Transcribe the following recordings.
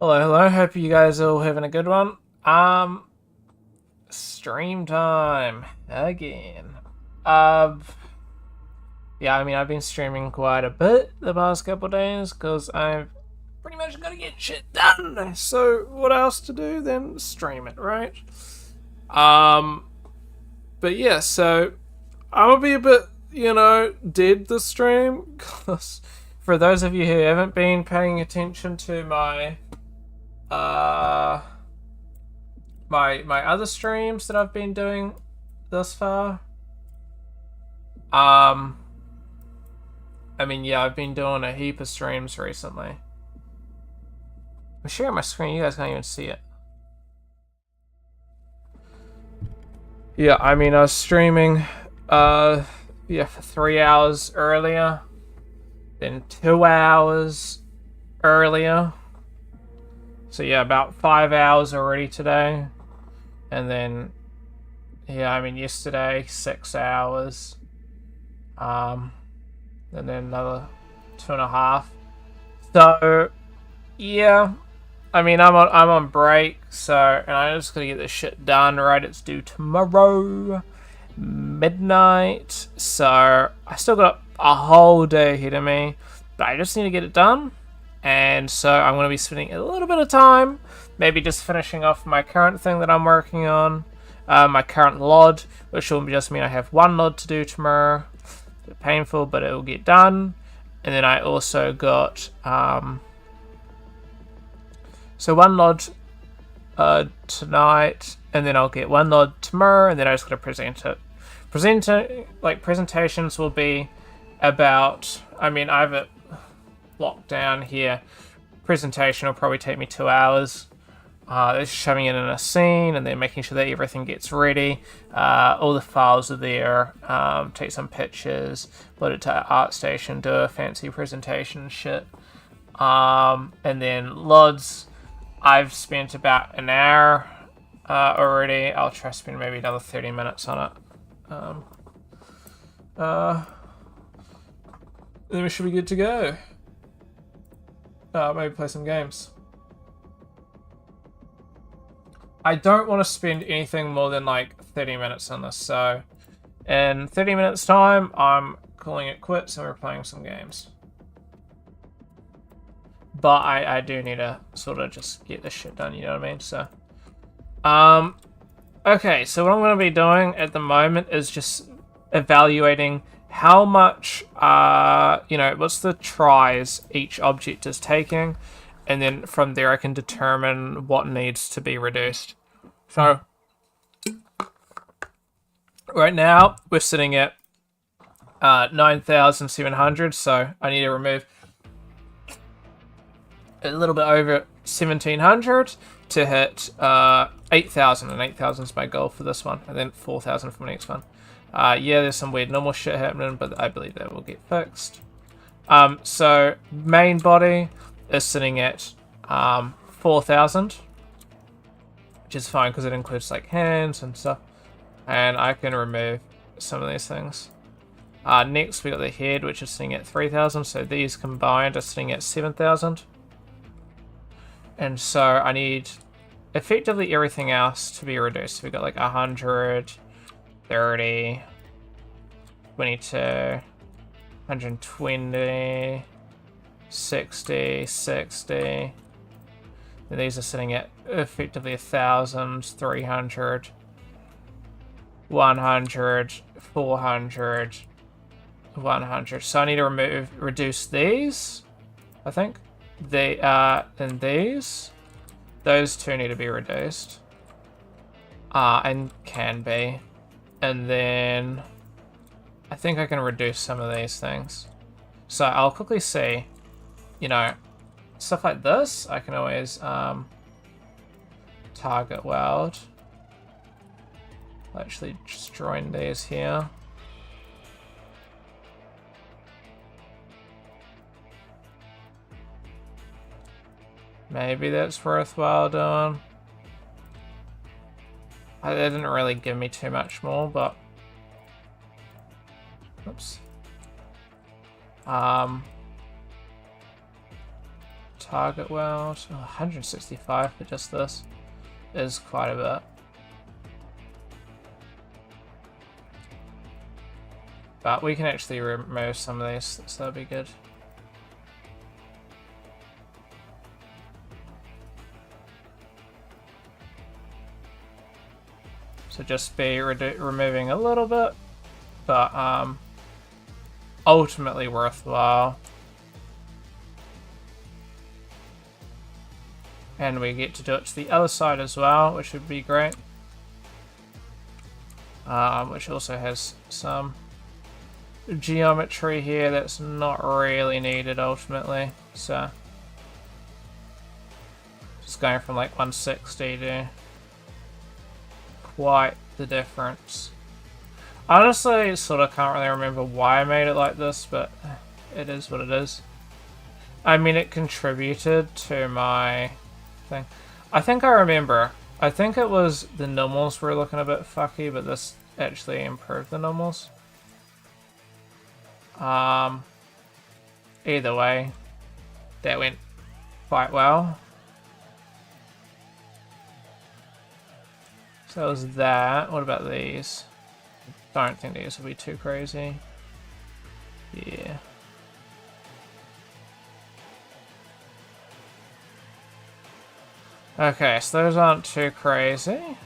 Hello. Hope you guys are all having a good one. Stream time again. Yeah, I mean, I've been streaming quite a bit the past couple of days because I've pretty much got to get shit done. So, what else to do than stream it, right? Um, but yeah, so I'm gonna be a bit, dead the stream because for those of you who haven't been paying attention to uh my other streams that I've been doing thus far. I mean, yeah, I've been doing a heap of streams recently. I'm sharing my screen, you guys can't even see it. Yeah, I mean, I was streaming, for 3 hours earlier, then 2 hours earlier. So yeah, about 5 hours already today. And then, yeah, I mean, yesterday, 6 hours. And then another 2.5. So, yeah, I mean, I'm on break, so, and I just gotta get this shit done, right? It's due tomorrow, midnight, so I still got a whole day ahead of me, but I just need to get it done, and so I'm gonna be spending a little bit of time, maybe just finishing off my current thing that I'm working on, my current LOD, which will just mean I have one LOD to do tomorrow. A bit painful, but it will get done. And then I also got so one LOD tonight, and then I'll get one LOD tomorrow, and then I just gotta present it. Presentations will be about, I mean, I have it locked down here. Presentation will probably take me 2 hours. Just shoving it in a scene and then making sure that everything gets ready. All the files are there. Take some pictures, load it to ArtStation, do a fancy presentation and shit. And then LODs, I've spent about an hour already. I'll try to spend maybe another 30 minutes on it. Then we should be good to go. Maybe play some games. I don't want to spend anything more than like 30 minutes on this, so in 30 minutes time, I'm calling it quits and we're playing some games. But I do need to sort of just get this shit done, you know what I mean? So, okay, so what I'm going to be doing at the moment is just evaluating how much, what's the tries each object is taking. And then from there I can determine what needs to be reduced. So, right now we're sitting at 9,700, so I need to remove a little bit over 1,700 to hit 8,000, and 8,000 is my goal for this one, and then 4,000 for the next one. Yeah, there's some weird normal shit happening, but I believe that will get fixed. So, main body is sitting at 4,000, which is fine because it includes like hands and stuff, and I can remove some of these things. Next we got the head, which is sitting at 3,000, so these combined are sitting at 7,000, and so I need effectively everything else to be reduced. So we got like 100, 30, 22, 120, 60, 60. And these are sitting at effectively 1,000, 300, 100, 400, 100. So I need to reduce these, I think. And these. Those two need to be reduced. And can be. And then I think I can reduce some of these things. So I'll quickly see. Stuff like this, I can always target weld. I'll actually just join these here. Maybe that's worthwhile doing. They didn't really give me too much more, but... Oops. target world. Oh, 165 for just this is quite a bit. But we can actually remove some of these, so that'll be good. So just be removing a little bit, but ultimately worthwhile. And we get to do it to the other side as well, which would be great. Which also has some geometry here that's not really needed ultimately. So just going from like 160 to quite the difference. Honestly, sort of can't really remember why I made it like this, but it is what it is. I mean, it contributed to my thing. I think I remember. I think it was the normals were looking a bit fucky, but this actually improved the normals. Either way, that went quite well. So that was that. What about these? Don't think these will be too crazy. Yeah. Okay, so those aren't too crazy.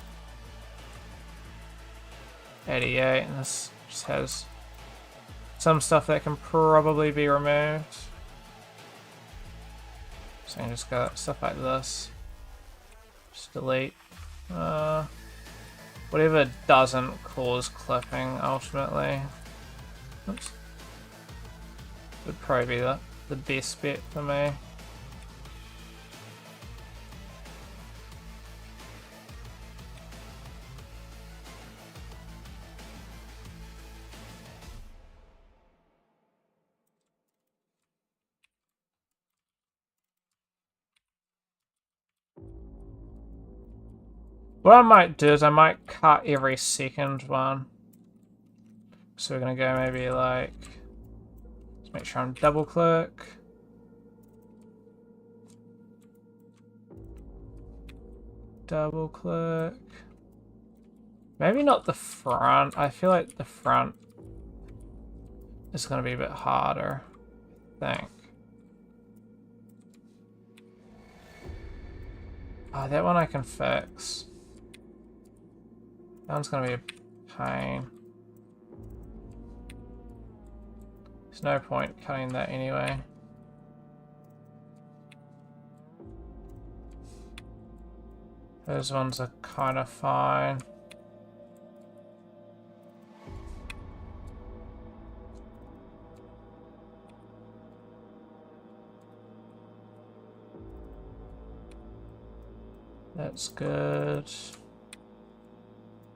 88, and this just has some stuff that can probably be removed. So I just got stuff like this. Just delete. Whatever doesn't cause clipping, ultimately. Oops. Would probably be the best bet for me. What I might do is I might cut every second one. So we're gonna go maybe like, let's make sure I'm double click. Double click. Maybe not the front. I feel like the front is gonna be a bit harder, I think. Oh, that one I can fix. That one's gonna be a pain. There's no point cutting that anyway. Those ones are kind of fine. That's good.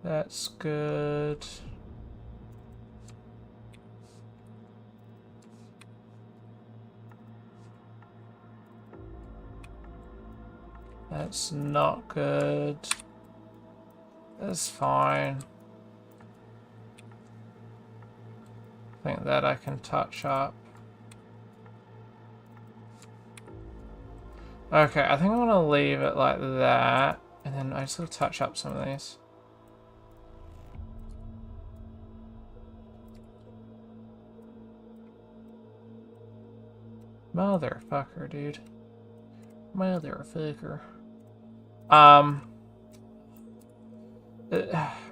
That's good. That's not good. That's fine. I think that I can touch up. Okay, I think I'm gonna leave it like that, and then I just gotta touch up some of these. Motherfucker, dude. Motherfucker.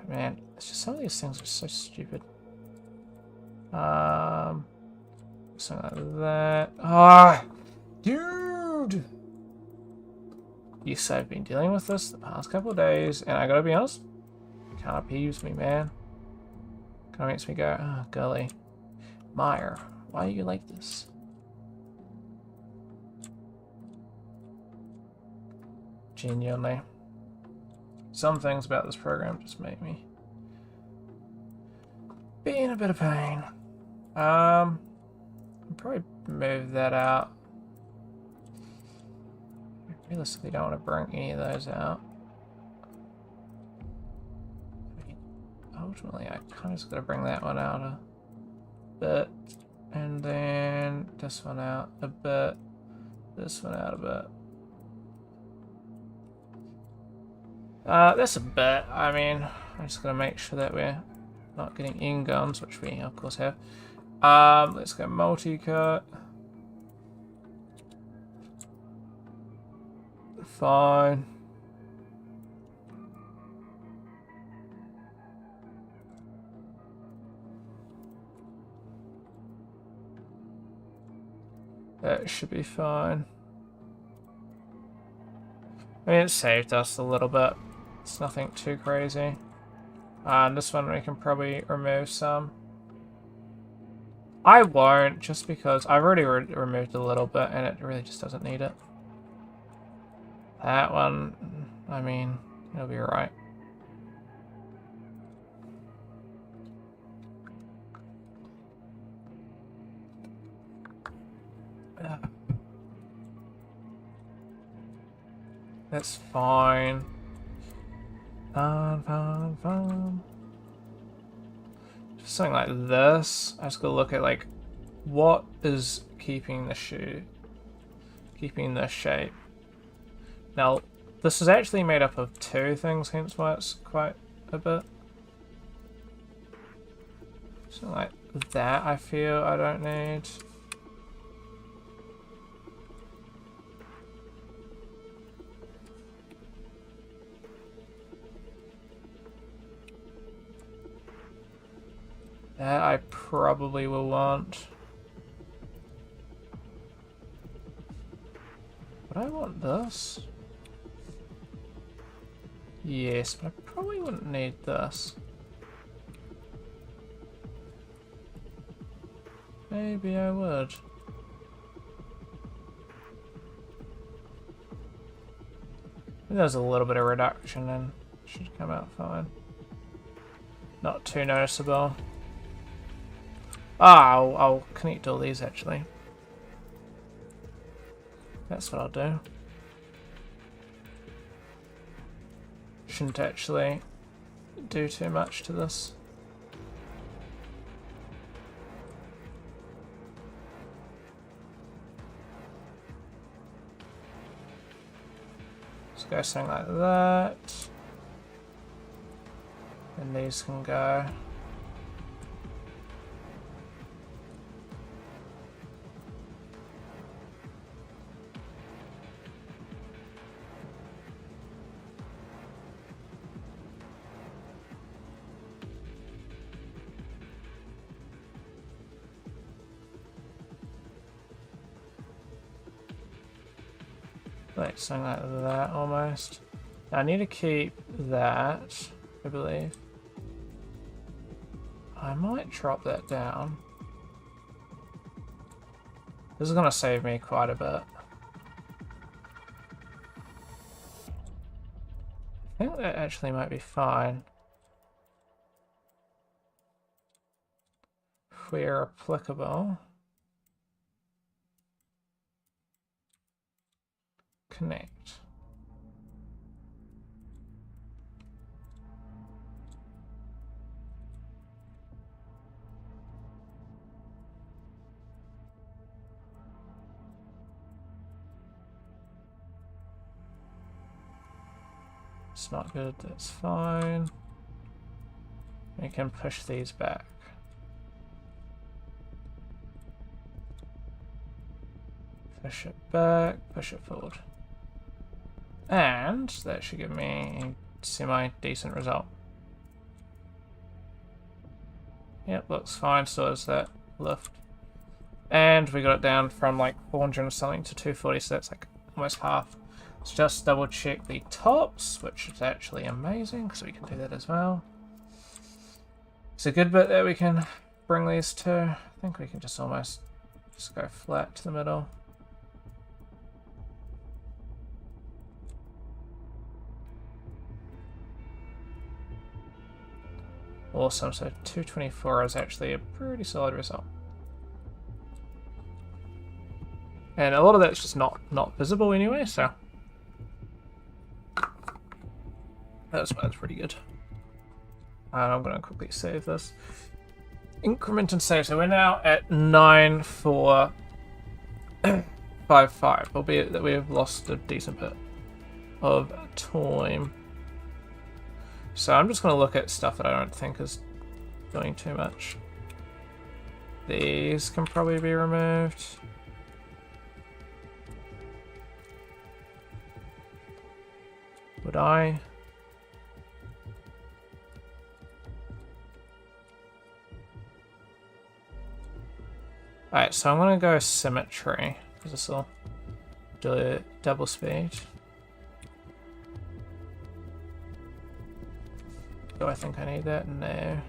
Man, it's just some of these things are so stupid. Something like that. Ah, dude. Yes, I've been dealing with this the past couple of days, and I gotta be honest, it kind of peeves me, man. Kind of makes me go, oh, golly. Meyer, why are you like this? Genuinely. Some things about this program just make me be in a bit of pain. I'll probably move that out. I realistically don't want to bring any of those out. I mean, ultimately, I kind of just got to bring that one out a bit. And then this one out a bit. this one out a bit. That's a bit. I mean, I'm just gonna make sure that we're not getting in guns, which we of course have. Let's go multi-cut. Fine. That should be fine. I mean, it saved us a little bit. It's nothing too crazy. And this one we can probably remove some. I won't, just because I've already removed a little bit and it really just doesn't need it. That one, I mean, it'll be alright. That's fine. Fine. Just something like this. I just gotta look at like what is keeping the shoe, keeping the shape. Now, this is actually made up of two things, hence why it's quite a bit. Something like that I feel I don't need. That I probably will want. Would I want this? Yes, but I probably wouldn't need this. Maybe I would. There's a little bit of reduction and should come out fine. Not too noticeable. Ah, I'll connect all these actually. That's what I'll do. Shouldn't actually do too much to this. Let's go something like that. And these can go. Like something like that almost. Now I need to keep that, I believe. I might drop that down. This is going to save me quite a bit. I think that actually might be fine. Where applicable. Connect. It's not good, that's fine. We can push these back. Push it back, push it forward. And that should give me a semi-decent result. Yep, looks fine, so does that lift. And we got it down from like 400 and something to 240, so that's like almost half. Let's just double check the tops, which is actually amazing, so we can do that as well. It's a good bit that we can bring these to. I think we can just almost just go flat to the middle. Awesome, so 224 is actually a pretty solid result. And a lot of that's just not visible anyway, so that's why it's pretty good. I'm going to quickly save this. Increment and save. So we're now at 9 for by 5, albeit that we have lost a decent bit of time. So I'm just going to look at stuff that I don't think is doing too much. These can probably be removed. Would I? Alright, so I'm going to go symmetry, because this will do it double speed. Do I think I need that? No.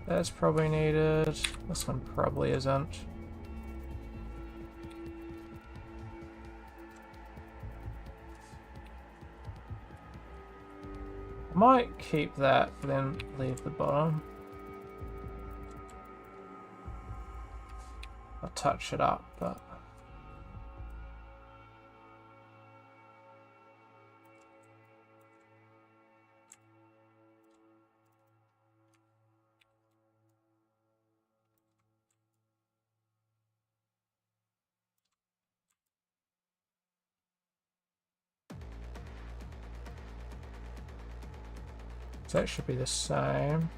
That's probably needed. This one probably isn't. I might keep that, but then leave the bottom. I'll touch it up, but... So that should be the same.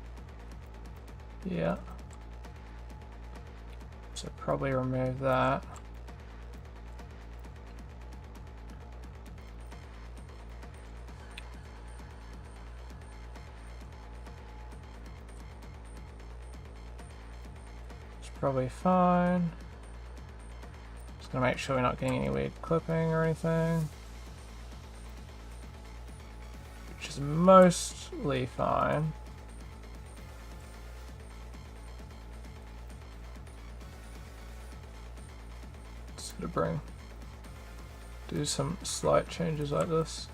Yeah. So probably remove that. It's probably fine. Just gonna make sure we're not getting any weird clipping or anything. Which is mostly fine. Just gonna do some slight changes like this.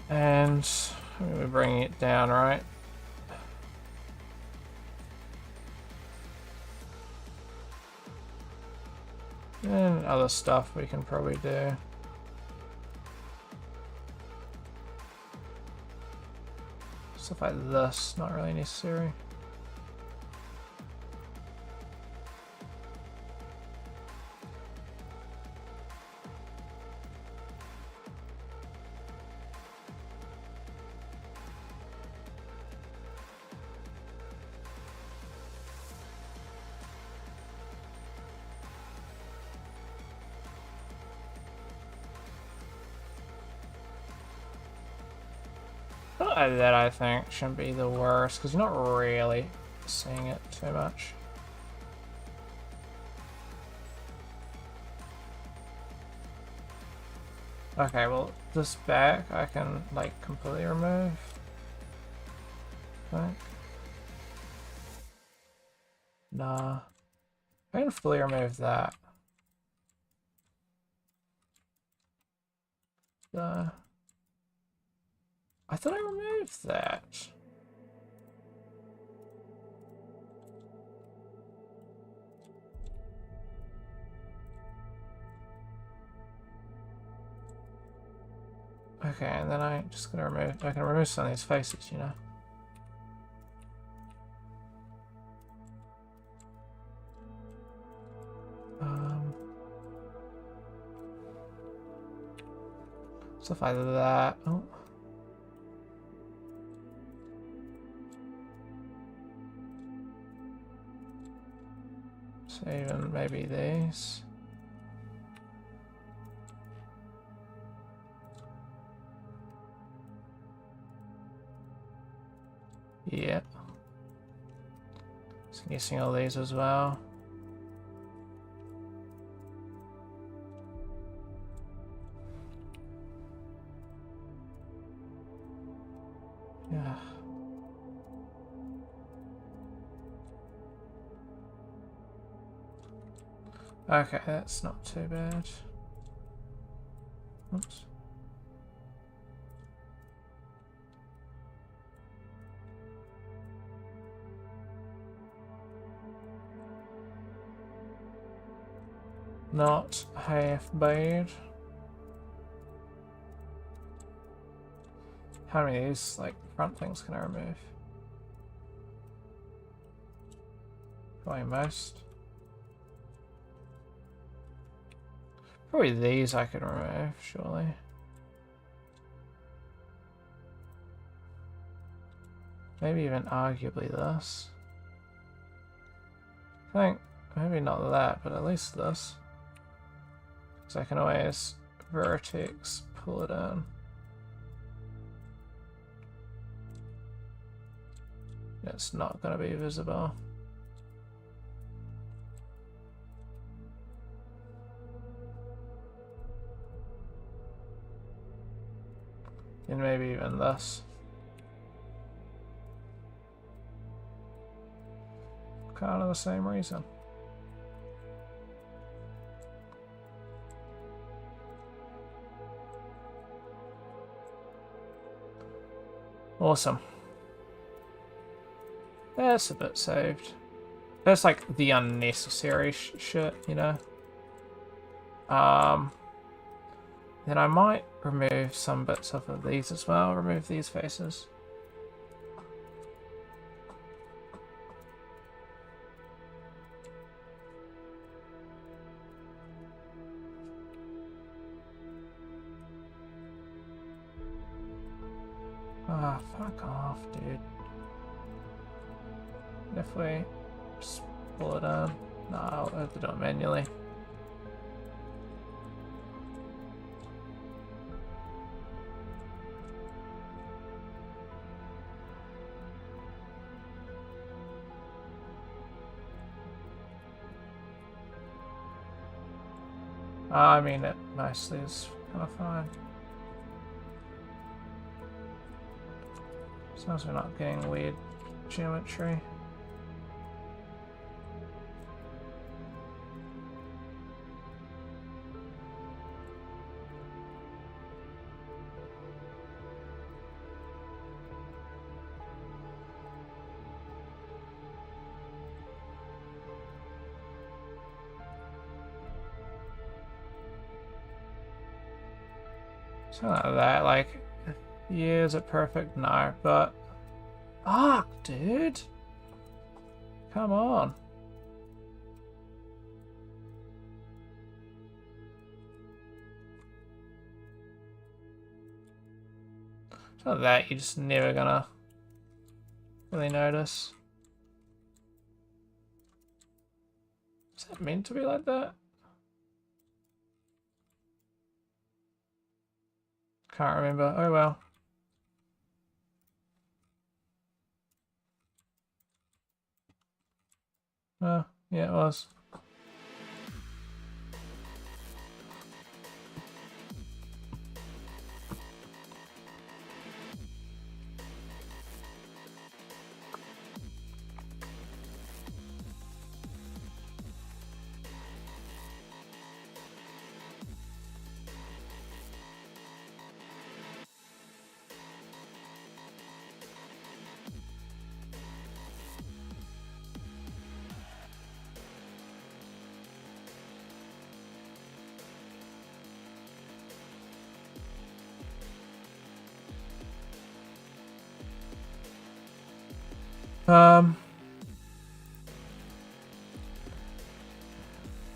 And we're bringing it down, right? And other stuff we can probably do. Stuff like this, not really necessary. That I think shouldn't be the worst, because you're not really seeing it too much. Okay, well, this back I can, like, completely remove. I think. Nah. I can fully remove that. I thought I removed that. Okay, and then I just gonna remove. I can remove some of these faces, you know. Stuff like that. Oh. So even maybe these. Yeah. So guessing all these as well. Yeah. Okay, that's not too bad. Oops. Not half bad. How many of these, like, front things can I remove? Probably most. Probably these I could remove, surely. Maybe even arguably this. I think maybe not that, but at least this. Because I can always vertex pull it in. It's not going to be visible. And maybe even this. Kind of the same reason. Awesome. That's a bit saved. That's like the unnecessary shit, you know? Then I might remove some bits off of these as well. Remove these faces. Ah, fuck off, dude. If we just pull it in. No, I'll have to do it manually. I mean, it mostly is kind of fine. As long as we're not getting weird geometry. Something like that, like, yeah, is it perfect? No, but... Fuck, dude! Come on. It's not that, you're just never gonna really notice. Is that meant to be like that? Can't remember. Oh well. Oh, yeah, it was.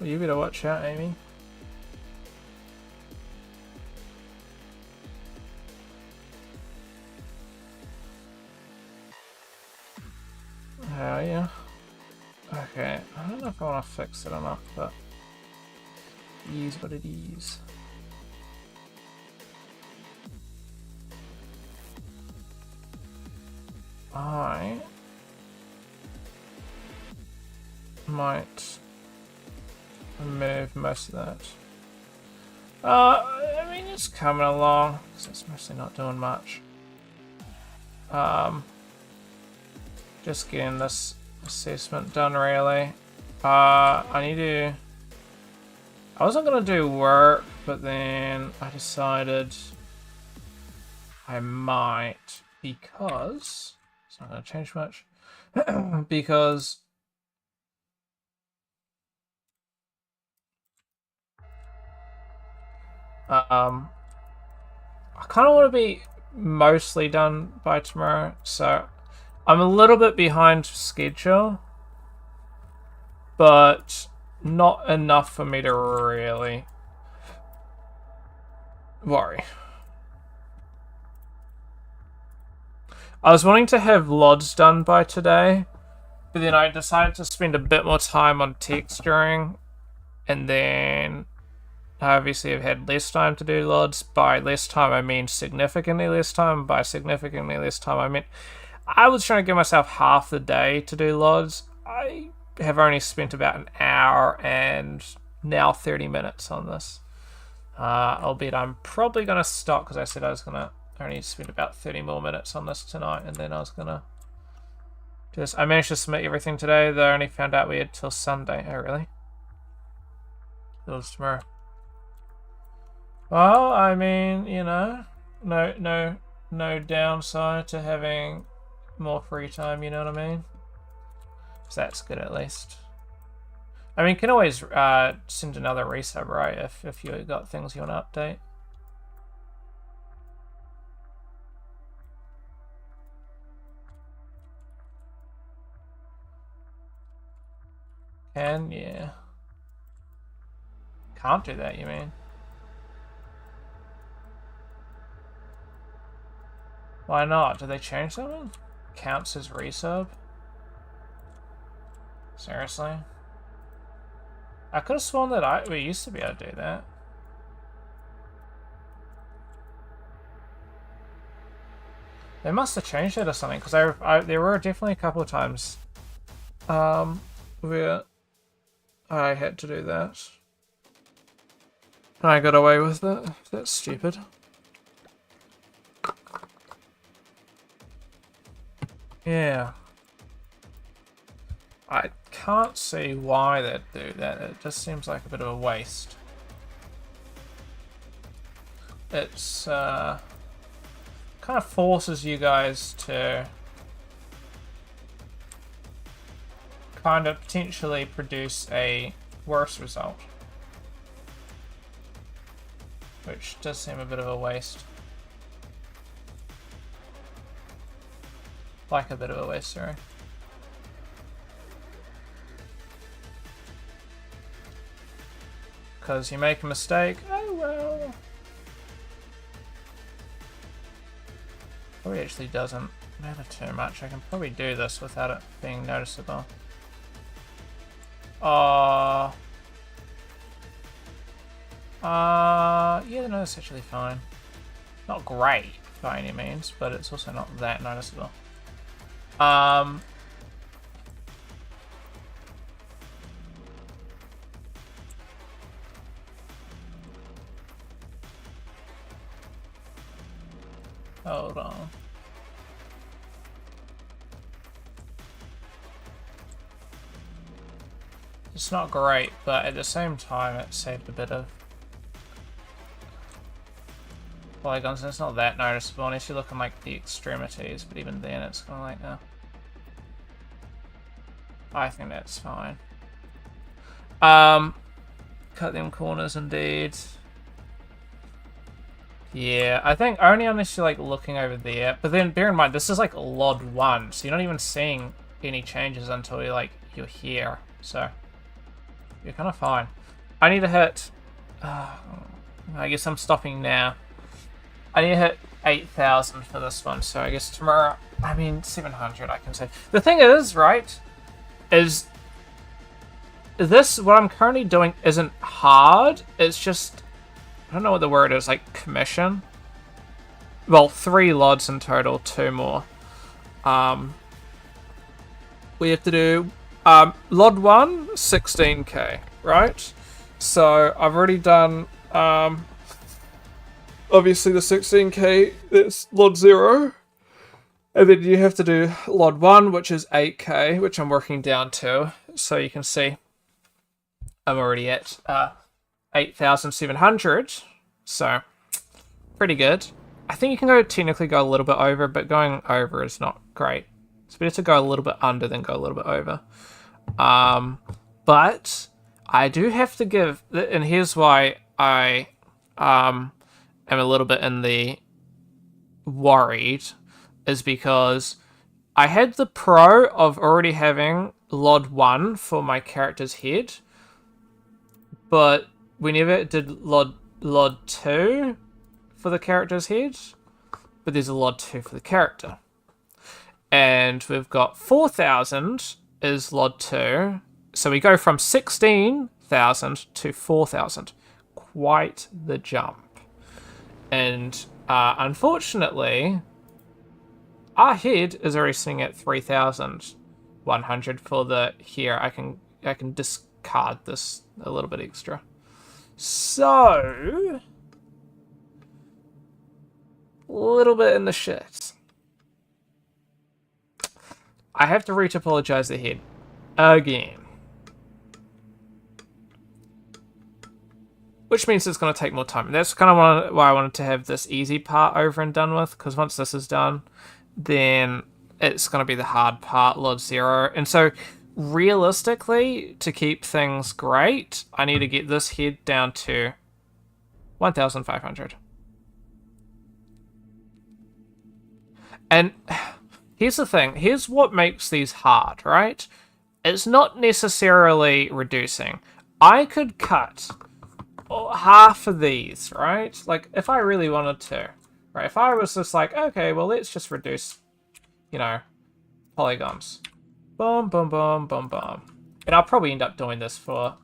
Well, you better watch out, Amy. Oh, yeah. Okay, I don't know if I want to fix it or not, but it is what it is. I might remove most of that. I mean, it's coming along, because it's mostly not doing much. Just getting this assessment done, really. I need to... I wasn't going to do work, but then I decided I might, because... It's not going to change much. Because... I kind of want to be mostly done by tomorrow, so I'm a little bit behind schedule, but not enough for me to really worry. I was wanting to have LODs done by today, but then I decided to spend a bit more time on texturing, and then I obviously have had less time to do LODs. By less time, I mean significantly less time. By significantly less time, I mean I was trying to give myself half the day to do LODs. I have only spent about an hour and now 30 minutes on this. Albeit I'm probably going to stop because I said I was going to only spend about 30 more minutes on this tonight, and then I was going to do this. I managed to submit everything today, though I only found out we had till Sunday. Oh, really? It was tomorrow. Well, I mean, you know, no downside to having more free time, you know what I mean? So that's good at least. I mean, you can always send another resub, right, if you got things you want to update. And yeah. Can't do that, you mean? Why not? Did they change something? Counts as resub? Seriously? I could have sworn that we used to be able to do that. They must have changed it or something, because there were definitely a couple of times where I had to do that. And I got away with it. That's stupid. Yeah. I can't see why they'd do that. It just seems like a bit of a waste. It's kind of forces you guys to kind of potentially produce a worse result, which does seem a bit of a waste. Like a bit of a waste, sorry. Because you make a mistake, oh well. Probably actually doesn't matter too much. I can probably do this without it being noticeable. Yeah, no, that's actually fine. Not great by any means, but it's also not that noticeable. Hold on. It's not great, but at the same time it saved a bit of polygons, and it's not that noticeable unless you look at like the extremities, but even then it's kind of like, I think that's fine. Cut them corners indeed. Yeah, I think only unless you're like looking over there. But then bear in mind, this is like LOD 1, so you're not even seeing any changes until you're here. So you're kind of fine. I need to hit. I guess I'm stopping now. I need to hit 8,000 for this one. So I guess tomorrow. I mean 700. I can say. The thing is, right, is this what I'm currently doing isn't hard. It's just. I don't know what the word is, like commission. Well, 3 LODs in total, 2 more. We have to do LOD 1, 16k, right? So I've already done obviously the 16k, that's LOD 0. And then you have to do LOD 1, which is 8k, which I'm working down to. So you can see I'm already at 8,700, so pretty good. I think you can technically go a little bit over, but going over is not great. It's better to go a little bit under than go a little bit over. But I do have to give, and here's why I am a little bit in the worried is because I had the pro of already having LOD 1 for my character's head, but we never did LOD 2 for the character's head, but there's a LOD 2 for the character. And we've got 4,000 is LOD 2, so we go from 16,000 to 4,000. Quite the jump. And unfortunately, our head is already sitting at 3,100 for the here. I can discard this a little bit extra. So a little bit in the shit. I have to retopologize the head again. Which means it's going to take more time. And that's kind of why I wanted to have this easy part over and done with, because once this is done, then it's going to be the hard part, LOD 0. And so, realistically, to keep things great, I need to get this head down to 1,500. And here's the thing. Here's what makes these hard, right? It's not necessarily reducing. I could cut half of these, right? Like, if I really wanted to, right? If I was just like, okay, well, let's just reduce, polygons. Boom, boom, boom, boom, boom. And I'll probably end up doing this for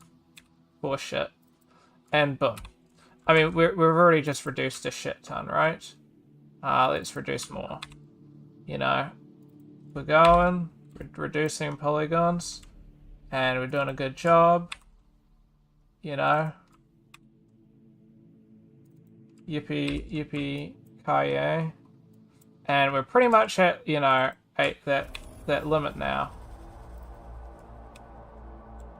shit. And boom. I mean, we've already just reduced a shit ton, right? Let's reduce more. We're going, reducing polygons, and we're doing a good job, Yippee ki-yay. And we're pretty much at, at that limit now.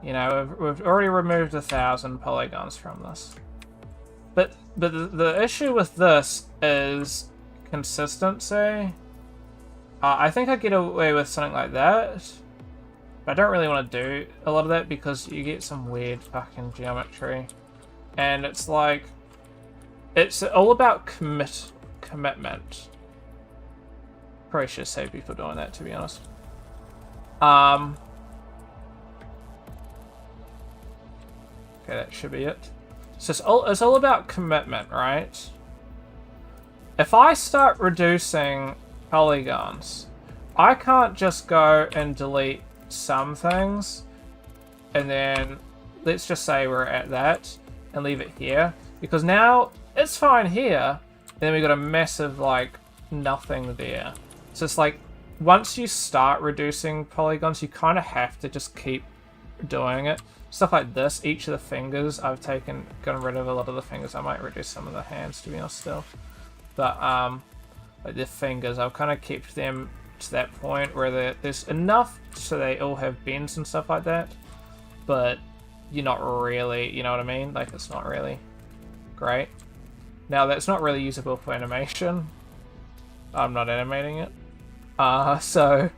We've already removed 1,000 polygons from this. But the issue with this is consistency. I think I get away with something like that. But I don't really want to do a lot of that because you get some weird fucking geometry. And it's like, it's all about commitment. Probably should save people doing that, to be honest. Okay, that should be it. So it's all about commitment, right? If I start reducing polygons, I can't just go and delete some things, and then let's just say we're at that and leave it here, because now it's fine here, and then we got a massive nothing there. So it's like once you start reducing polygons, you kind of have to just keep doing it. Stuff like this, each of the fingers, I've gotten rid of a lot of the fingers. I might reduce some of the hands, to be honest, still. But like the fingers, I've kind of kept them to that point where there's enough so they all have bends and stuff like that, but you're not really, you know what I mean? Like, it's not really great. Now, that's not really usable for animation. I'm not animating it. So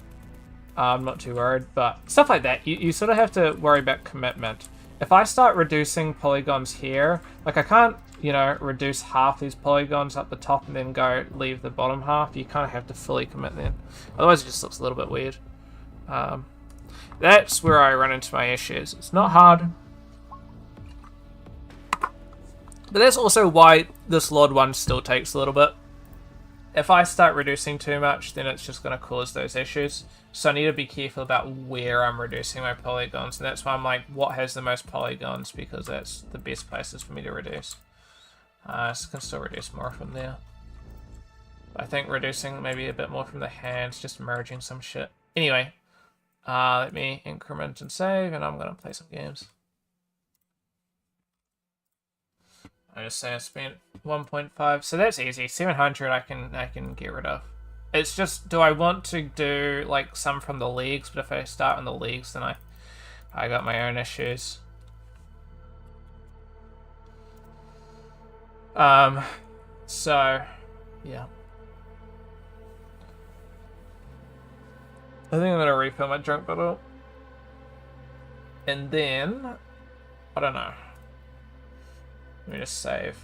I'm not too worried, but stuff like that, you sort of have to worry about commitment. If I start reducing polygons here, like I can't, reduce half these polygons up the top and then go leave the bottom half. You kind of have to fully commit then. Otherwise it just looks a little bit weird. That's where I run into my issues. It's not hard. But that's also why this LOD 1 still takes a little bit. If I start reducing too much, then it's just going to cause those issues. So I need to be careful about where I'm reducing my polygons. And that's why I'm like, what has the most polygons? Because that's the best places for me to reduce. So I can still reduce more from there. I think reducing maybe a bit more from the hands, just merging some shit. Anyway, let me increment and save, and I'm going to play some games. I just say I spent 1.5, so that's easy. 700 I can get rid of. It's just, do I want to do like some from the leagues? But if I start on the leagues, then I got my own issues. So yeah, I think I'm gonna refill my drink bottle, and then I don't know. Let me just save.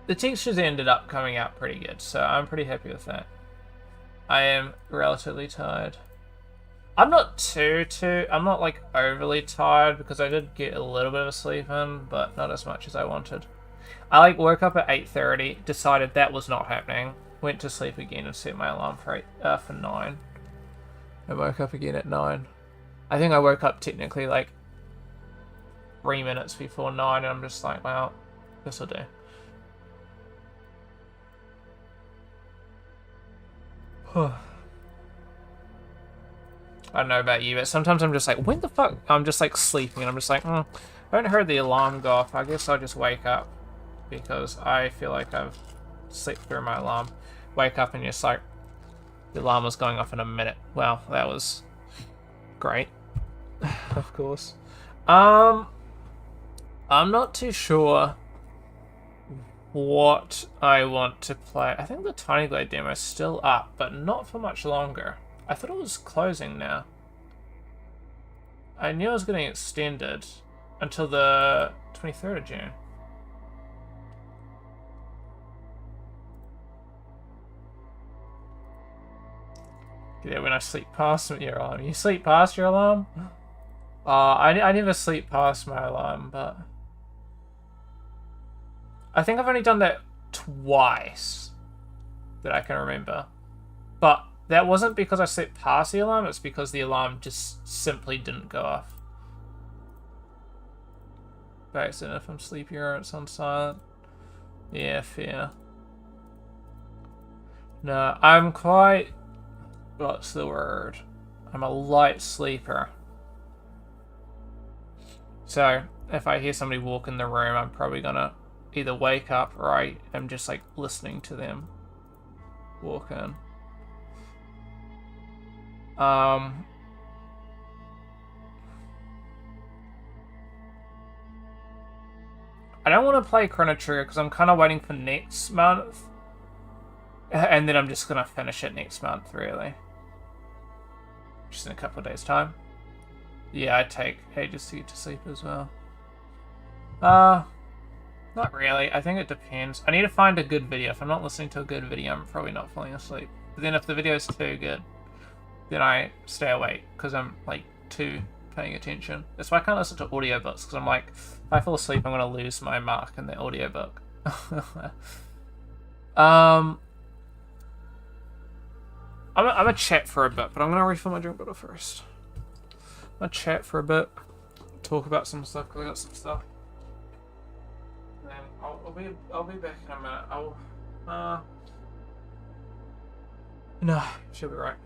The textures ended up coming out pretty good, so I'm pretty happy with that. I am relatively tired. I'm not I'm not like overly tired because I did get a little bit of a sleep in, but not as much as I wanted. I like woke up at 8:30, decided that was not happening, went to sleep again and set my alarm for 9. I woke up again at 9. I think I woke up technically like 3 minutes before 9, and I'm just like, well, this'll do. I don't know about you, but sometimes I'm just like, when the fuck? I'm just like sleeping, and I'm just like, I haven't heard the alarm go off. I guess I'll just wake up because I feel like I've slept through my alarm. Wake up and just like, the alarm was going off in a minute. Well, that was great. Of course. I'm not too sure what I want to play. I think the Tiny Glade demo is still up, but not for much longer. I thought it was closing now. I knew it was getting extended until the 23rd of June. Yeah, when I sleep past your alarm. You sleep past your alarm? I never sleep past my alarm, but I think I've only done that twice that I can remember. But that wasn't because I slept past the alarm, it's because the alarm just simply didn't go off. By accident, if I'm sleepier, it's on silent. Yeah, fair. No, I'm quite... What's the word? I'm a light sleeper. So, if I hear somebody walk in the room, I'm probably gonna either wake up or I am just like listening to them walk in. I don't want to play Chrono Trigger because I'm kind of waiting for next month. And then I'm just going to finish it next month, really. Just in a couple of days' time. Yeah, I take ages to get to sleep as well. Not really. I think it depends. I need to find a good video. If I'm not listening to a good video, I'm probably not falling asleep. But then if the video is too good, then I stay awake because I'm like too paying attention. That's why I can't listen to audiobooks because I'm like, if I fall asleep, I'm going to lose my mark in the audiobook. I'm a chat for a bit, but I'm going to refill my drink bottle first. I'm going to chat for a bit, talk about some stuff because I got some stuff. And then I'll be back in a minute. No, she'll be right.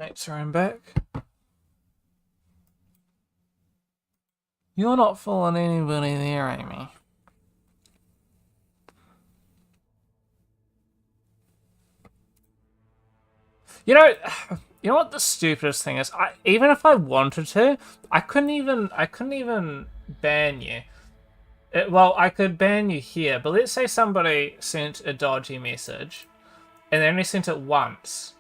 Right, sorry, I'm back. You're not fooling anybody there, Amy. You know, you know what the stupidest thing is? Even if I wanted to, I couldn't even ban you. Well, I could ban you here, but let's say somebody sent a dodgy message, and they only sent it once.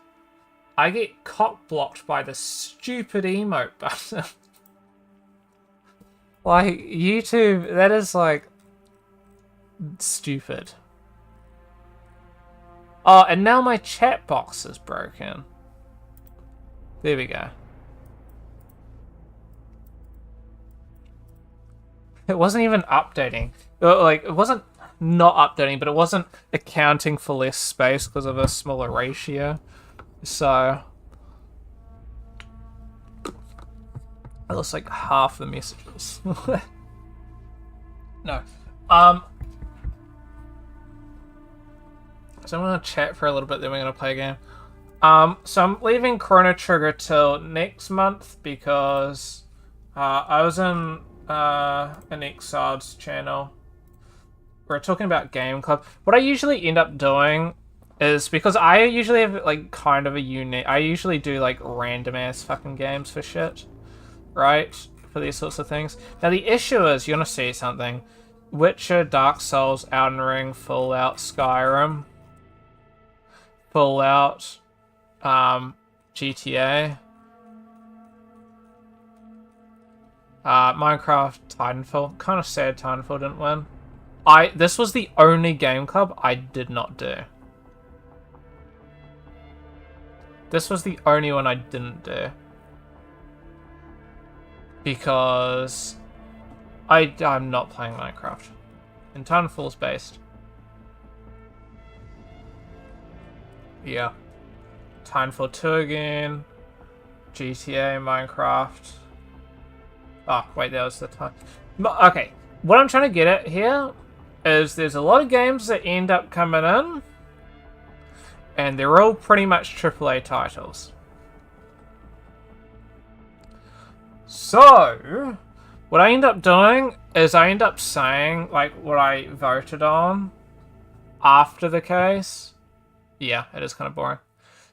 I get cock-blocked by the stupid emote button. Like, YouTube, that is, like, stupid. Oh, and now my chat box is broken. There we go. It wasn't even updating. Like, it wasn't not updating, but it wasn't accounting for less space because of a smaller ratio. So it looks like half the messages. No. So I'm gonna chat for a little bit, then we're gonna play a game. So I'm leaving Chrono Trigger till next month because I was in an Exil's channel. We're talking about Game Club. What I usually end up doing is, because I usually have like kind of a unique, I usually do like random ass fucking games for shit, right? For these sorts of things. Now the issue is, you're gonna see something. Witcher, Dark Souls, Elden Ring, Fallout, Skyrim, Fallout, GTA, Minecraft, Titanfall. Kind of sad Titanfall didn't win. This was the only Game Club I did not do. This was the only one I didn't do. Because I'm not playing Minecraft. And Titanfall's based. Yeah. Titanfall 2 again. GTA, Minecraft. Oh, wait, that was the time. But, okay, what I'm trying to get at here is there's a lot of games that end up coming in, and they're all pretty much AAA titles. So, what I end up doing is I end up saying, like, what I voted on after the case. Yeah, it is kind of boring.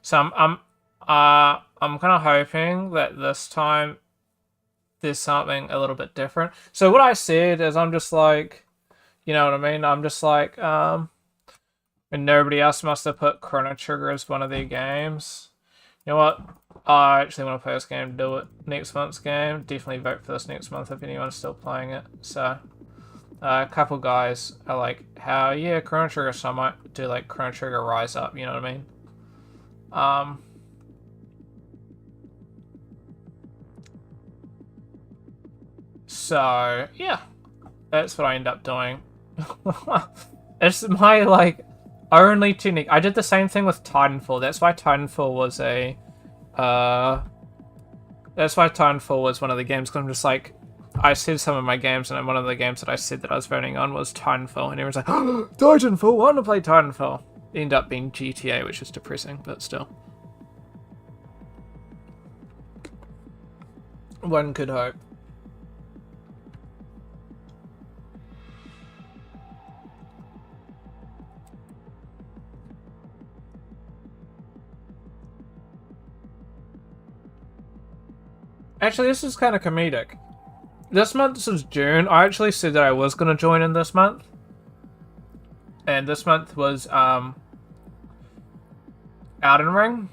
So I'm kind of hoping that this time there's something a little bit different. So what I said is, I'm just like, you know what I mean? I'm just like, and nobody else must have put Chrono Trigger as one of their games. You know what? I actually want to play this game. Do it next month's game. Definitely vote for this next month if anyone's still playing it. So, a couple guys are like, "How? Yeah, Chrono Trigger." So I might do like Chrono Trigger Rise Up. You know what I mean? So yeah, that's what I end up doing. It's my like only technique. I did the same thing with Titanfall. That's why Titanfall was a that's why Titanfall was one of the games, because I'm just like, I said some of my games, and one of the games that I said that I was voting on was Titanfall, and everyone's like, oh, Titanfall, I want to play Titanfall. It ended up being GTA, which is depressing, but still. One could hope. Actually, this is kind of comedic. This month is June. I actually said that I was going to join in this month. And this month was, Elden Ring.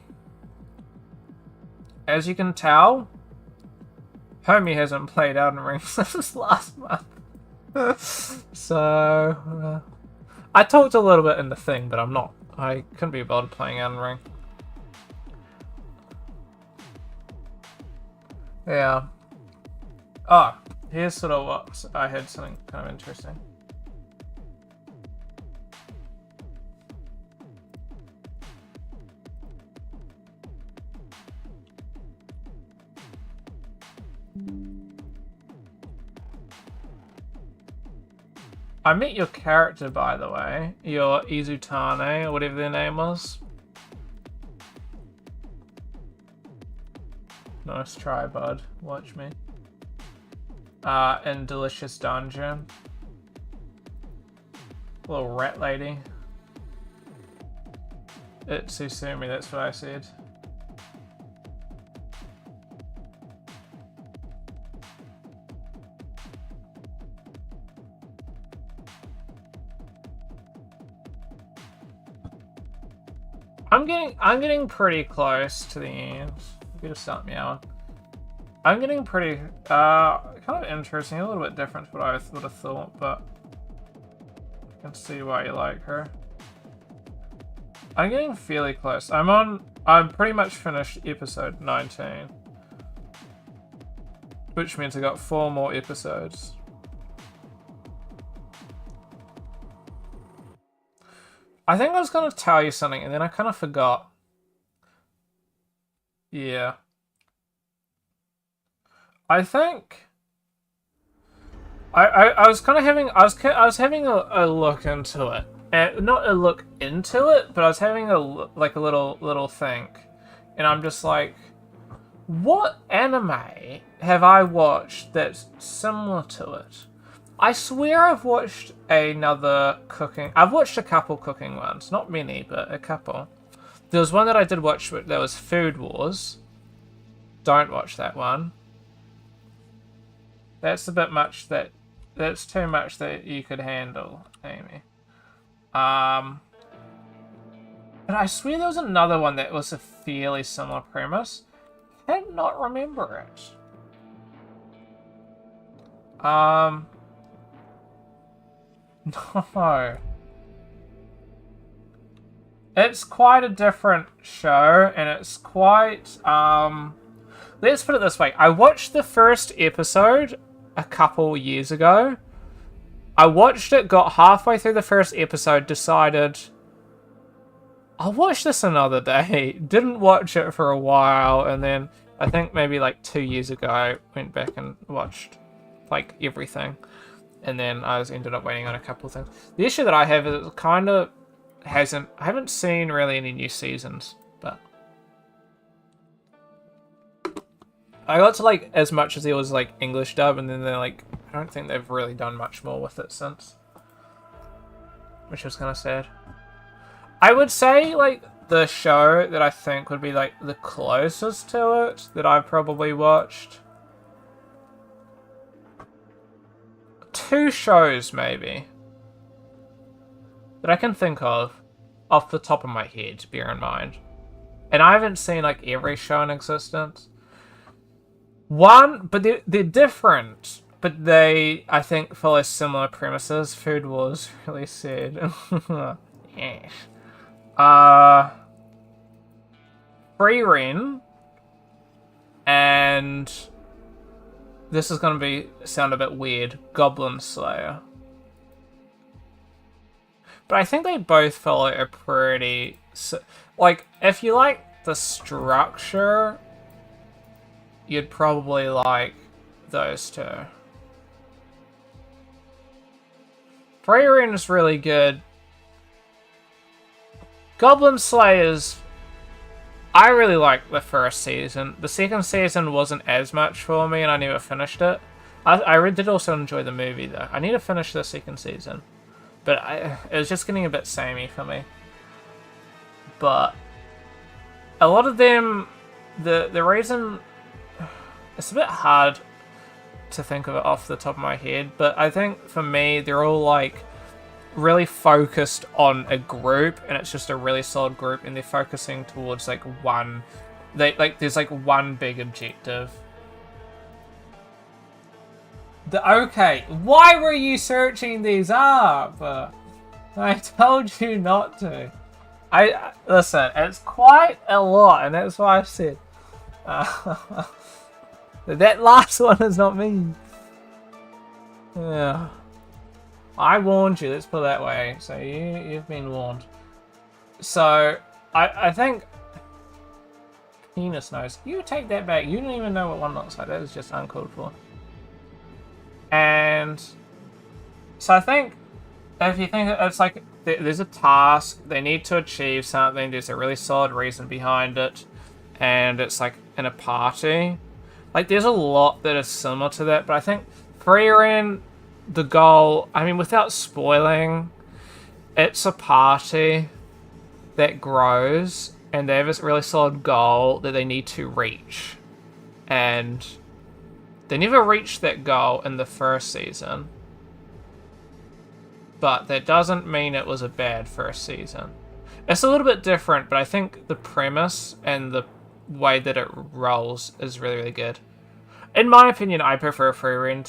As you can tell, Homie hasn't played Elden Ring since last month. So, I talked a little bit in the thing, but I couldn't be bothered playing Elden Ring. Yeah. Oh, here's sort of what I had, something kind of interesting. I met your character, by the way. Your Izutane, or whatever their name was. Nice try, bud. Watch me. in Delicious Dungeon. Little rat lady. It's Susumi, that's what I said. I'm getting pretty close to the end. You gotta start meowing. I'm getting pretty kind of interesting, a little bit different to what I would have thought, but I can see why you like her. I'm getting fairly close. I'm pretty much finished episode 19. Which means I got 4 more episodes. I think I was going to tell you something and then I kind of forgot. Yeah. I think I was kind of having I was having a look into it. And not a look into it, but I was having a little think. And I'm just like, what anime have I watched that's similar to it? I swear I've watched another cooking... I've watched a couple cooking ones. Not many, but a couple. There was one that I did watch that was Food Wars. Don't watch that one. That's a bit much that... That's too much that you could handle, Amy. But I swear there was another one that was a fairly similar premise. I cannot remember it. No. It's quite a different show, and it's quite, let's put it this way. I watched the first episode a couple years ago. I watched it, got halfway through the first episode, decided, I'll watch this another day. Didn't watch it for a while, and then I think maybe like 2 years ago, I went back and watched like everything. And then I ended up waiting on a couple of things. The issue that I have is it kind of I haven't seen really any new seasons, but I got to like as much as it was like English dub, and then they're like, I don't think they've really done much more with it since, which was kind of sad. I would say like the show that I think would be like the closest to it that I've probably watched. 2 shows maybe that I can think of off the top of my head, bear in mind. And I haven't seen like every show in existence. One, but they're different, but they, I think, follow similar premises. Food Wars, really sad. Yeah. Free Ren, and this is going to sound a bit weird, Goblin Slayer. But I think they both follow a pretty... Like, if you like the structure, you'd probably like those two. Free Ren is really good. Goblin Slayers, I really liked the first season. The second season wasn't as much for me, and I never finished it. I did also enjoy the movie, though. I need to finish the second season. But it was just getting a bit samey for me. But a lot of them, the reason... It's a bit hard to think of it off the top of my head, but I think for me, they're all like really focused on a group, and it's just a really solid group, and they're focusing towards like one. There's like one big objective. Okay, why were you searching these up? I told you not to. Listen, it's quite a lot, and that's why I said that last one is not me. Yeah. I warned you, let's put it that way. So you've been warned. So I think penis nose. You take that back. You don't even know what one looks like. That is just uncalled for. And so I think if you think it's like there's a task, they need to achieve something, there's a really solid reason behind it, and it's like in a party. Like there's a lot that is similar to that, but I think Frieren, the goal, I mean, without spoiling, it's a party that grows, and they have this really solid goal that they need to reach. And they never reached that goal in the first season. But that doesn't mean it was a bad first season. It's a little bit different, but I think the premise and the way that it rolls is really, really good. In my opinion, I prefer Frieren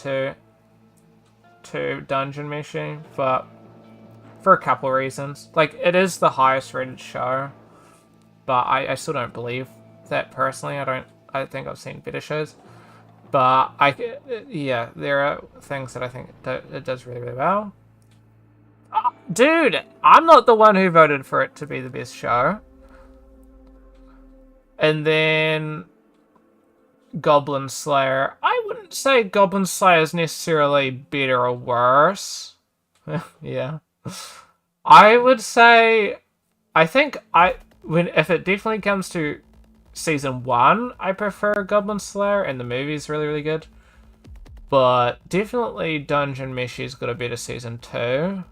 to Dungeon Meshi, but for a couple of reasons. Like, it is the highest rated show, but I still don't believe that personally. I think I've seen better shows. But, yeah, there are things that I think that it does really, really well. Dude, I'm not the one who voted for it to be the best show. And then Goblin Slayer. I wouldn't say Goblin Slayer is necessarily better or worse. Yeah. I would say, I think if it definitely comes to season 1, I prefer Goblin Slayer, and the movie's really, really good. But definitely Dungeon Meshi's got a better season 2.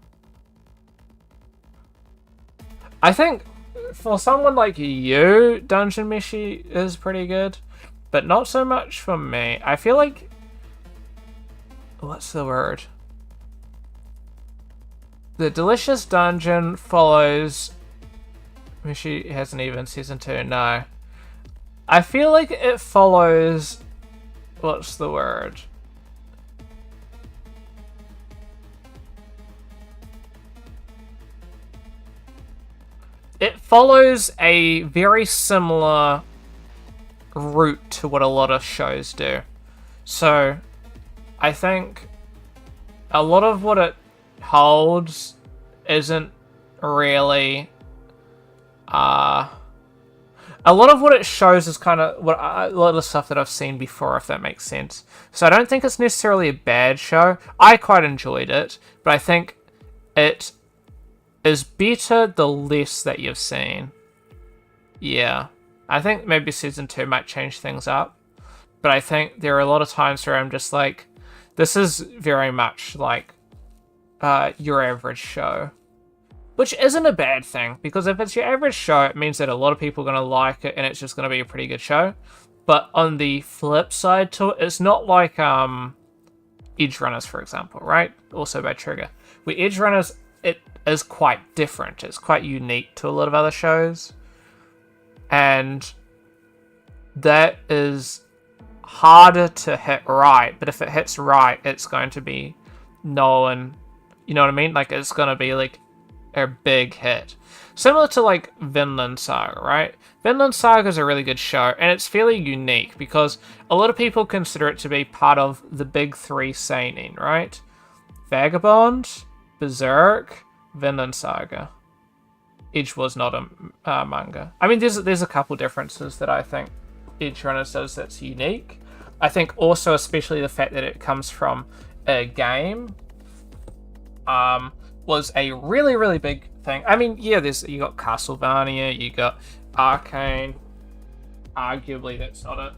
I think for someone like you, Dungeon Meshi is pretty good, but not so much for me. I feel like, what's the word? The Delicious Dungeon follows... Meshi hasn't even season 2, no. I feel like it follows... What's the word? It follows a very similar route to what a lot of shows do. So, I think a lot of what it holds isn't really... a lot of what it shows is kind of a lot of the stuff that I've seen before, if that makes sense. So I don't think it's necessarily a bad show. I quite enjoyed it, but I think it is better the less that you've seen. Yeah. I think maybe season 2 might change things up. But I think there are a lot of times where I'm just like, this is very much like your average show. Which isn't a bad thing, because if it's your average show, it means that a lot of people are going to like it and it's just going to be a pretty good show. But on the flip side to it, it's not like Edge Runners, for example, right? Also by Trigger. Where Edge Runners, it is quite different. It's quite unique to a lot of other shows. And that is harder to hit right. But if it hits right, it's going to be known. You know what I mean? Like, it's going to be like a big hit. Similar to like Vinland Saga, right? Vinland Saga is a really good show, and it's fairly unique because a lot of people consider it to be part of the big 3 seinen, right? Vagabond, Berserk, Vinland Saga. Edge was not a manga. I mean, there's a couple differences that I think Edge Runners does that's unique. I think also especially the fact that it comes from a game was a really, really big thing. I mean, yeah, you got Castlevania, you got Arcane. Arguably, that's not it.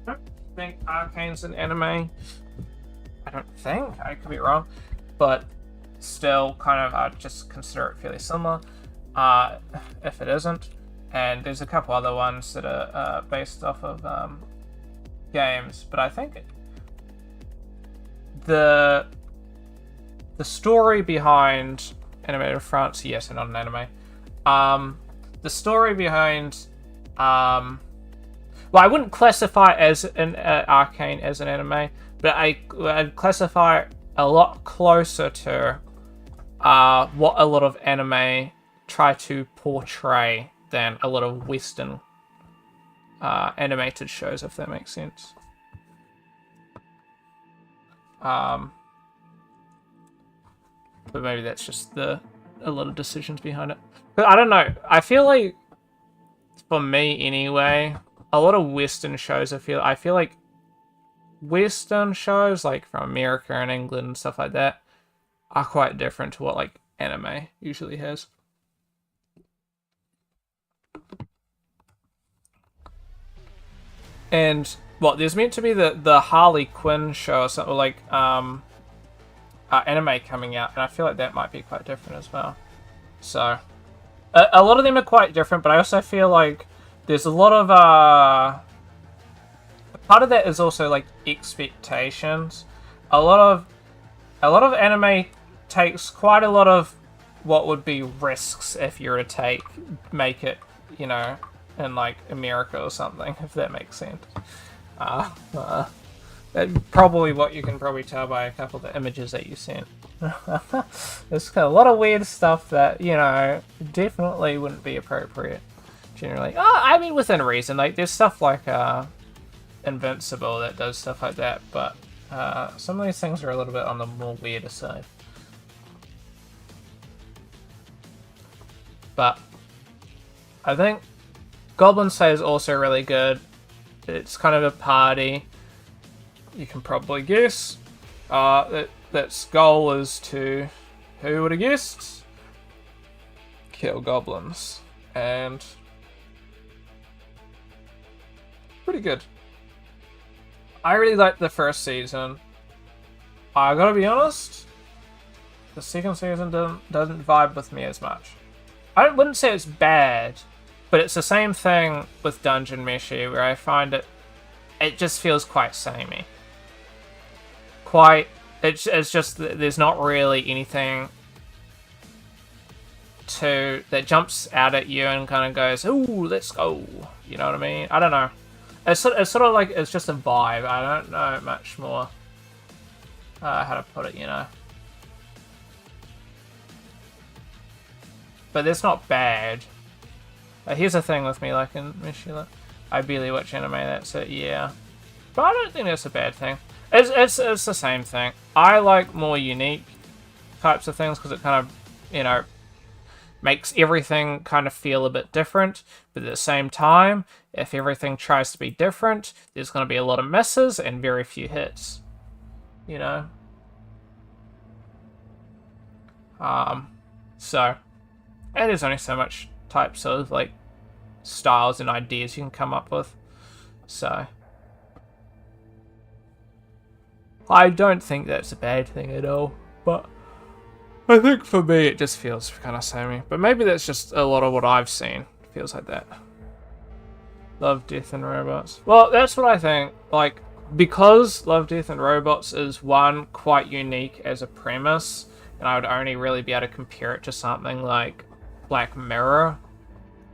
I don't think Arcane's an anime. I don't think. I could be wrong. But still, kind of, I'd just consider it fairly similar. If it isn't. And there's a couple other ones that are based off of games. But I think the story behind Animated France, yes, not an anime. The story behind, well, I wouldn't classify it as an Arcane as an anime, but I'd classify it a lot closer to what a lot of anime try to portray than a lot of Western animated shows, if that makes sense. But maybe that's just a lot of decisions behind it. But I don't know. I feel like, for me anyway, a lot of Western shows, I feel like Western shows, like from America and England and stuff like that, are quite different to what like anime usually has. And What, there's meant to be the Harley Quinn show or something, like, anime coming out, and I feel like that might be quite different as well. So, a lot of them are quite different, but I also feel like there's a lot of, part of that is also, like, expectations. A lot of anime takes quite a lot of what would be risks if you were to make it, you know, in, like, America or something, if that makes sense. Probably what you can probably tell by a couple of the images that you sent. There's a lot of weird stuff that, you know, definitely wouldn't be appropriate, generally. I mean, within reason. Like, there's stuff like Invincible that does stuff like that, but some of these things are a little bit on the more weirder side. But I think Goblin Slayer is also really good. It's kind of a party. You can probably guess. That's goal is to, who would have guessed? Kill goblins. And pretty good. I really liked the first season. I gotta be honest, the second season doesn't vibe with me as much. I wouldn't say it's bad, but it's the same thing with Dungeon Meshi, where I find it just feels quite samey. It's just there's not really anything that jumps out at you and kind of goes, ooh, let's go. You know what I mean? I don't know. It's sort of like, it's just a vibe. I don't know much more how to put it, you know. But it's not bad. Here's the thing with me, like in Mishula, I barely watch anime, that's it, yeah. But I don't think that's a bad thing. It's the same thing. I like more unique types of things because it kind of, you know, makes everything kind of feel a bit different. But at the same time, if everything tries to be different, there's going to be a lot of misses and very few hits. You know? So, and there's only so much types of, like, styles and ideas you can come up with. So, I don't think that's a bad thing at all, but I think for me it just feels kind of samey. But maybe that's just a lot of what I've seen. It feels like that. Love, Death, and Robots. Well, that's what I think. Like, because Love, Death, and Robots is one, quite unique as a premise, and I would only really be able to compare it to something like Black Mirror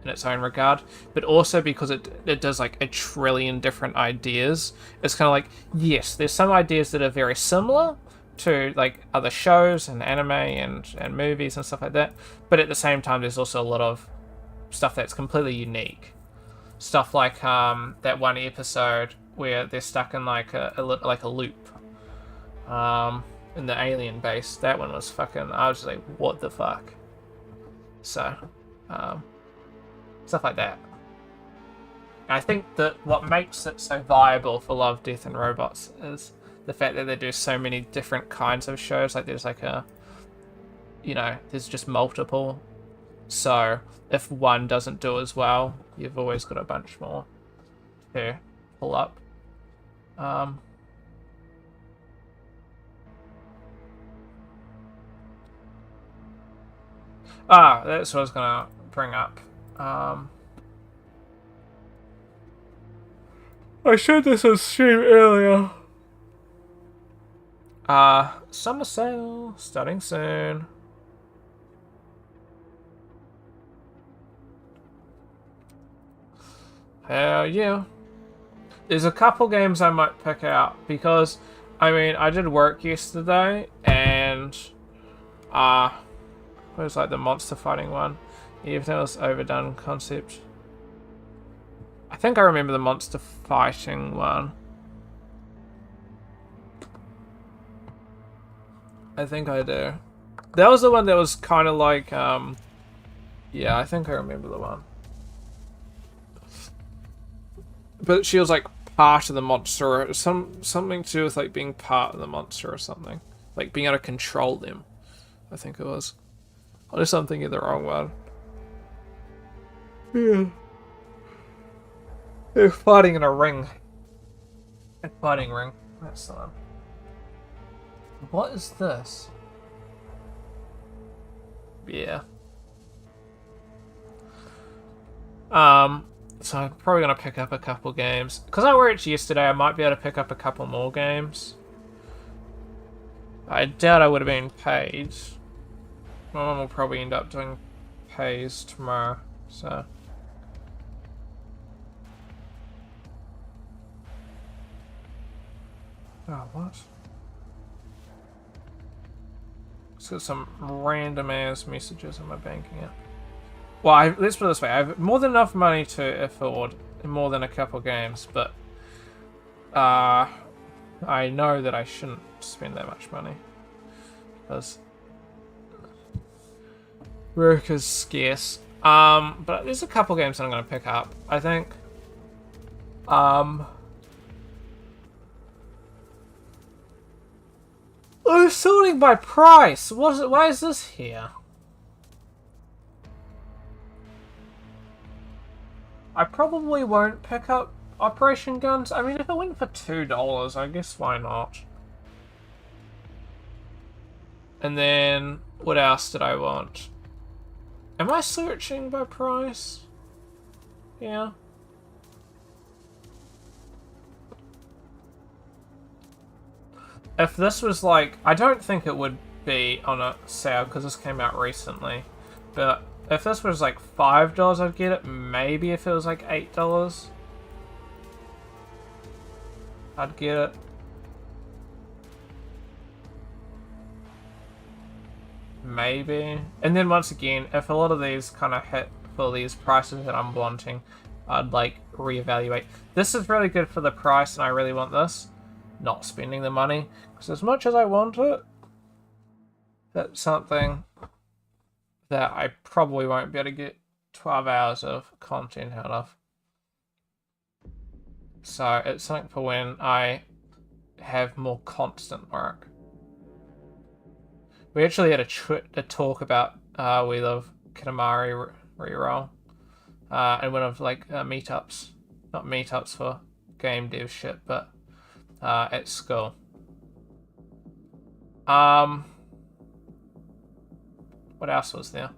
in its own regard, but also because it does like a trillion different ideas. It's kind of like, yes, there's some ideas that are very similar to like other shows and anime and movies and stuff like that, but at the same time there's also a lot of stuff that's completely unique. Stuff like that one episode where they're stuck in like a loop in the alien base. That one was fucking, I was just like, what the fuck? So stuff like that. I think that what makes it so viable for Love, Death, and Robots is the fact that they do so many different kinds of shows. Like there's like there's just multiple. So if one doesn't do as well, you've always got a bunch more to pull up. That's what I was gonna bring up. I showed this on stream earlier. Summer sale starting soon. Hell yeah. There's a couple games I might pick out because, I mean, I did work yesterday and, it was like the monster fighting one. Even though it was overdone concept. I think I remember the monster fighting one. I think I do. That was the one that was kind of like, yeah, I think I remember the one. But she was like part of the monster, or something to do with like being part of the monster or something. Like being able to control them, I think it was. Unless I'm thinking of the wrong one. Yeah. They're fighting in a ring. A fighting ring. That's the one. What is this? Yeah. So I'm probably gonna pick up a couple games. Because I worked yesterday, I might be able to pick up a couple more games. I doubt I would have been paid. My mum will probably end up doing pays tomorrow, so. Oh, what? It's got some random ass messages in my banking app. Well, let's put it this way. I have more than enough money to afford more than a couple games, but I know that I shouldn't spend that much money because work is scarce. But there's a couple games that I'm going to pick up, I think. Oh, sorting by price. Why is this here? I probably won't pick up Operation Guns. I mean, if it went for $2, I guess why not? And then, what else did I want? Am I searching by price? Yeah. If this was like... I don't think it would be on a sale because this came out recently. But if this was like $5, I'd get it. Maybe if it was like $8, I'd get it. Maybe. And then once again, if a lot of these kind of hit for these prices that I'm wanting, I'd like reevaluate. This is really good for the price and I really want this. Not spending the money. Because as much as I want it, that's something that I probably won't be able to get 12 hours of content out of. So it's something for when I have more constant work. We actually had a talk about We Love Katamari reroll and one of like meetups, not meetups for game dev shit, but at school. What else was there?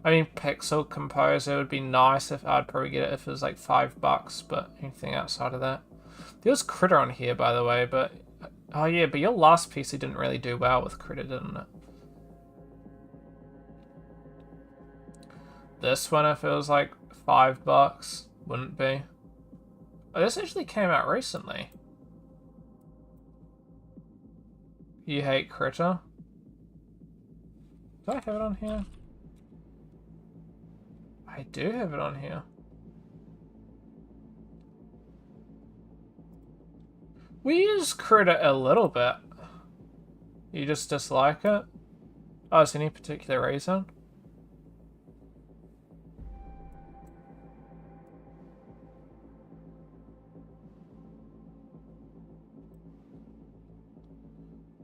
I mean, Pixel Composer would be nice if I'd probably get it if it was like $5, but anything outside of that. There was Critter on here, by the way, but oh yeah, but your last PC didn't really do well with Critter, didn't it? This one, if it was like $5, wouldn't be. Oh, this actually came out recently. You hate Critter? Do I have it on here? I do have it on here. We use Critter a little bit. You just dislike it? Oh, is there any particular reason?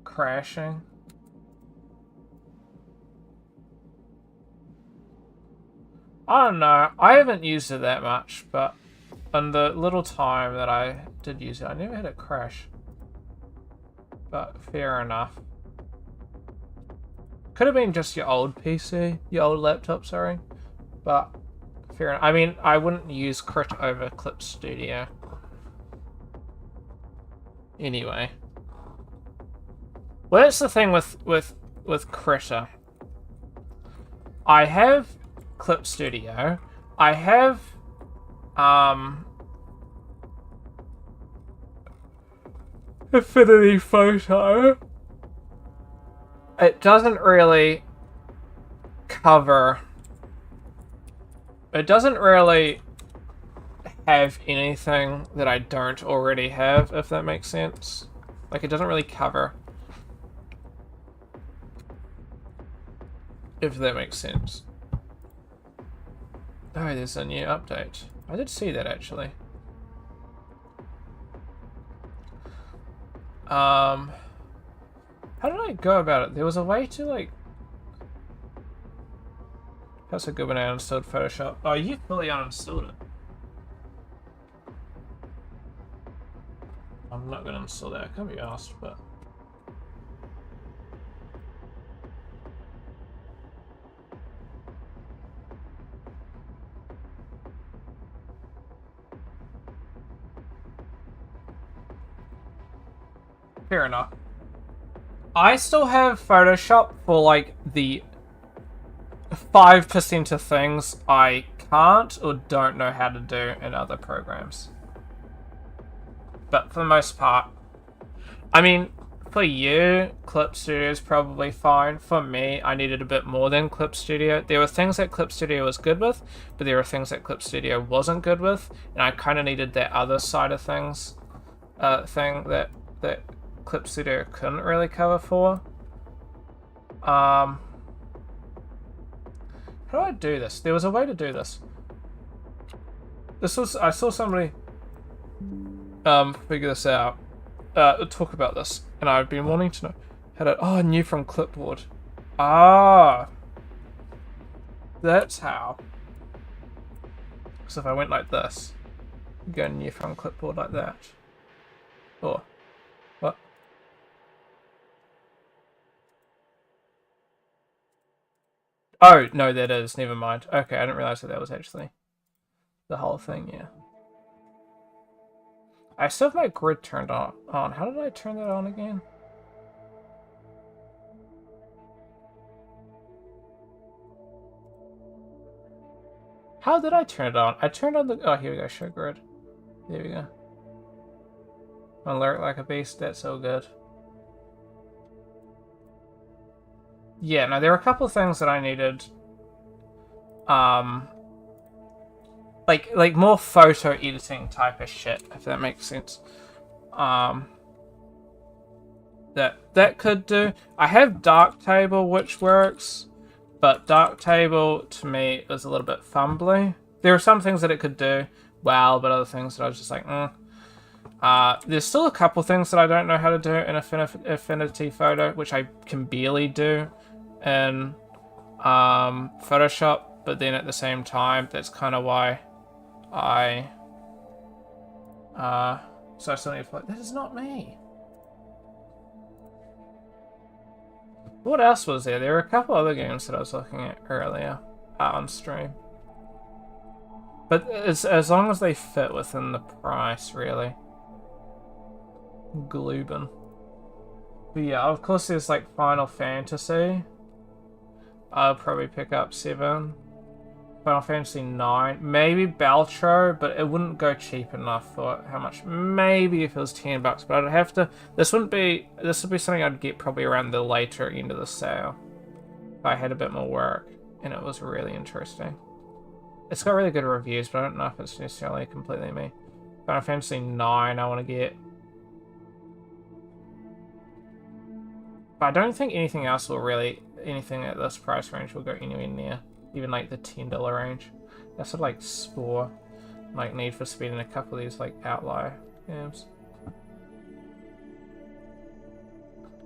Crashing. I don't know. I haven't used it that much, but on the little time that I did use it, I never had it crash. But fair enough. Could have been just your old PC, your old laptop, sorry. But fair enough. I mean, I wouldn't use Crit over Clip Studio. Anyway. Well, that's the thing with Critter. I have Clip Studio. I have Affinity Photo. It doesn't really cover. It doesn't really have anything that I don't already have, if that makes sense. Like, it doesn't really cover. If that makes sense. Oh, there's a new update. I did see that, actually. How did I go about it? There was a way to, like... That's a good one. I uninstalled Photoshop. Oh, you fully uninstalled it. I'm not going to install that. I can't be asked, but... Fair enough. I still have Photoshop for, like, the 5% of things I can't or don't know how to do in other programs. But for the most part, I mean, for you, Clip Studio is probably fine. For me, I needed a bit more than Clip Studio. There were things that Clip Studio was good with, but there were things that Clip Studio wasn't good with, and I kind of needed that other side of things, thing that Clip Studio couldn't really cover for. How do I do this? There was a way to do this. I saw somebody figure this out, talk about this, and I've been wanting to know how to, oh, new from clipboard. Ah, that's how. So if I went like this, go new from clipboard like that. Or, what? Oh, no, that is, never mind. Okay, I didn't realize that was actually the whole thing, yeah. I still have my grid turned on. How did I turn that on again? How did I turn it on? I turned on the... Oh, here we go, show grid. There we go. Alert like a beast, that's so good. Yeah, no, there were a couple of things that I needed... Like more photo editing type of shit, if that makes sense. That could do. I have Darktable, which works, but Darktable to me is a little bit fumbly. There are some things that it could do well, but other things that I was just like, there's still a couple things that I don't know how to do in Affinity Photo, which I can barely do in Photoshop, but then at the same time, that's kind of why so I still need to, like, that is not me. What else was there? There were a couple other games that I was looking at earlier on stream. But as long as they fit within the price, really. Glubin. But yeah, of course there's like Final Fantasy. I'll probably pick up 7. Final Fantasy 9. Maybe Beltro, but it wouldn't go cheap enough for how much. Maybe if it was $10, but I'd have to... This would be something I'd get probably around the later end of the sale. If I had a bit more work, and it was really interesting. It's got really good reviews, but I don't know if it's necessarily completely me. Final Fantasy 9 I want to get. But I don't think anything else will really... Anything at this price range will go anywhere near. Even like the $10 range. That's what like Spore, like Need for Speed, and a couple of these like outlier games.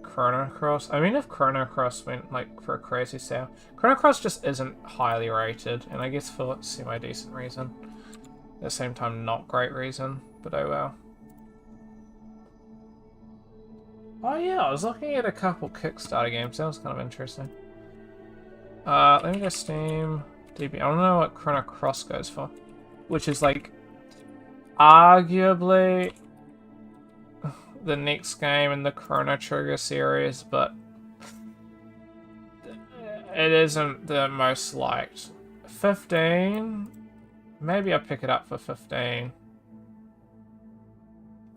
Chrono Cross. I mean, if Chrono Cross went like for a crazy sale, Chrono Cross just isn't highly rated, and I guess for semi-decent reason. At the same time, not great reason, but oh well. Oh yeah, I was looking at a couple Kickstarter games. That was kind of interesting. Let me go Steam DB. I don't know what Chrono Cross goes for, which is like arguably the next game in the Chrono Trigger series, but it isn't the most liked. 15, maybe I'll pick it up for 15.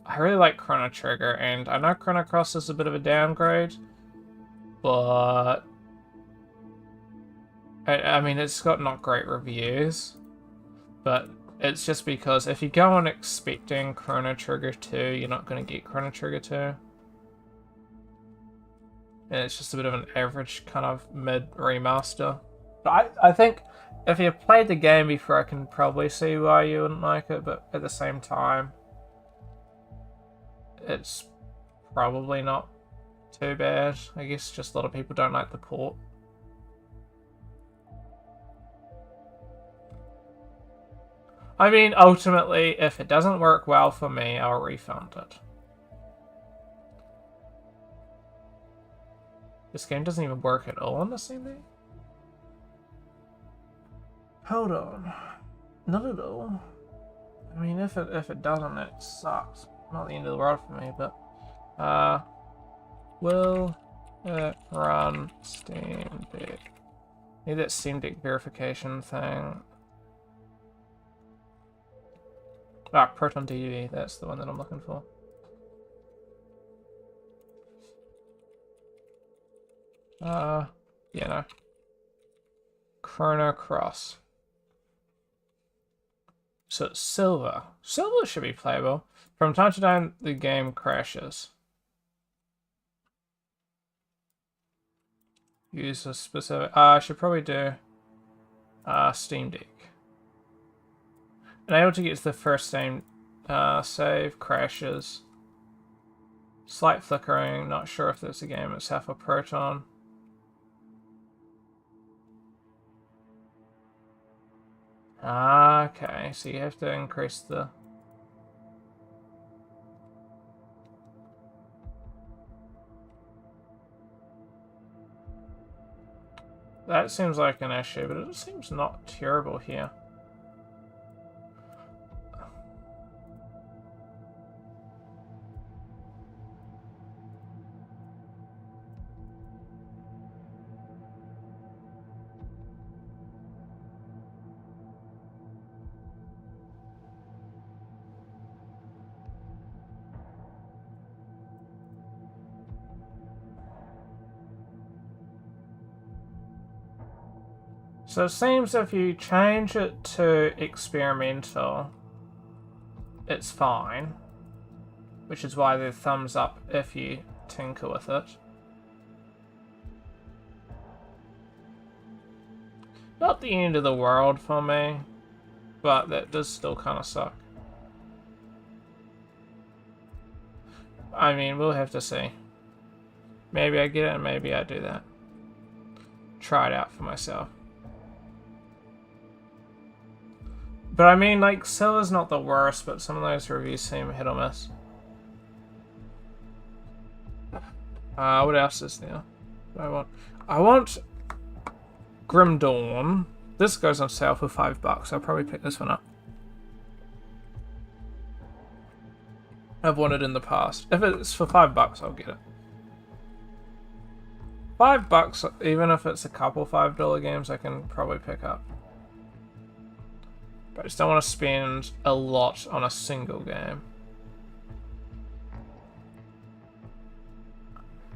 I really like Chrono Trigger, and I know Chrono Cross is a bit of a downgrade, but I mean, it's got not great reviews, but it's just because if you go on expecting Chrono Trigger 2, you're not going to get Chrono Trigger 2. And it's just a bit of an average kind of mid remaster. But I think if you played the game before, I can probably see why you wouldn't like it, but at the same time, it's probably not too bad. I guess just a lot of people don't like the port. I mean, ultimately, if it doesn't work well for me, I'll refund it. This game doesn't even work at all on the Steam Deck? Hold on. Not at all. I mean, if it doesn't, it sucks. Not the end of the world for me, but... will it run Steam Deck? Need that Steam Deck verification thing. Ah, Proton DDV, that's the one that I'm looking for. Yeah, no. Chrono Cross. So it's silver. Silver should be playable. From time to time, the game crashes. Use a specific... I should probably do Steam Deck. Unable to get to the first Steam save, crashes. Slight flickering, not sure if there's a game itself or Proton. Okay, so you have to increase the... That seems like an issue, but it seems not terrible here. So it seems if you change it to experimental, it's fine. Which is why the thumbs up if you tinker with it. Not the end of the world for me, but that does still kind of suck. I mean, we'll have to see. Maybe I get it and maybe I do that. Try it out for myself. But I mean, like, Silver's not the worst, but some of those reviews seem hit or miss. What else is there? I want Grim Dawn. This goes on sale for $5. I'll probably pick this one up. I've wanted it in the past. If it's for $5, I'll get it. $5, even if it's a couple $5 games, I can probably pick up. But I just don't want to spend a lot on a single game.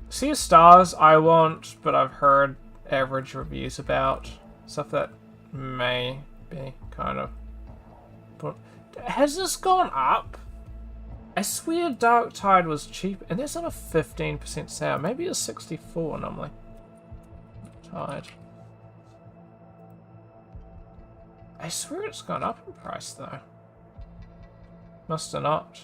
Sea of Stars I want, but I've heard average reviews about. Stuff that may be kind of... But has this gone up? I swear Dark Tide was cheap, and that's on a 15% sale. Maybe it's 64 normally. Tide. I swear it's gone up in price though. Must have not.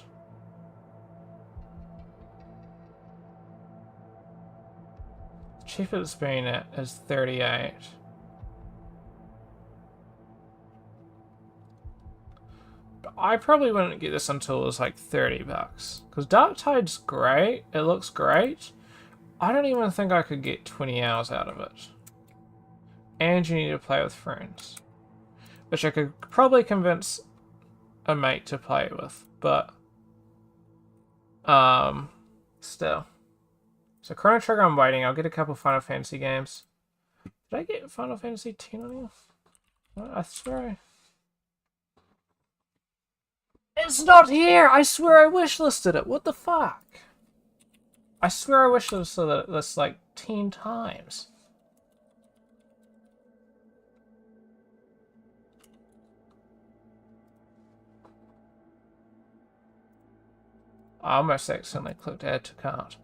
The cheapest it's been at is 38. But I probably wouldn't get this until it was like $30. Because Dark Tide's great. It looks great. I don't even think I could get 20 hours out of it. And you need to play with friends. Which I could probably convince a mate to play with, but still. So Chrono Trigger, I'm waiting. I'll get a couple Final Fantasy games. Did I get Final Fantasy X on here? I swear. It's not here! I swear I wishlisted it. What the fuck? I swear I wishlisted this like 10 times. I almost accidentally clicked add to cart.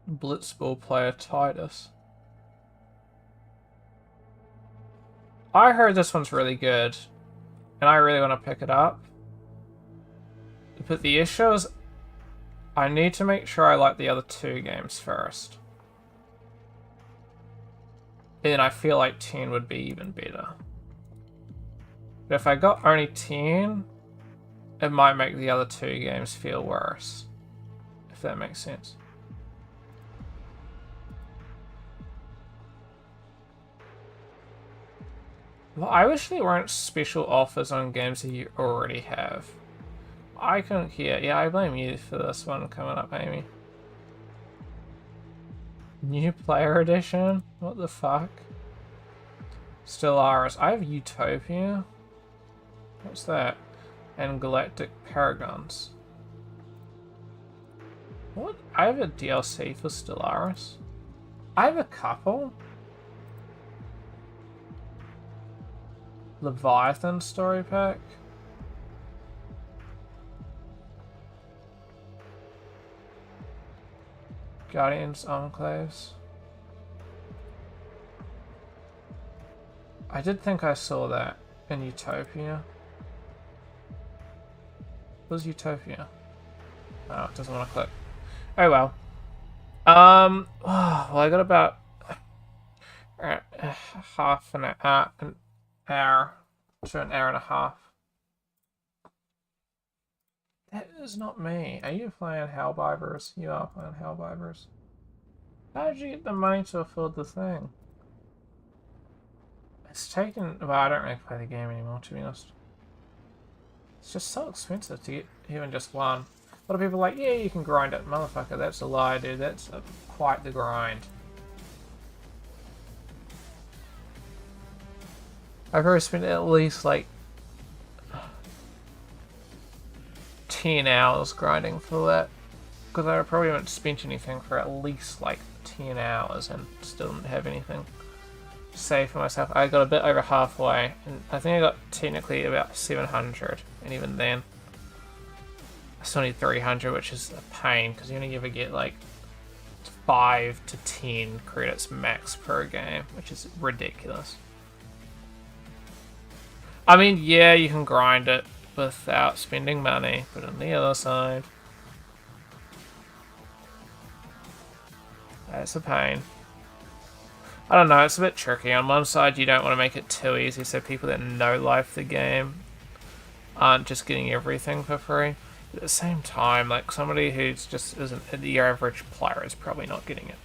Blitzball player Titus. I heard this one's really good, and I really want to pick it up. But the issue is, I need to make sure I like the other two games first. And I feel like 10 would be even better. But if I got only 10, it might make the other two games feel worse, if that makes sense. Well, I wish there weren't special offers on games that you already have. I couldn't care. Yeah, I blame you for this one coming up, Amy. New player edition? What the fuck? Stellaris. I have Utopia. What's that? And Galactic Paragons. What? I have a DLC for Stellaris. I have a couple. Leviathan story pack. Guardians Enclaves. I did think I saw that in Utopia. What's Utopia? Oh, it doesn't want to click. Oh well. Well, I got about half an hour to an hour and a half. That is not me. Are you playing Hellbivers? You are playing Hellbivers. How did you get the money to afford the thing? It's taken... Well, I don't really play the game anymore, to be honest. It's just so expensive to get even just one. A lot of people are like, yeah, you can grind it. Motherfucker, that's a lie, dude. That's quite the grind. I've already spent at least, like, 10 hours grinding for that. Because I probably haven't spent anything for at least, like, 10 hours and still didn't have anything saved for myself. I got a bit over halfway, and I think I got technically about 700, and even then, I still need 300, which is a pain, because you only ever get, like, 5 to 10 credits max per game, which is ridiculous. I mean, yeah, you can grind it without spending money, but on the other side, that's a pain. I don't know, it's a bit tricky. On one side, you don't want to make it too easy, so people that no-life the game aren't just getting everything for free. But at the same time, like, somebody who's just isn't the average player is probably not getting it.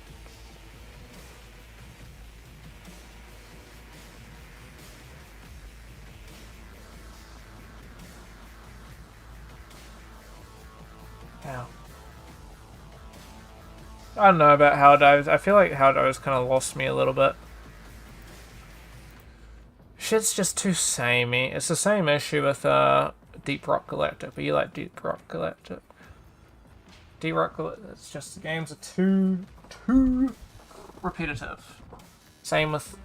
Ow. I don't know about Helldives. I feel like Helldives kind of lost me a little bit. Shit's just too samey. It's the same issue with Deep Rock Galactic, but you like Deep Rock Galactic. Deep Rock Galactic, it's just the games are too repetitive. Same with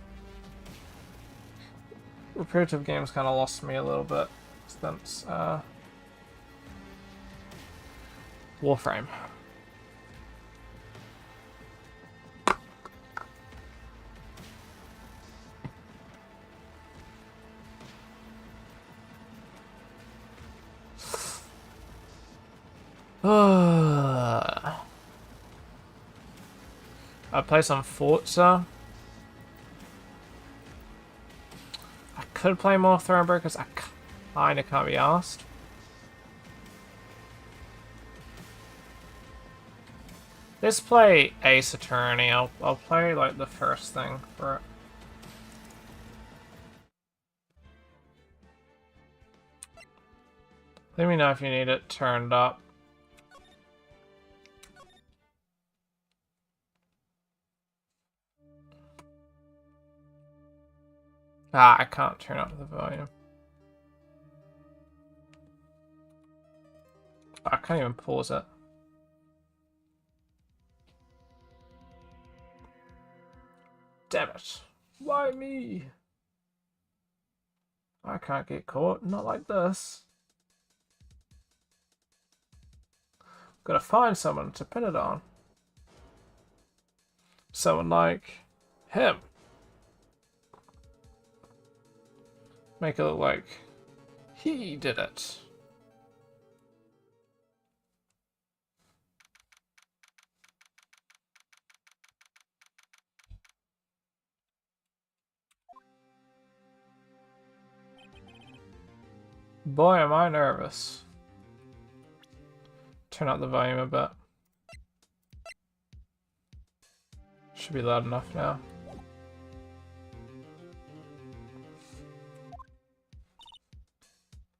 repetitive games kind of lost me a little bit since Warframe. I play some Forza. I could play more Thronebreakers. I kinda can't be asked. Let's play Ace Attorney. I'll play like the first thing for it. Let me know if you need it turned up. I can't turn up the volume. I can't even pause it. Damn it. Why me? I can't get caught. Not like this. Gotta find someone to pin it on. Someone like him. Make it look like he did it. Boy, am I nervous. turn up the volume a bit. Should be loud enough now.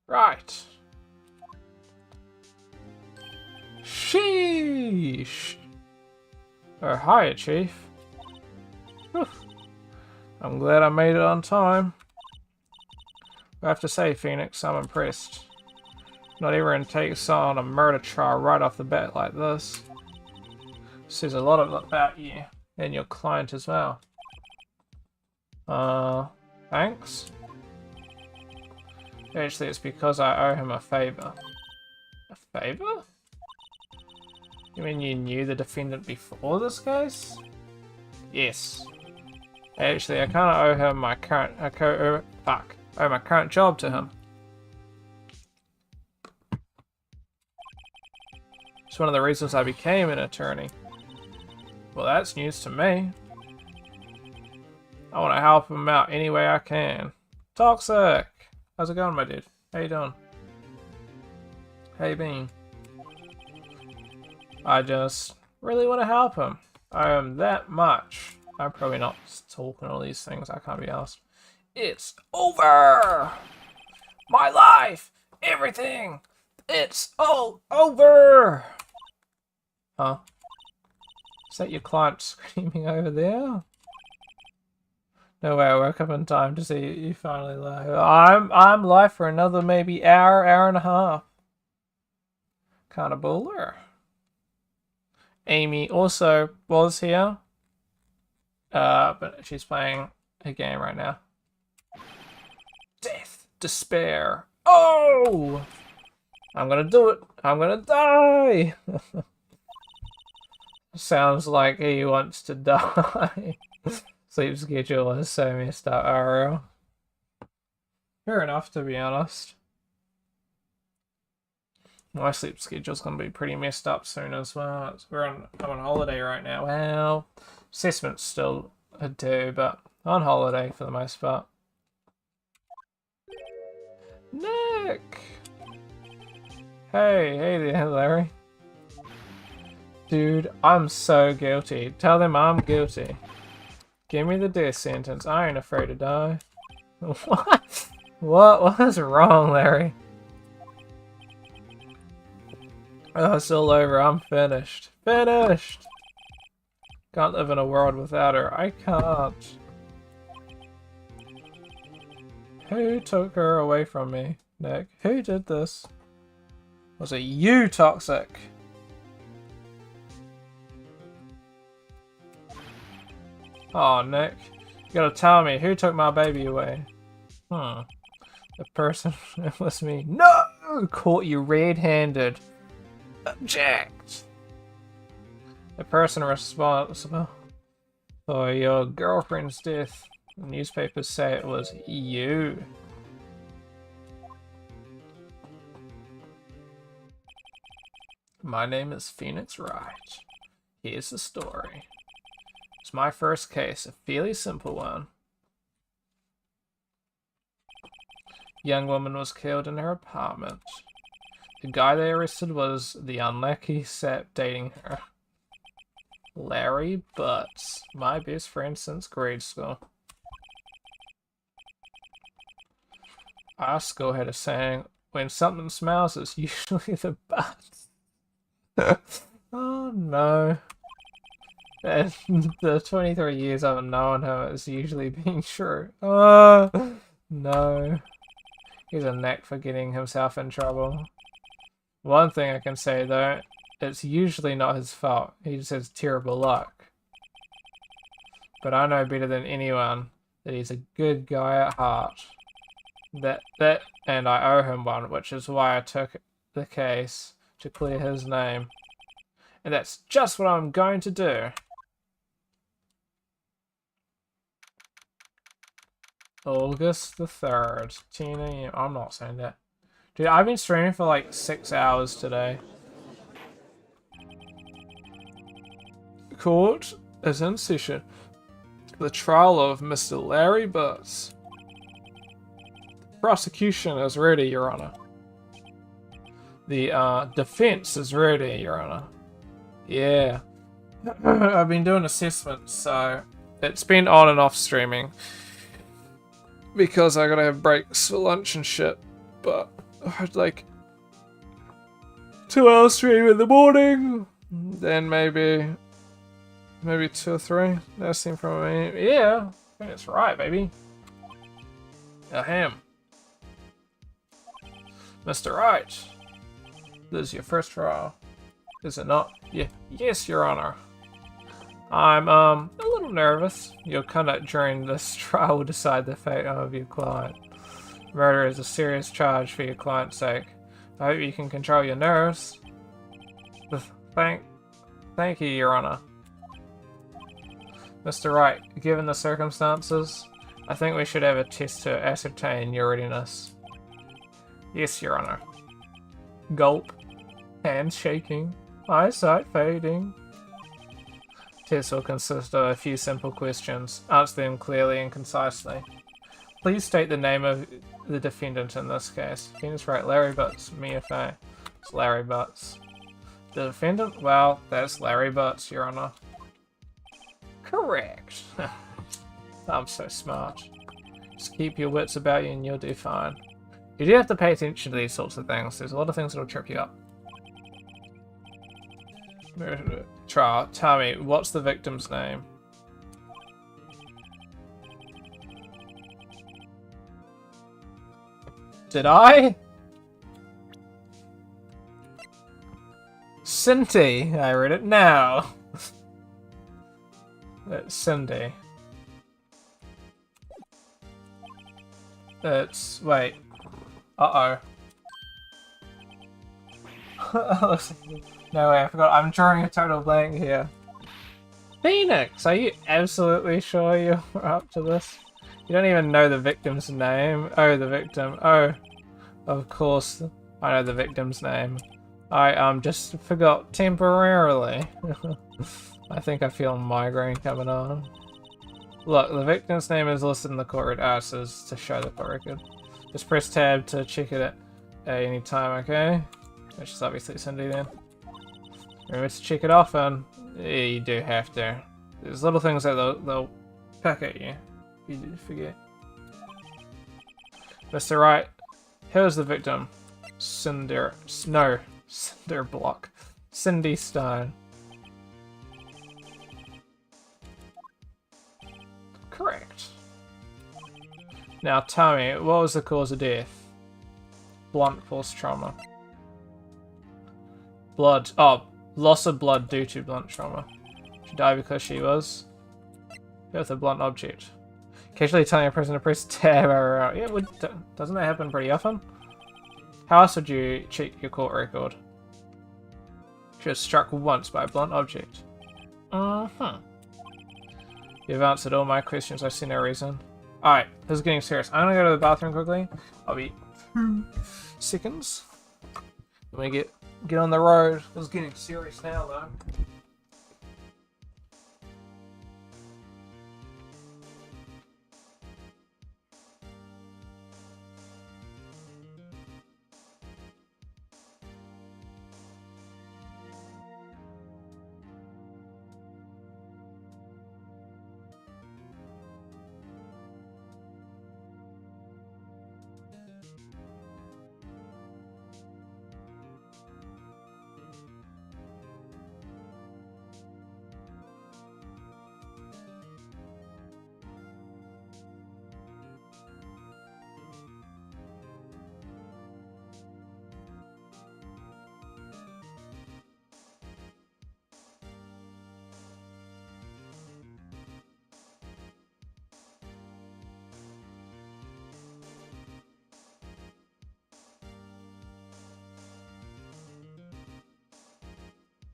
Right. Sheesh. Oh, hiya, Chief. Whew. I'm glad I made it on time. I have to say, Phoenix, I'm impressed. Not everyone takes on a murder trial right off the bat like this. Says a lot about you and your client as well. Thanks? Actually, it's because I owe him a favor. A favor? You mean you knew the defendant before this case? Yes. Actually, I kind of owe him my current, owe my current job to him. It's one of the reasons I became an attorney. Well, that's news to me. I want to help him out any way I can. Toxic! How's it going, my dude? How you doing? Hey, Bean. I just really want to help him. I owe him that much. I'm probably not talking all these things. I can't be asked. It's over! My life! Everything! It's all over! Huh? Is that your client screaming over there? No way, I woke up in time to see you finally live. I'm live for another maybe hour and a half. Kinda baller. Amy also was here. But she's playing a game right now. Death. Despair. Oh! I'm gonna do it. I'm gonna die! Sounds like he wants to die. Sleep schedule is so messed up, RL. Fair enough, to be honest. My sleep schedule's gonna be pretty messed up soon as well. I'm on holiday right now. Well, assessment's still a do, but on holiday for the most part. Nick! Hey there, Larry. Dude, I'm so guilty. Tell them I'm guilty. Give me the death sentence. I ain't afraid to die. What? What was wrong, Larry? Oh, it's all over. I'm finished. Finished! Can't live in a world without her. I can't. Who took her away from me, Nick? Who did this? Was it you, Toxic? Oh, Nick. You gotta tell me, who took my baby away? The person, it was me. No! Caught you red-handed. Object! The person responsible for your girlfriend's death. The newspapers say it was you. My name is Phoenix Wright. Here's the story. It's my first case, a fairly simple one. Young woman was killed in her apartment. The guy they arrested was the unlucky sap dating her. Larry Butts, my best friend since grade school. Our school had a saying, when something smells, it's usually the butts. Oh no. And the 23 years I've known him, it's usually been true. Oh no. He's a knack for getting himself in trouble. One thing I can say though, it's usually not his fault. He just has terrible luck. But I know better than anyone that he's a good guy at heart. And I owe him one, which is why I took the case to clear his name. And that's just what I'm going to do. August the 3rd, 10 AM. I'm not saying that. Dude, I've been streaming for like 6 hours today. Court is in session. The trial of Mr. Larry Butts. Prosecution is ready, Your Honor. The defense is ready, Your Honor. Yeah. I've been doing assessments, so it's been on and off streaming because I gotta have breaks for lunch and shit. But I'd like 2 hours stream in the morning, then maybe 2 or 3. That seemed from me. Yeah, I think it's right, baby. Ahem. Mr. Wright, this is your first trial, is it not? Yeah. Yes, Your Honor. I'm a little nervous. Your conduct during this trial will decide the fate of your client. Murder is a serious charge for your client's sake. I hope you can control your nerves. Thank you, Your Honor. Mr. Wright, given the circumstances, I think we should have a test to ascertain your readiness. Yes, Your Honor. Gulp. Hands shaking. Eyesight fading. Test will consist of a few simple questions. Answer them clearly and concisely. Please state the name of the defendant in this case. Defendant's right, Larry Butts, Mia Fey. It's Larry Butts. The defendant? Well, that's Larry Butts, Your Honor. Correct. I'm so smart. Just keep your wits about you and you'll do fine. You do have to pay attention to these sorts of things. There's a lot of things that'll trip you up. Trial, tell me, what's the victim's name? Did I? Cindy. I read it now. It's Cindy. It's... wait. Uh-oh. No way, I forgot. I'm drawing a total blank here. Phoenix, are you absolutely sure you're up to this? You don't even know the victim's name. Oh, the victim. Oh, of course. I know the victim's name. I just forgot temporarily. I think I feel a migraine coming on. Look, the victim's name is listed in the court record. So is to show the court record. Just press tab to check it at any time, okay? Which is obviously Cindy then. Remember to check it often. Yeah, you do have to. There's little things that they'll peck at you. Easy to forget. Mr. Wright, here's the victim. Cinder Block. Cindy Stone. Correct. Now tell me, what was the cause of death? Blunt force trauma. Blood. Oh, loss of blood due to blunt trauma. She died because she was hit with a blunt object. Occasionally telling a person to press tab or yeah, doesn't that happen pretty often? How else would you check your court record? She was struck once by a blunt object. You've answered all my questions. I see no reason. Alright, this is getting serious. I'm gonna go to the bathroom quickly. I'll be 2 seconds. Let me get on the road. It's getting serious now, though.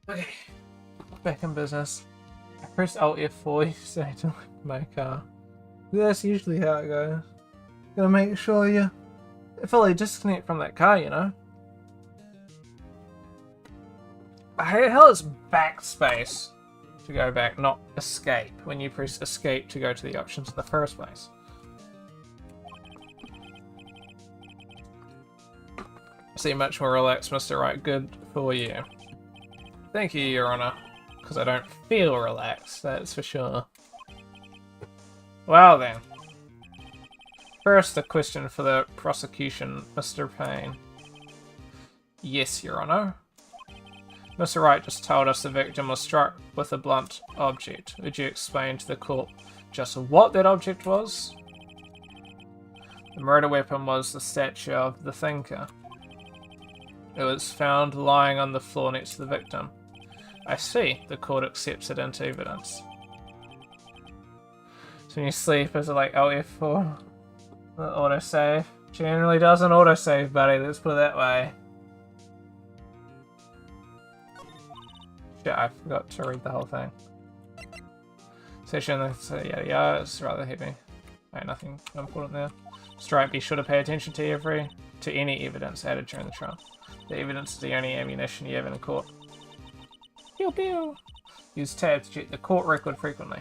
Okay, back in business. I pressed Alt F4 so I don't my car. That's usually how it goes. Gotta make sure you fully disconnect from that car, you know. Hell, it's backspace to go back, not escape. When you press escape to go to the options in the first place. See, much more relaxed, Mr. Wright. Good for you. Thank you, Your Honor. Because I don't feel relaxed, that's for sure. Well then. First, a question for the prosecution, Mr. Payne. Yes, Your Honor. Mr. Wright just told us the victim was struck with a blunt object. Would you explain to the court just what that object was? The murder weapon was the statue of the thinker. It was found lying on the floor next to the victim. I see. The court accepts it into evidence. So when you sleep, is it like LF4? The autosave? Generally doesn't autosave, buddy. Let's put it that way. Shit, I forgot to read the whole thing. Session, yada yada, it's rather heavy. No, nothing important there. Strike, be sure to pay attention to any evidence added during the trial. The evidence is the only ammunition you have in court. Pew pew! Use tab to check the court record frequently.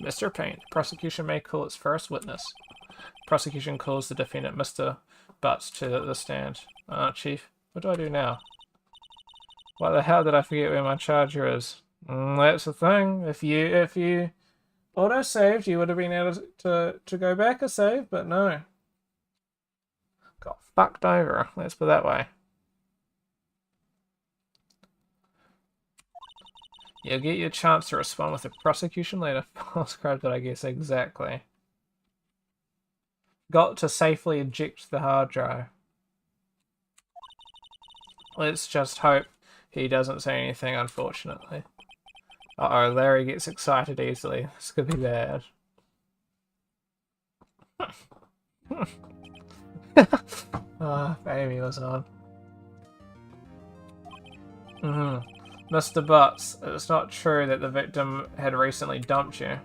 Mr. Payne, the prosecution may call its first witness. Prosecution calls the defendant Mr. Butts to the stand. Chief, what do I do now? Why the hell did I forget where my charger is? That's the thing. If you auto-saved, you would have been able to go back a save, but no. Got fucked over. Let's put it that way. You'll get your chance to respond with a prosecution later. Described it, I guess, exactly. Got to safely eject the hard drive. Let's just hope he doesn't say anything, unfortunately. Uh-oh, Larry gets excited easily. This could be bad. Ah, Amy was on. Mr. Butts, it's not true that the victim had recently dumped you.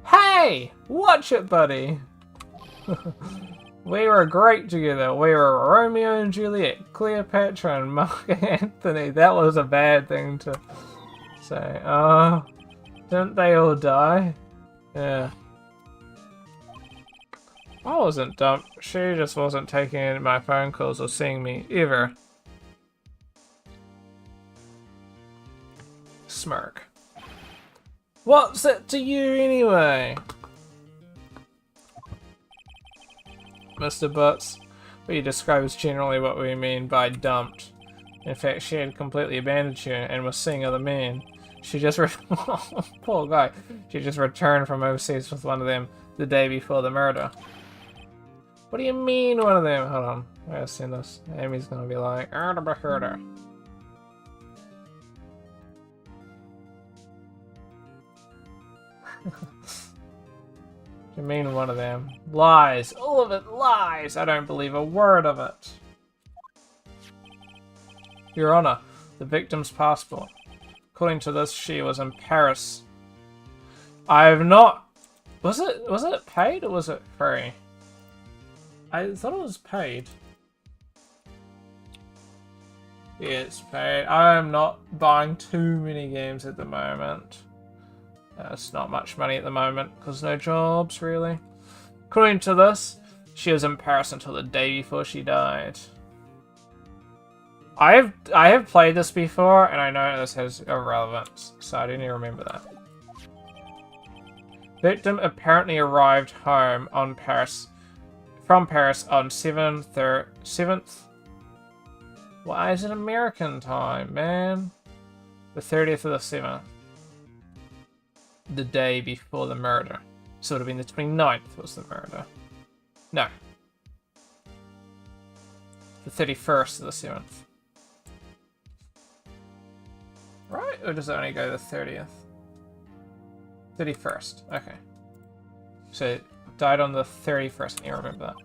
Hey! Watch it, buddy! We were great together. We were Romeo and Juliet, Cleopatra and Mark Anthony. That was a bad thing to say. Didn't they all die? Yeah. I wasn't dumped. She just wasn't taking any of my phone calls or seeing me ever. Smirk. What's it to you anyway? Mr. Butts, what you describe is generally what we mean by dumped. In fact, she had completely abandoned you and was seeing other men. She just poor guy. She just returned from overseas with one of them the day before the murder. What do you mean one of them? Hold on, I gotta send this. Amy's gonna be like, herder. You mean one of them? Lies! All of it lies! I don't believe a word of it. Your Honor, the victim's passport. According to this, she was in Paris. I have not... Was it paid or was it free? I thought it was paid. Yeah, it's paid. I am not buying too many games at the moment. It's not much money at the moment, because no jobs, really. According to this, she was in Paris until the day before she died. I have played this before, and I know this has a relevance, so I didn't even remember that. Victim apparently arrived home on from Paris on 7th. Why is it American time, man? The 30th of the 7th. The day before the murder. So it would have been the 29th was the murder. No. The 31st of the 7th. Right? Or does it only go the 30th? 31st. Okay. So it died on the 31st. You remember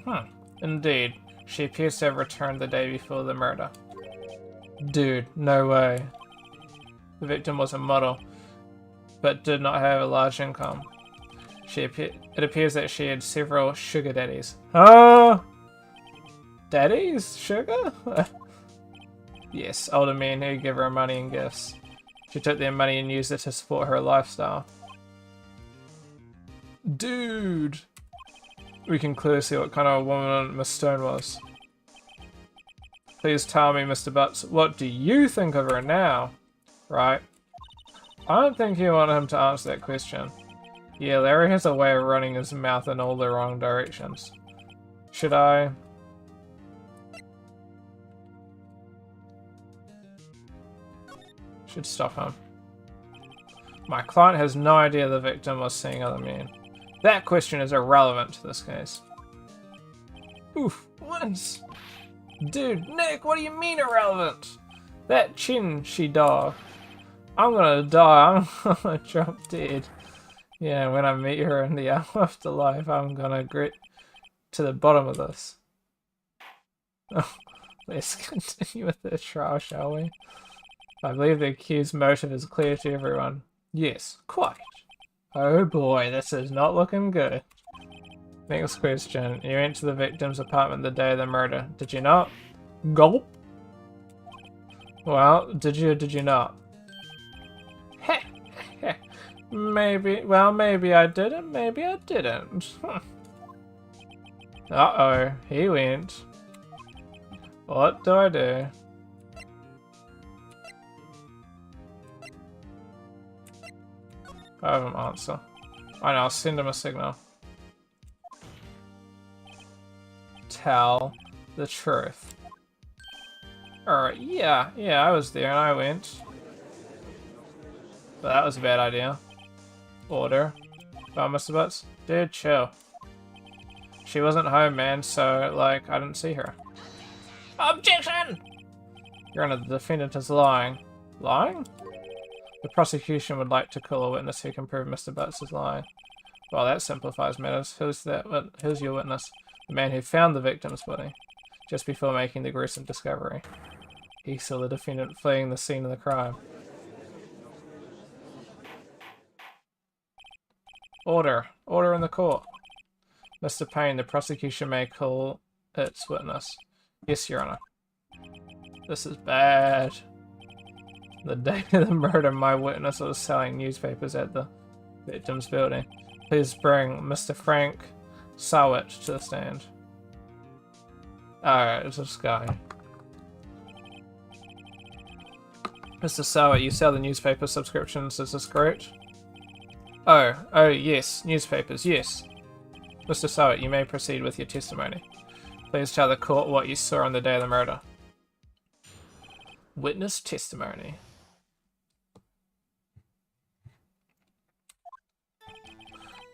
that. Indeed. She appears to have returned the day before the murder. Dude, no way. The victim was a model, but did not have a large income. It appears that she had several sugar daddies. Oh! Daddies? Sugar? Yes, older men who give her money and gifts. She took their money and used it to support her lifestyle. Dude! We can clearly see what kind of woman Miss Stone was. Please tell me, Mr. Butts, what do you think of her now? Right. I don't think you want him to answer that question. Yeah, Larry has a way of running his mouth in all the wrong directions. Should I? Should stop him. My client has no idea the victim was seeing other men. That question is irrelevant to this case. Oof, once. Dude, Nick, what do you mean irrelevant? That chin she dog. I'm gonna die, I'm gonna drop dead. Yeah, when I meet her in the afterlife, I'm gonna get to the bottom of this. Oh, let's continue with the trial, shall we? I believe the accused's motive is clear to everyone. Yes, quite. Oh boy, this is not looking good. Next question. You went to the victim's apartment the day of the murder, did you not? Gulp. Well, did you or did you not? Heh. Maybe, well, maybe I didn't, maybe I didn't. Uh-oh, he went. What do I do? I have an answer. I know, I'll send him a signal. Tell the truth. Alright, yeah, I was there and I went. But that was a bad idea. Order. Well, Mr. Butts, dude, chill. She wasn't home, man, so, like, I didn't see her. Objection! Your Honor, the defendant is lying. Lying? The prosecution would like to call a witness who can prove Mr. Butts is lying. Well, that simplifies matters. Who's your witness? The man who found the victim's body, just before making the gruesome discovery. He saw the defendant fleeing the scene of the crime. Order. Order in the court. Mr. Payne, the prosecution may call its witness. Yes, Your Honor. This is bad. The day of the murder, my witness was selling newspapers at the victim's building. Please bring Mr. Frank Sawit to the stand. Alright, it's this guy. Mr. Sawit, you sell the newspaper subscriptions, is this correct? Oh, yes, newspapers, yes. Mr. Sawit, you may proceed with your testimony. Please tell the court what you saw on the day of the murder. Witness testimony.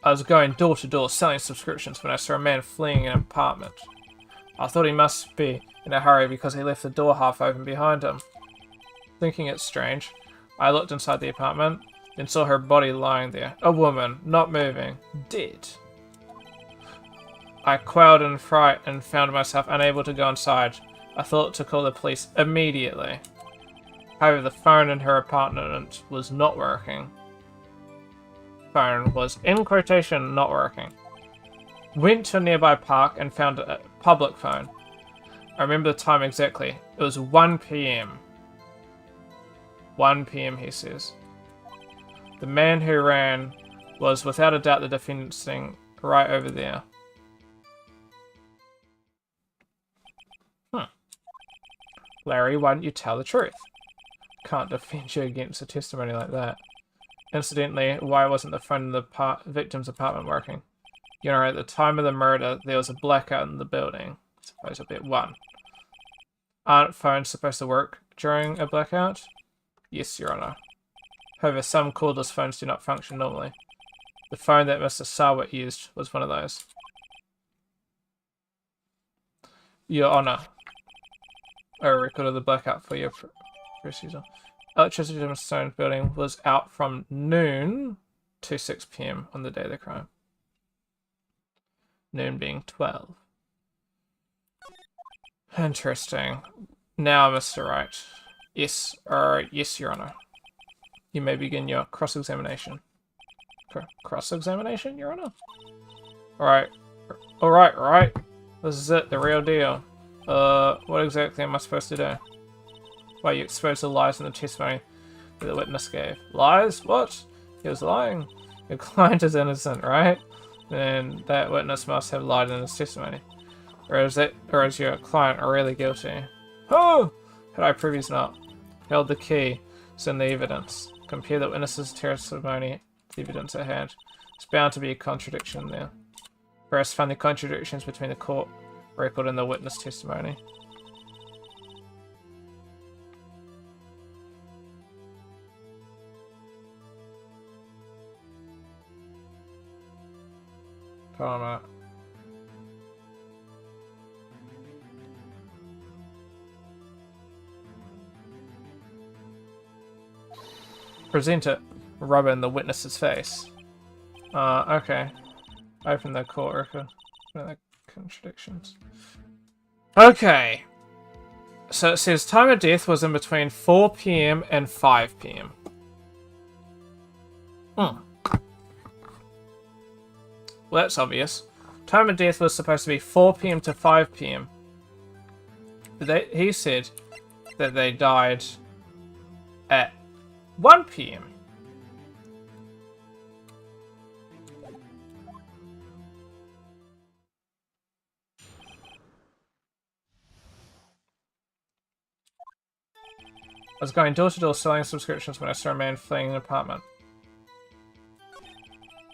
I was going door to door selling subscriptions when I saw a man fleeing an apartment. I thought he must be in a hurry because he left the door half open behind him. Thinking it strange, I looked inside the apartment, then saw her body lying there. A woman, not moving, dead. I quailed in fright and found myself unable to go inside. I thought to call the police immediately. However, the phone in her apartment was not working. Phone was, in quotation, not working. Went to a nearby park and found a public phone. I remember the time exactly. It was 1 PM. 1 PM, he says. The man who ran was without a doubt the defendant sitting right over there. Larry, why didn't you tell the truth? Can't defend you against a testimony like that. Incidentally, why wasn't the phone in the victim's apartment working? You know, at the time of the murder, there was a blackout in the building. Suppose a bit one. Aren't phones supposed to work during a blackout? Yes, Your Honor. However, some cordless phones do not function normally. The phone that Mr. Sawit used was one of those. Your Honor. A record of the blackout for your procedure. Electricity in Mr. Stone's building was out from noon to 6 PM on the day of the crime. Noon being 12. Interesting. Now, Mr. Wright. Yes, yes, Your Honor. You may begin your cross-examination. Cross-examination, Your Honor? Alright. This is it, the real deal. What exactly am I supposed to do? Why, you exposed the lies in the testimony that the witness gave. Lies? What? He was lying. Your client is innocent, right? then that witness must have lied in his testimony. Or is your client really guilty? Oh! Had I prove he's not? Held the key. It's in the evidence. Compare the witness's testimony to the evidence at hand. It's bound to be a contradiction there. First, find the contradictions between the court record and the witness testimony. Hold on a minute. Present it. Rub it in the witness's face. Okay. Open the court record. The contradictions. Okay. So it says time of death was in between 4 PM and 5 PM. Well, that's obvious. Time of death was supposed to be 4 PM to 5 PM. He said that they died at 1 PM. I was going door to door selling subscriptions when I saw a man fleeing an apartment.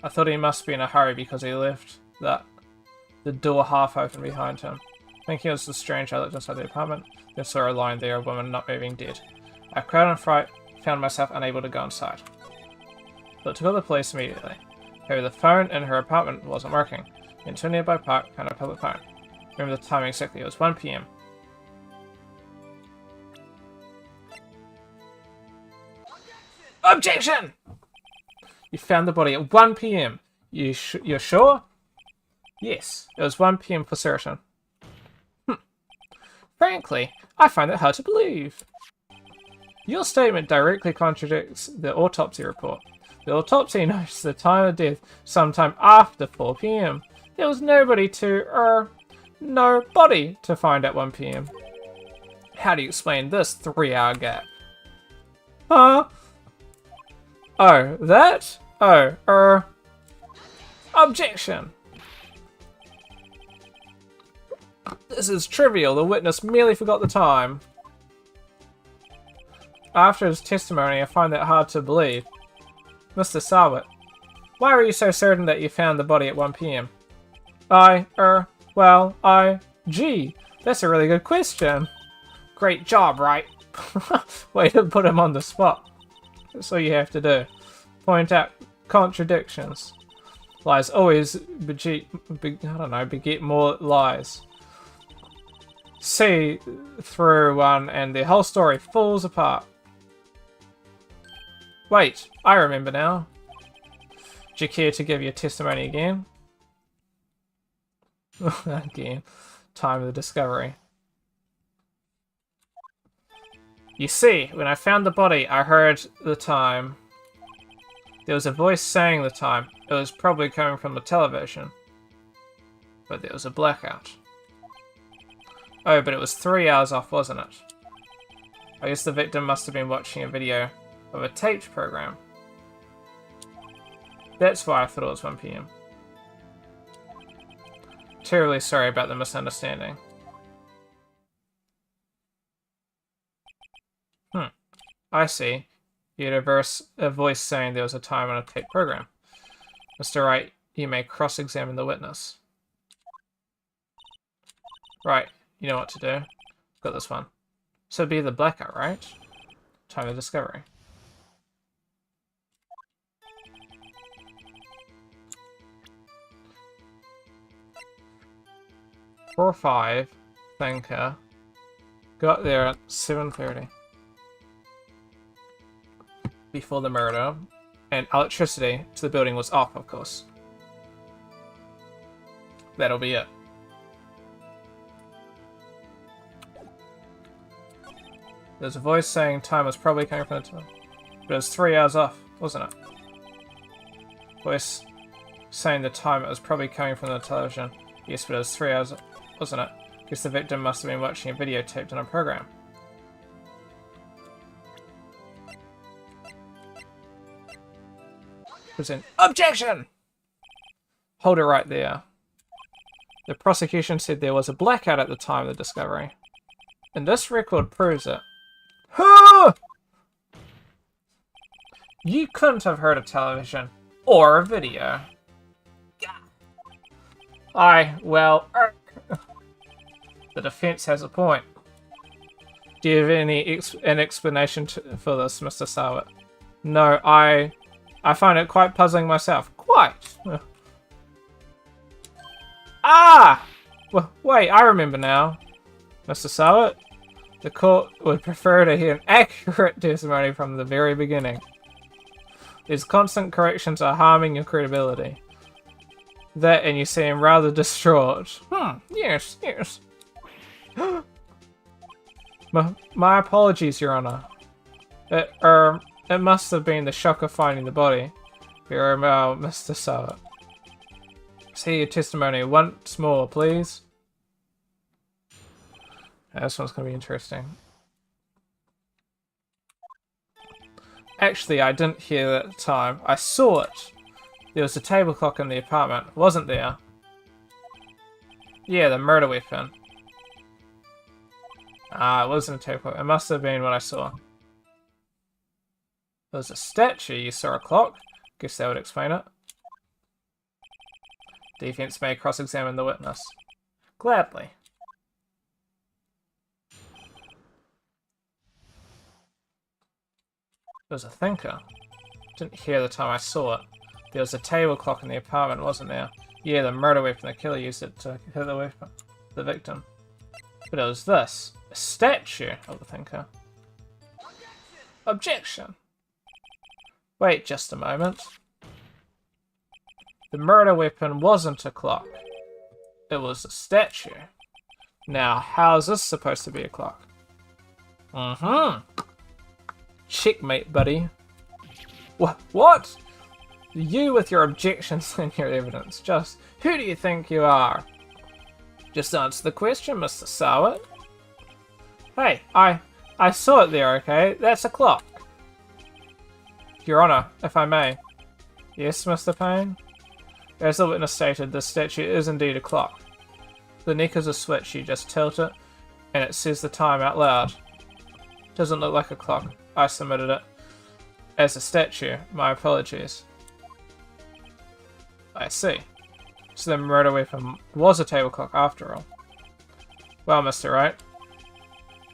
I thought he must be in a hurry because he left the door half open behind him. Thinking it was strange, I looked inside the apartment, then saw a lying there, a woman not moving, dead. I cried in fright, found myself unable to go inside. But to call the police immediately. However, the phone in her apartment wasn't working. Went to a nearby park, found a public phone. Remember the time exactly, it was 1 PM. Objection! You found the body at 1 PM. You're sure? Yes, it was 1 PM for certain. Frankly, I find that hard to believe. Your statement directly contradicts the autopsy report. The autopsy notes the time of death sometime after 4 PM. There was no body to find at 1 PM. How do you explain this 3-hour gap? Huh? Oh, that? Oh, objection! This is trivial. The witness merely forgot the time. After his testimony, I find that hard to believe. Mr. Sawit, why were you so certain that you found the body at 1 PM? Gee, that's a really good question. Great job, right? Way to put him on the spot. That's all you have to do. Point out contradictions. Lies always beget more lies. See through one and the whole story falls apart. Wait, I remember now. Do you care to give your testimony again? Again. Time of the discovery. You see, when I found the body, I heard the time. There was a voice saying the time. It was probably coming from the television. But there was a blackout. Oh, but it was 3 hours off, wasn't it? I guess the victim must have been watching a video of a taped program. That's why I thought it was 1 PM. Terribly sorry about the misunderstanding. I see. You had a voice saying there was a time on a tape program. Mr. Wright, you may cross-examine the witness. Right, you know what to do. Got this one. So it'd be the blackout, right? Time of discovery. Four or 5, thinker. Got there at 7:30. Before the murder, and electricity to the building was off, of course. That'll be it. There's a voice saying time was probably coming from the time, but it was 3 hours off, wasn't it? Voice saying the time it was probably coming from the television. Yes, but it was 3 hours, wasn't it? Guess the victim must have been watching a video taped on a program. Present objection! Hold it right there. The prosecution said there was a blackout at the time of the discovery. And this record proves it. Huh! You couldn't have heard a television or a video. Well, the defense has a point. Do you have an explanation for this, Mr. Sawat? No, I find it quite puzzling myself. Quite. Well, wait, I remember now. Mr. Sawat, the court would prefer to hear an accurate testimony from the very beginning. These constant corrections are harming your credibility. That, and you seem rather distraught. Yes. My apologies, Your Honor. It must have been the shock of finding the body. Very well, Mr. Sawat. See your testimony once more, please. This one's gonna be interesting. Actually, I didn't hear it at the time. I saw it. There was a table clock in the apartment, wasn't there? Yeah, the murder weapon. It wasn't a table clock. It must have been what I saw. There was a statue. You saw a clock. Guess that would explain it. Defense may cross-examine the witness. Gladly. There was a thinker. Didn't hear the time I saw it. There was a table clock in the apartment, wasn't there? Yeah, the murder weapon. The killer used it to hit the victim. But it was this. A statue of the thinker. Objection! Wait just a moment. The murder weapon wasn't a clock. It was a statue. Now, how is this supposed to be a clock? Checkmate, buddy. What? You with your objections and your evidence. Just, who do you think you are? Just answer the question, Mr. Sawat. Hey, I saw it there, okay? That's a clock. Your Honor, if I may. Yes, Mr. Payne? As the witness stated, this statue is indeed a clock. The neck is a switch, you just tilt it, and it says the time out loud. Doesn't look like a clock. I submitted it as a statue. My apologies. I see. So the murder weapon was a table clock after all. Well, Mr. Wright,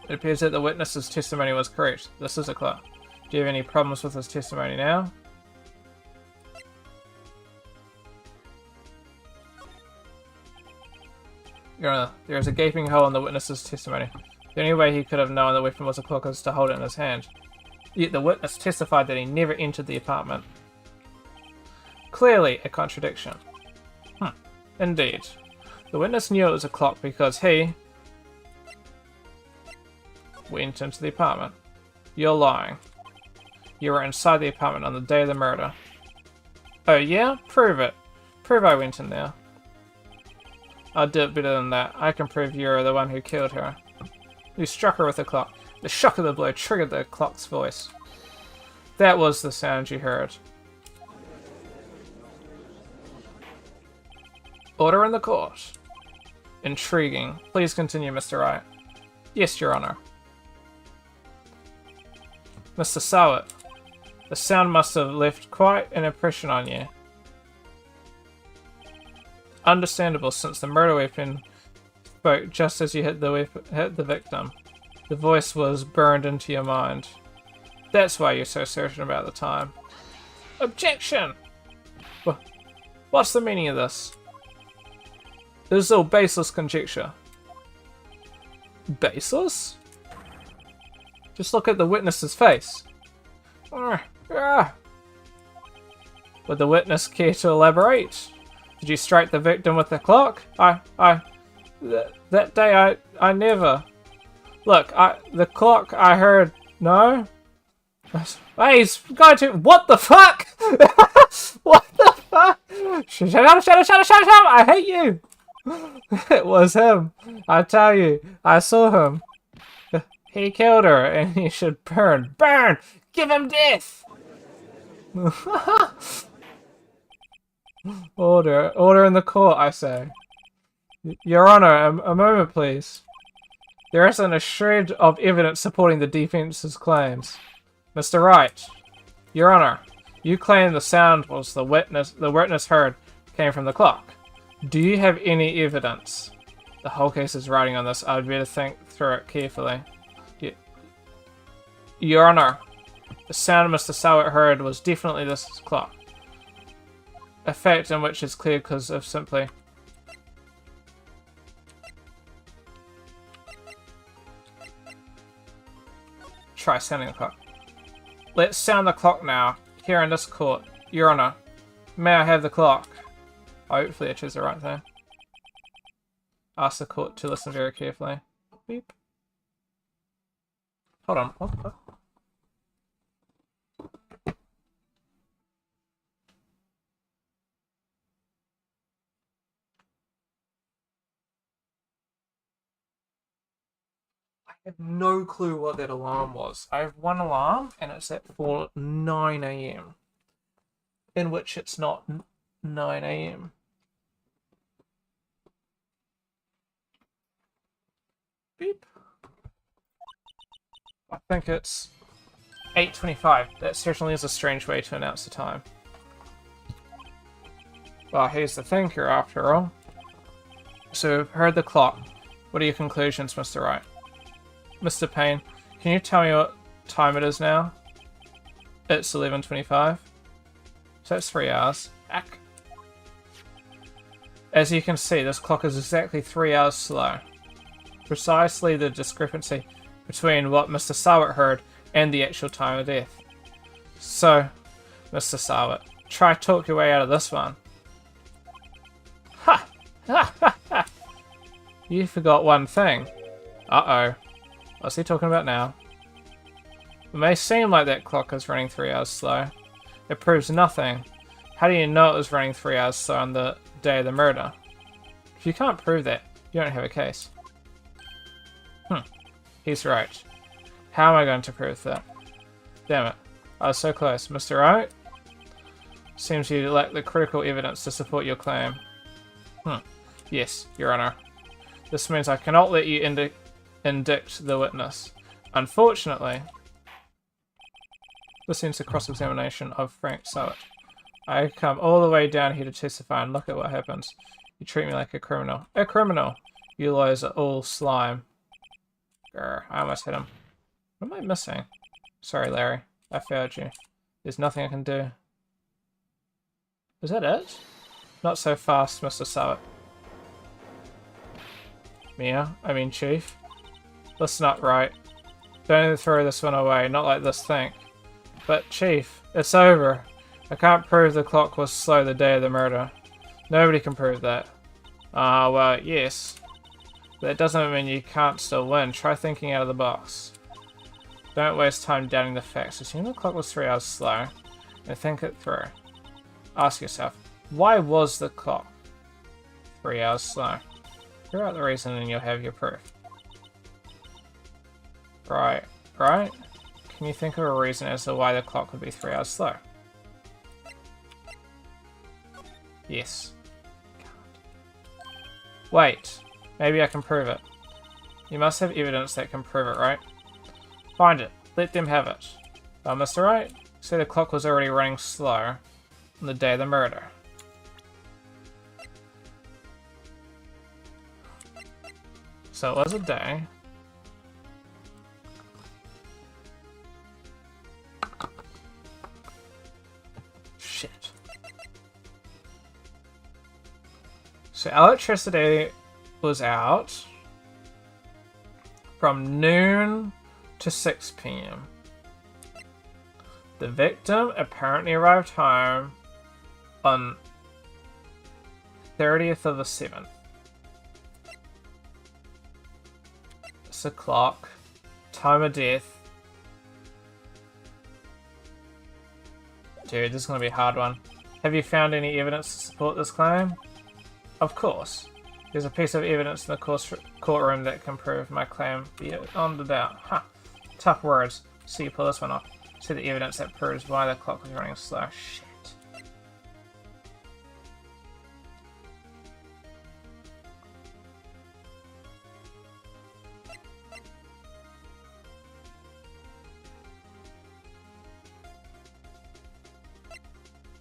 it appears that the witness's testimony was correct. This is a clock. Do you have any problems with his testimony now? Your Honor, there is a gaping hole in the witness's testimony. The only way he could have known the weapon was a clock is to hold it in his hand. Yet the witness testified that he never entered the apartment. Clearly a contradiction. Indeed. The witness knew it was a clock because he went into the apartment. You're lying. You were inside the apartment on the day of the murder. Oh yeah? Prove it. Prove I went in there. I'll do it better than that. I can prove you're the one who killed her. You struck her with the clock. The shock of the blow triggered the clock's voice. That was the sound you heard. Order in the court. Intriguing. Please continue, Mr. Wright. Yes, Your Honor. Mr. Sawat, the sound must have left quite an impression on you. Understandable, since the murder weapon spoke just as you hit the victim. The voice was burned into your mind. That's why you're so certain about the time. Objection! What's the meaning of this? This is all baseless conjecture. Baseless? Just look at the witness's face. Would the witness care to elaborate? Did you strike the victim with the clock? That day I never. Look, the clock I heard, no? Hey, he's going to, what the fuck? What the fuck? Shut up, I hate you. It was him. I tell you, I saw him. He killed her and he should burn. Burn! Give him death! Order. Order in the court, I say. Your Honor, a moment, please. There isn't a shred of evidence supporting the defense's claims. Mr. Wright, Your Honor, you claim the sound was the witness heard came from the clock. Do you have any evidence? The whole case is riding on this. I'd better think through it carefully. Your Honor, the sound Mr. Sowett heard was definitely this clock. A fact in which is clear because of simply... Try sounding the clock. Let's sound the clock now, here in this court. Your Honor, may I have the clock? Hopefully I choose the right thing. Ask the court to listen very carefully. Beep. Hold on. What? I have no clue what that alarm was. I have one alarm, and it's at for 9 AM. In which it's not 9 AM. Beep. I think it's 8:25. That certainly is a strange way to announce the time. Well, here's the thinker, after all. So, we've heard the clock. What are your conclusions, Mr. Wright? Mr. Payne, can you tell me what time it is now? It's 11:25. So that's 3 hours. Ack. As you can see, this clock is exactly 3 hours slow. Precisely the discrepancy between what Mr. Sowett heard and the actual time of death. So, Mr. Sowett, try talk your way out of this one. Ha! Ha ha ha! You forgot one thing. Uh-oh. What's he talking about now? It may seem like that clock is running 3 hours slow. It proves nothing. How do you know it was running 3 hours slow on the day of the murder? If you can't prove that, you don't have a case. He's right. How am I going to prove that? Damn it. I was so close. Mr. Wright? Seems you lack the critical evidence to support your claim. Yes, Your Honor. This means I cannot let you indict the witness. Unfortunately, this ends the cross-examination of Frank Sowett. I come all the way down here to testify, and look at what happens. You treat me like a criminal. A criminal! You lawyers are all slime. Grr, I almost hit him. What am I missing? Sorry, Larry. I failed you. There's nothing I can do. Is that it? Not so fast, Mr. Sowett. Mia? I mean, Chief. Listen up, right? Don't throw this one away, not like this think. But, Chief, it's over. I can't prove the clock was slow the day of the murder. Nobody can prove that. Well, yes. That doesn't mean you can't still win. Try thinking out of the box. Don't waste time doubting the facts. Assume the clock was 3 hours slow, and think it through. Ask yourself, why was the clock 3 hours slow? Figure out the reason and you'll have your proof. Right. Can you think of a reason as to why the clock would be 3 hours slow? Yes. Wait. Maybe I can prove it. You must have evidence that can prove it, right? Find it. Let them have it. Well, Mr. Wright, say the clock was already running slow on the day of the murder. So it was a day. Shit. So electricity was out from noon to 6 PM. The victim apparently arrived home on 30th of the 7th. It's the clock. Time of death. Dude, this is going to be a hard one. Have you found any evidence to support this claim? Of course. There's a piece of evidence in the courtroom that can prove my claim beyond a doubt. Ha! Tough words. So you pull this one off. See the evidence that proves why the clock was running slow. Shit.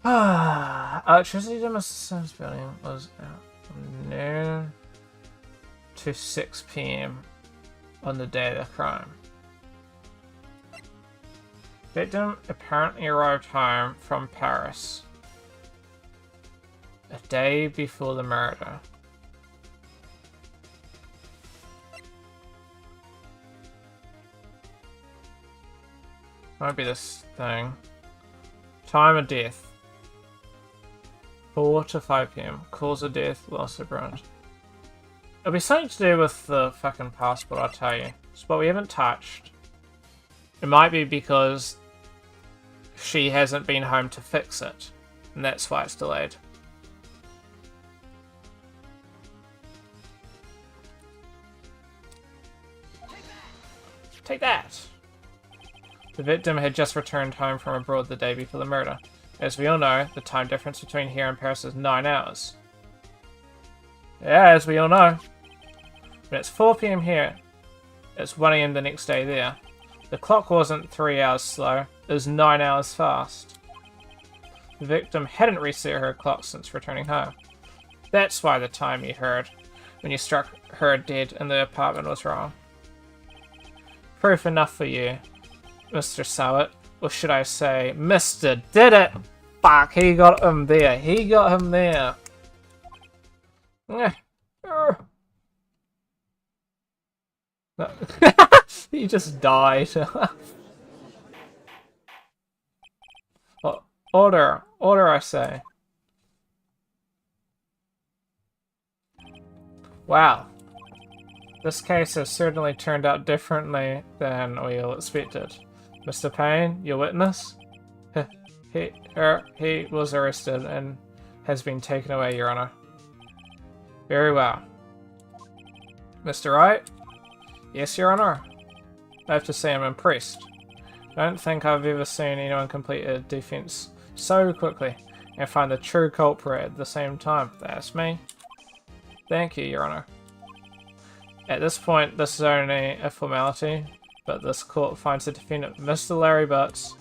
Electricity demonstrations building was out from noon to 6 p.m. on the day of the crime. Victim apparently arrived home from Paris a day before the murder. Might be this thing. Time of death. 4 to 5 p.m. Cause of death, loss of brand. It'll be something to do with the fucking passport, I'll tell you. It's what we haven't touched. It might be because she hasn't been home to fix it, and that's why it's delayed. Take that! The victim had just returned home from abroad the day before the murder. As we all know, the time difference between here and Paris is 9 hours. Yeah, as we all know. When it's 4 p.m. here, it's 1 a.m. the next day there. The clock wasn't 3 hours slow, it was 9 hours fast. The victim hadn't reset her clock since returning home. That's why the time you heard when you struck her dead in the apartment was wrong. Proof enough for you, Mr. Sowett. Or should I say, Mr. Did It! Fuck, he got him there. He got him there. He just died. Order. Order, I say. Wow. This case has certainly turned out differently than we all expected. Mr. Payne, your witness? He was arrested and has been taken away, Your Honor. Very well. Mr. Wright? Yes, Your Honor. I have to say I'm impressed. I don't think I've ever seen anyone complete a defense so quickly and find the true culprit at the same time. That's me. Thank you, Your Honor. At this point, this is only a formality, but this court finds the defendant, Mr. Larry Butts,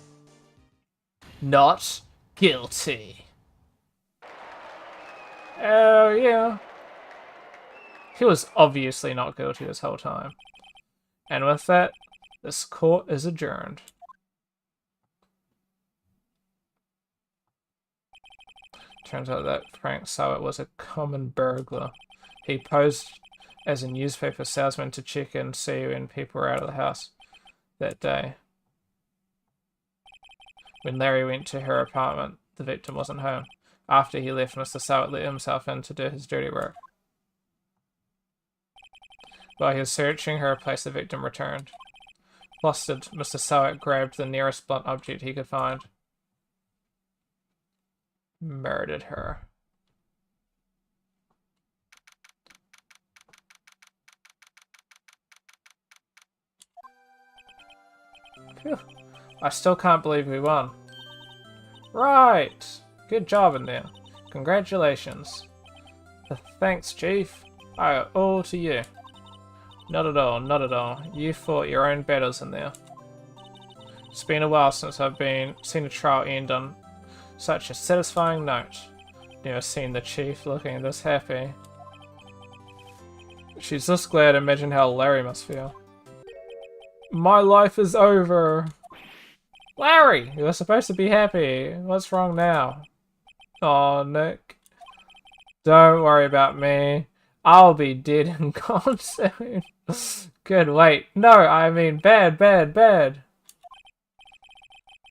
not guilty. Oh, yeah. He was obviously not guilty this whole time. And with that, this court is adjourned. Turns out that Frank Sowett was a common burglar. He posed as a newspaper salesman to check and see when people were out of the house that day. When Larry went to her apartment, the victim wasn't home. After he left, Mr. Sowett let himself in to do his dirty work. While he was searching her place, the victim returned. Flustered, Mr. Sowett grabbed the nearest blunt object he could find. Murdered her. Phew. I still can't believe we won. Right! Good job in there. Congratulations. Thanks, Chief. I owe it all to you. Not at all, not at all. You fought your own battles in there. It's been a while since I've seen a trial end on such a satisfying note. Never seen the Chief looking this happy. She's this glad. Imagine how Larry must feel. My life is over. Larry, you were supposed to be happy. What's wrong now? Oh, Nick. Don't worry about me. I'll be dead and gone soon. Good, wait. No, I mean bad, bad, bad.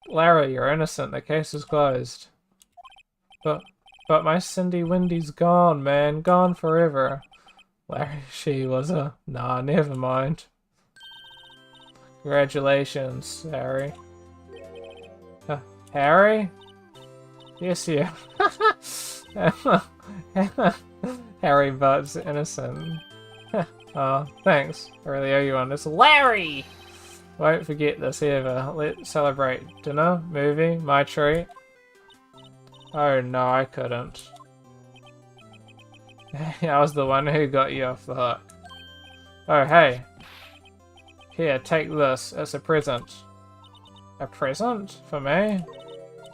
Larry, you're innocent. The case is closed. But my Cindy Windy's gone, man. Gone forever. Larry, she was a... Nah, never mind. Congratulations, Harry. Harry? Yes, you. Harry Butt's innocent. Oh, thanks. I really owe you one. It's Larry! Won't forget this ever. Let's celebrate. Dinner? Movie? My treat? Oh no, I couldn't. I was the one who got you off the hook. Oh, hey. Here, take this. It's a present. A present? For me?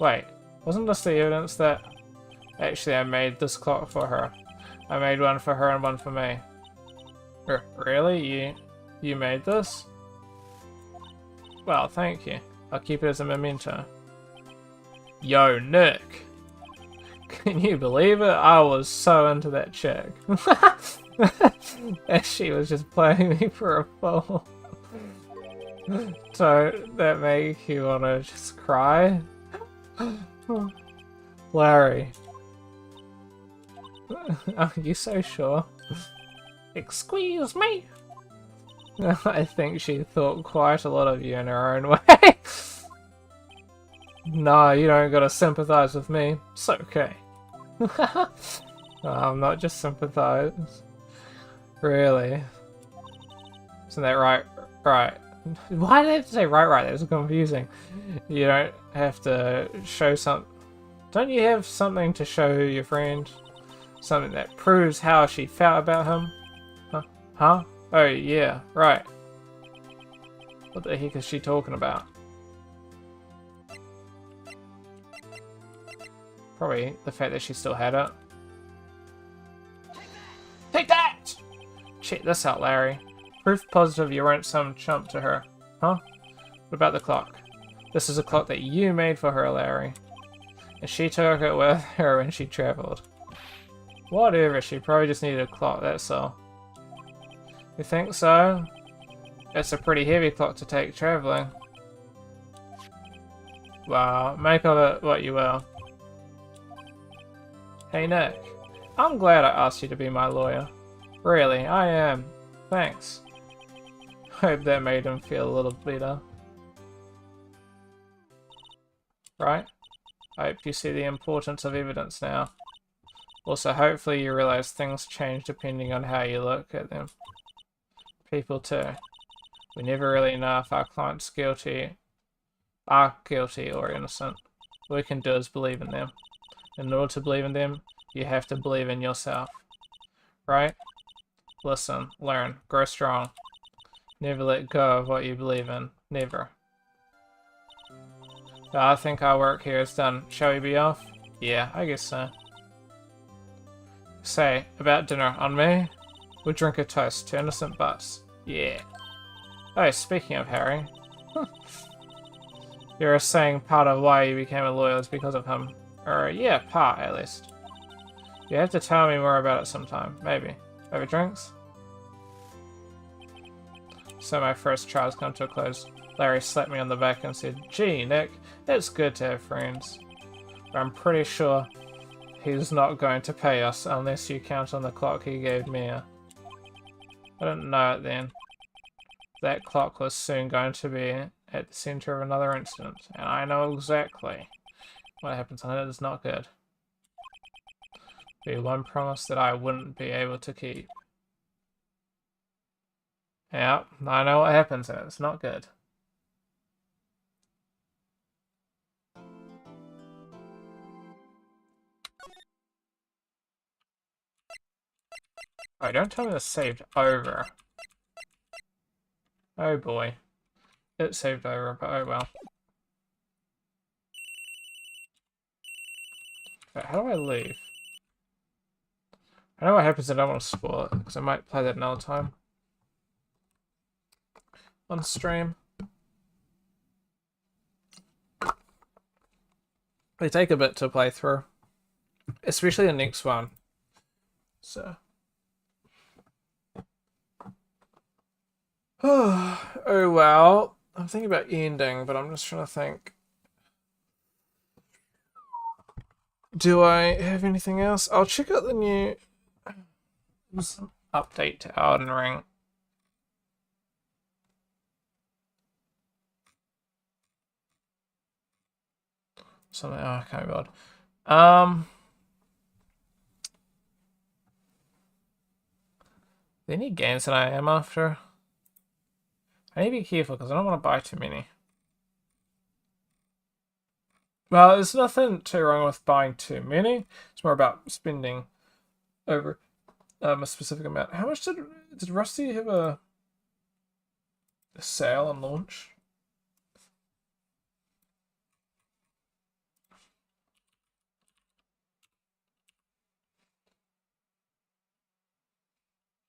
Wait, Wasn't this the evidence that actually I made this clock for her? I made one for her and one for me. Really? You made this? Well, thank you. I'll keep it as a memento. Yo, Nick! Can you believe it? I was so into that chick. And she was just playing me for a fool. So that make you wanna just cry? Larry. Are you so sure? Excuse me? I think she thought quite a lot of you in her own way. No, you don't gotta sympathize with me. It's okay. No, I'm not just sympathize. Really? Isn't that right? Right. Why did I have to say right? That was confusing. You don't have to show some... Don't you have something to show your friend? Something that proves how she felt about him? Huh? Oh, yeah, right. What the heck is she talking about? Probably the fact that she still had it. Take that! Check this out, Larry. Proof positive you weren't some chump to her. Huh? What about the clock? This is a clock that you made for her, Larry. And she took it with her when she traveled. Whatever, she probably just needed a clock, that's all. You think so? It's a pretty heavy clock to take traveling. Well, make of it what you will. Hey Nick, I'm glad I asked you to be my lawyer. Really, I am. Thanks. Hope that made him feel a little better. Right? I hope you see the importance of evidence now. Also, hopefully you realize things change depending on how you look at them. People too. We never really know if our client's are guilty or innocent. All we can do is believe in them. In order to believe in them, you have to believe in yourself. Right? Listen, learn, grow strong. Never let go of what you believe in. Never. I think our work here is done. Shall we be off? Yeah, I guess so. Say, about dinner, on me? We'll drink a toast to innocent butts. Yeah. Oh, speaking of Harry. You're saying part of why you became a lawyer is because of him. Or, yeah, part, at least. You have to tell me more about it sometime. Maybe. Over drinks? So my first trial's come to a close. Larry slapped me on the back and said, "Gee, Nick, it's good to have friends. But I'm pretty sure he's not going to pay us unless you count on the clock he gave me." I didn't know it then. That clock was soon going to be at the center of another incident, and I know exactly what happens on it is not good. Be one promise that I wouldn't be able to keep. Yeah, I know what happens and it's not good. Oh, don't tell me this saved over. Oh boy. It saved over, but oh well. Okay, how do I leave? I know what happens and I don't want to spoil it, because I might play that another time. On stream. They take a bit to play through. Especially the next one. So. Oh well. I'm thinking about ending, but I'm just trying to think. Do I have anything else? I'll check out the new update to Elden Ring. Something. Oh, I can't be bothered. Any games that I am after? I need to be careful because I don't want to buy too many. Well, there's nothing too wrong with buying too many. It's more about spending over a specific amount. How much did Rusty have a sale and launch?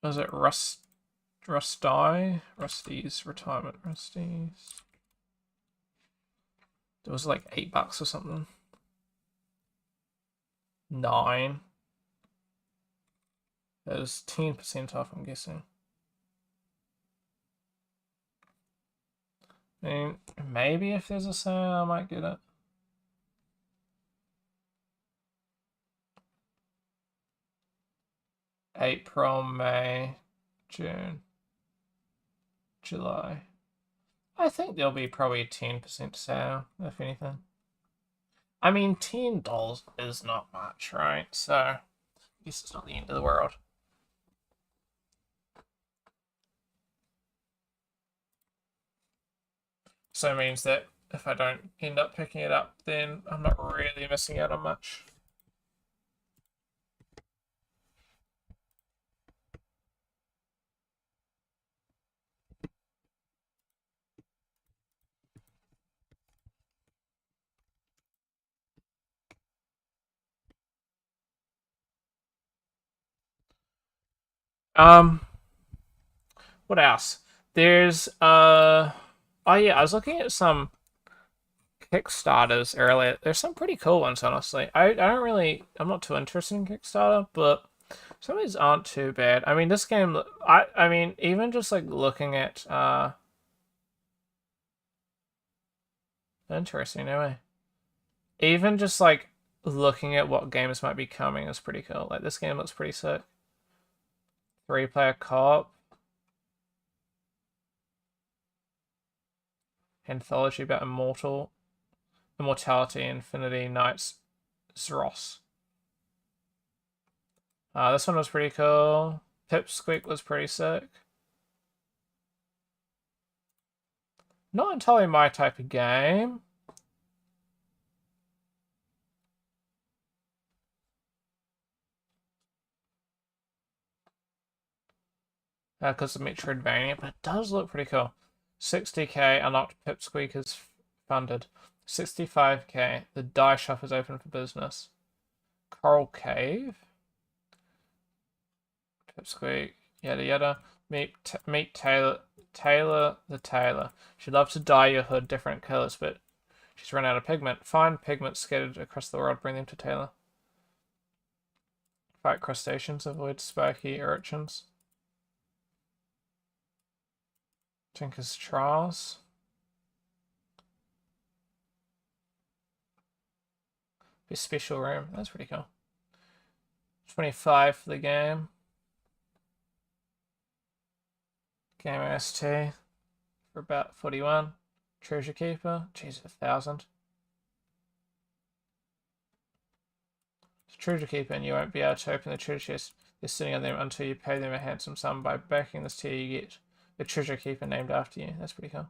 Was it Rusty's retirement Rusty's? It was like $8 or something. 9. It was 10% off, I'm guessing. I mean, maybe if there's a sale, I might get it. April, May, June, July. I think there'll be probably a 10% sale, if anything. I mean, $10 is not much, right? So, I guess it's not the end of the world. So it means that if I don't end up picking it up, then I'm not really missing out on much. Um, what else? There's oh yeah, I was looking at some Kickstarters earlier. There's some pretty cool ones, honestly. I'm not too interested in Kickstarter, but some of these aren't too bad. I mean, this game, I mean, even just like looking at interesting anyway. Even just like looking at what games might be coming is pretty cool. Like this game looks pretty sick. 3-player co-op. Anthology about immortality, Infinity Knights, Zros. This one was pretty cool. Pipsqueak was pretty sick. Not entirely my type of game. Because of Metroidvania, but it does look pretty cool. 60k, unlocked Pipsqueak is funded. 65k, the die shop is open for business. Coral Cave. Pipsqueak, yada yada. Meet Taylor the tailor. She'd love to dye your hood different colors, but she's run out of pigment. Find pigment scattered across the world, bring them to Taylor. Fight crustaceans, avoid spiky urchins. Tinker's Trials. Be special room. That's pretty cool. 25 for the game. Game ST for about 41. Treasure Keeper. Jeez, 1,000. Treasure Keeper, and you won't be able to open the treasure chest they're sitting on them until you pay them a handsome sum. By backing this tier, you get a treasure keeper named after you. That's pretty cool.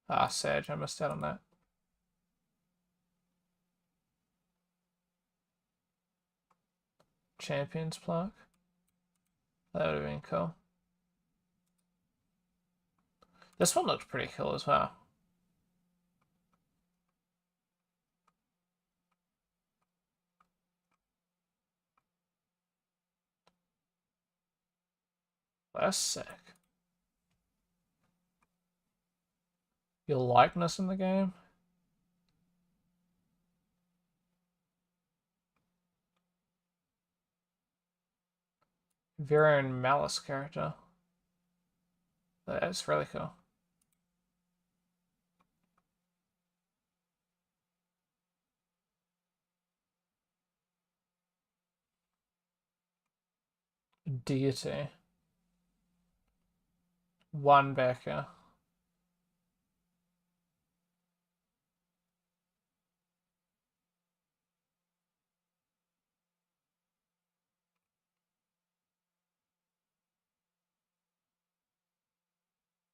Ah, Sage, I missed out on that. Champions plaque. That would have been cool. This one looked pretty cool as well. That's sick. Your likeness in the game? Vera and Malice character. That's really cool. Deity. One backer.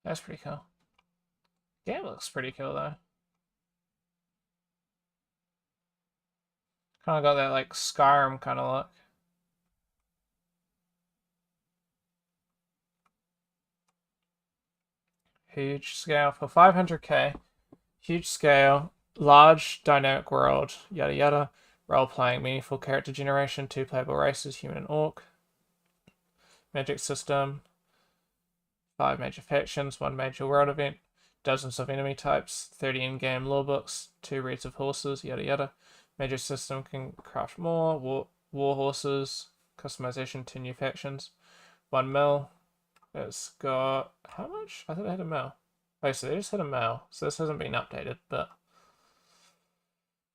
That's pretty cool. Game looks pretty cool though. Kind of got that like Skyrim kind of look. Huge scale for 500k. Huge scale, large dynamic world, yada yada. Role-playing, meaningful character generation, 2 playable races, human and orc. Magic system, 5 major factions, 1 major world event, dozens of enemy types, 30 in-game lore books, 2 breeds of horses, yada yada. Major system can craft more, war horses, customization, 2 new factions, 1 mil. It's got, how much? I thought it had a mil. Oh, so they just had a mil, so this hasn't been updated, but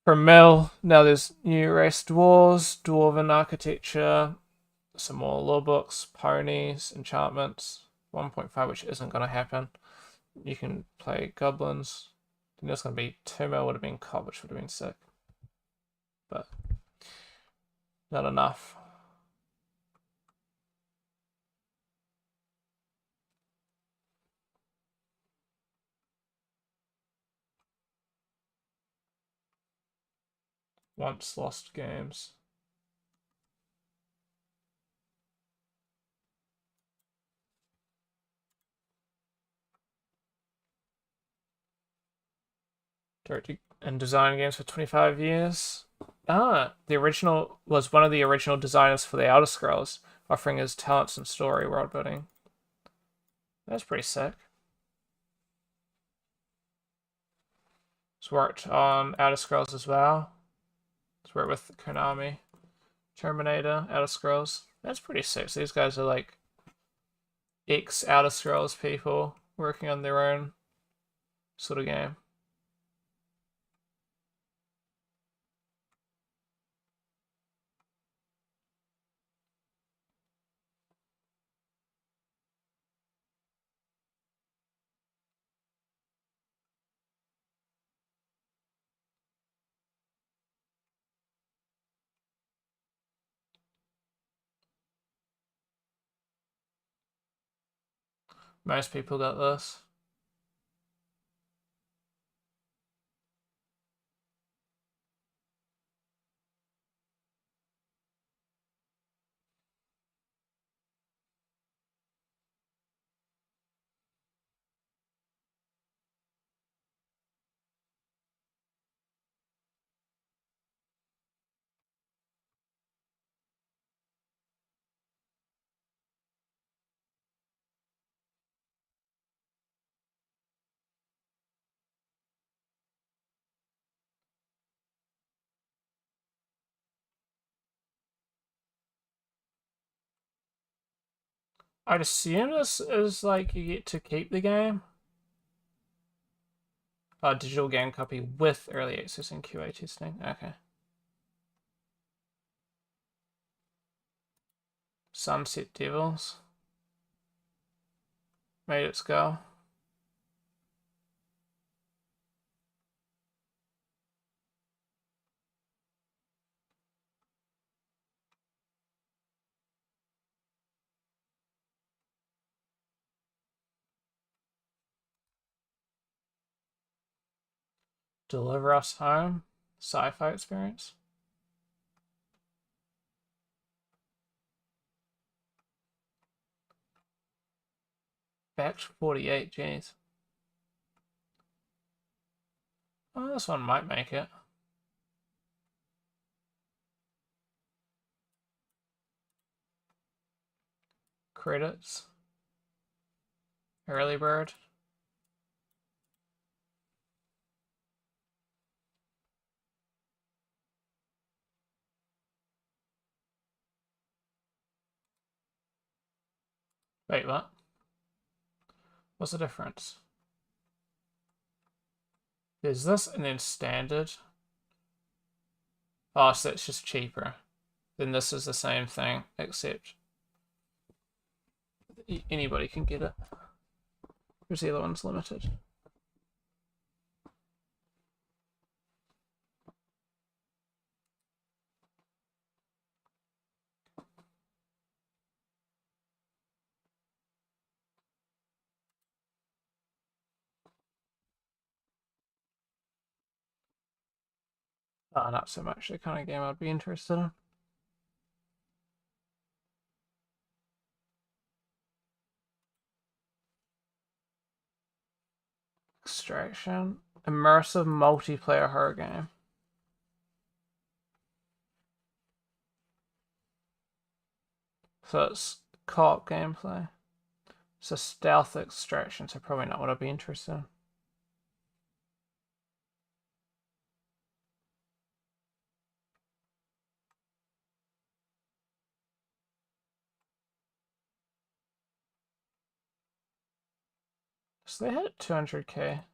for mil, now there's new race dwarves, dwarven architecture, some more lore books, ponies, enchantments, 1.5, which isn't going to happen. You can play goblins. I think there's going to be 2 mil, would have been cob, which would have been sick. But not enough. Once lost games. Directed and design games for 25 years. The original was one of the original designers for the Elder Scrolls, offering his talents in story world building. That's pretty sick. He's worked on Elder Scrolls as well. He's worked with Konami, Terminator, Elder Scrolls. That's pretty sick. So these guys are like ex-Elder Scrolls people working on their own sort of game. Most people got this. I'd assume this is like you get to keep the game. Digital game copy with early access and QA testing. Okay. Sunset Devils. Made its go. Deliver Us Home. Sci-fi experience. Batch 48, jeez. Oh, this one might make it. Credits. Early bird. Wait, what? What's the difference? There's this and then standard. Oh, so it's just cheaper. Then this is the same thing, except anybody can get it. Whereas the other one's limited. Oh, not so much the kind of game I'd be interested in. Extraction. Immersive multiplayer horror game. So it's co-op gameplay. It's a stealth extraction, so probably not what I'd be interested in. So they hit 200k.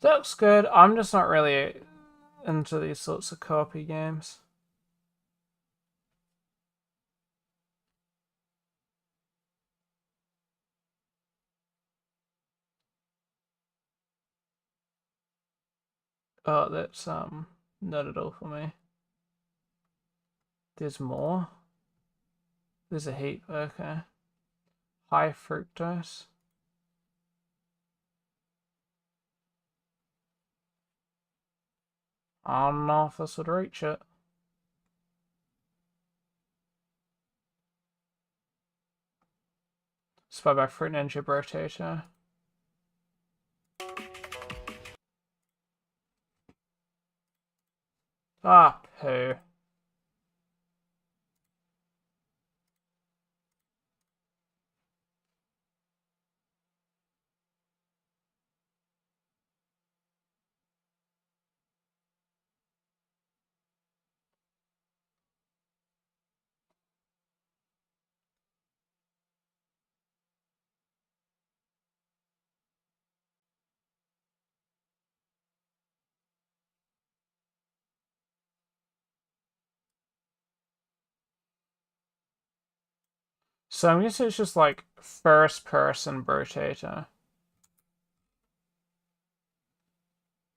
That looks good. I'm just not really into these sorts of co-op games. Oh, that's not at all for me. There's more. There's a heap. Okay. High fructose. I don't know if this would reach it. Spy by Fruit Ninja Rotator. Ah, poo. So I'm guessing it's just like first person Rotator.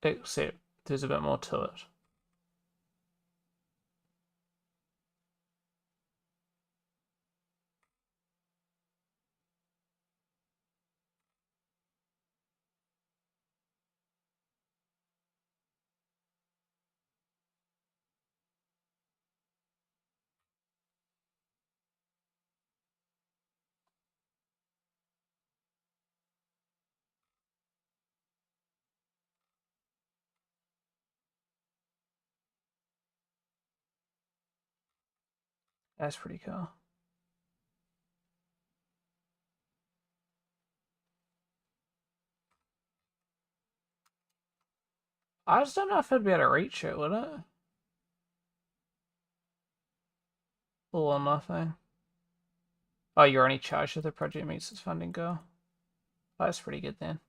Except there's a bit more to it. That's pretty cool. I just don't know if I'd be able to reach it, would it? All or nothing. Oh, you're only charged if the project meets its funding goal. That's pretty good then.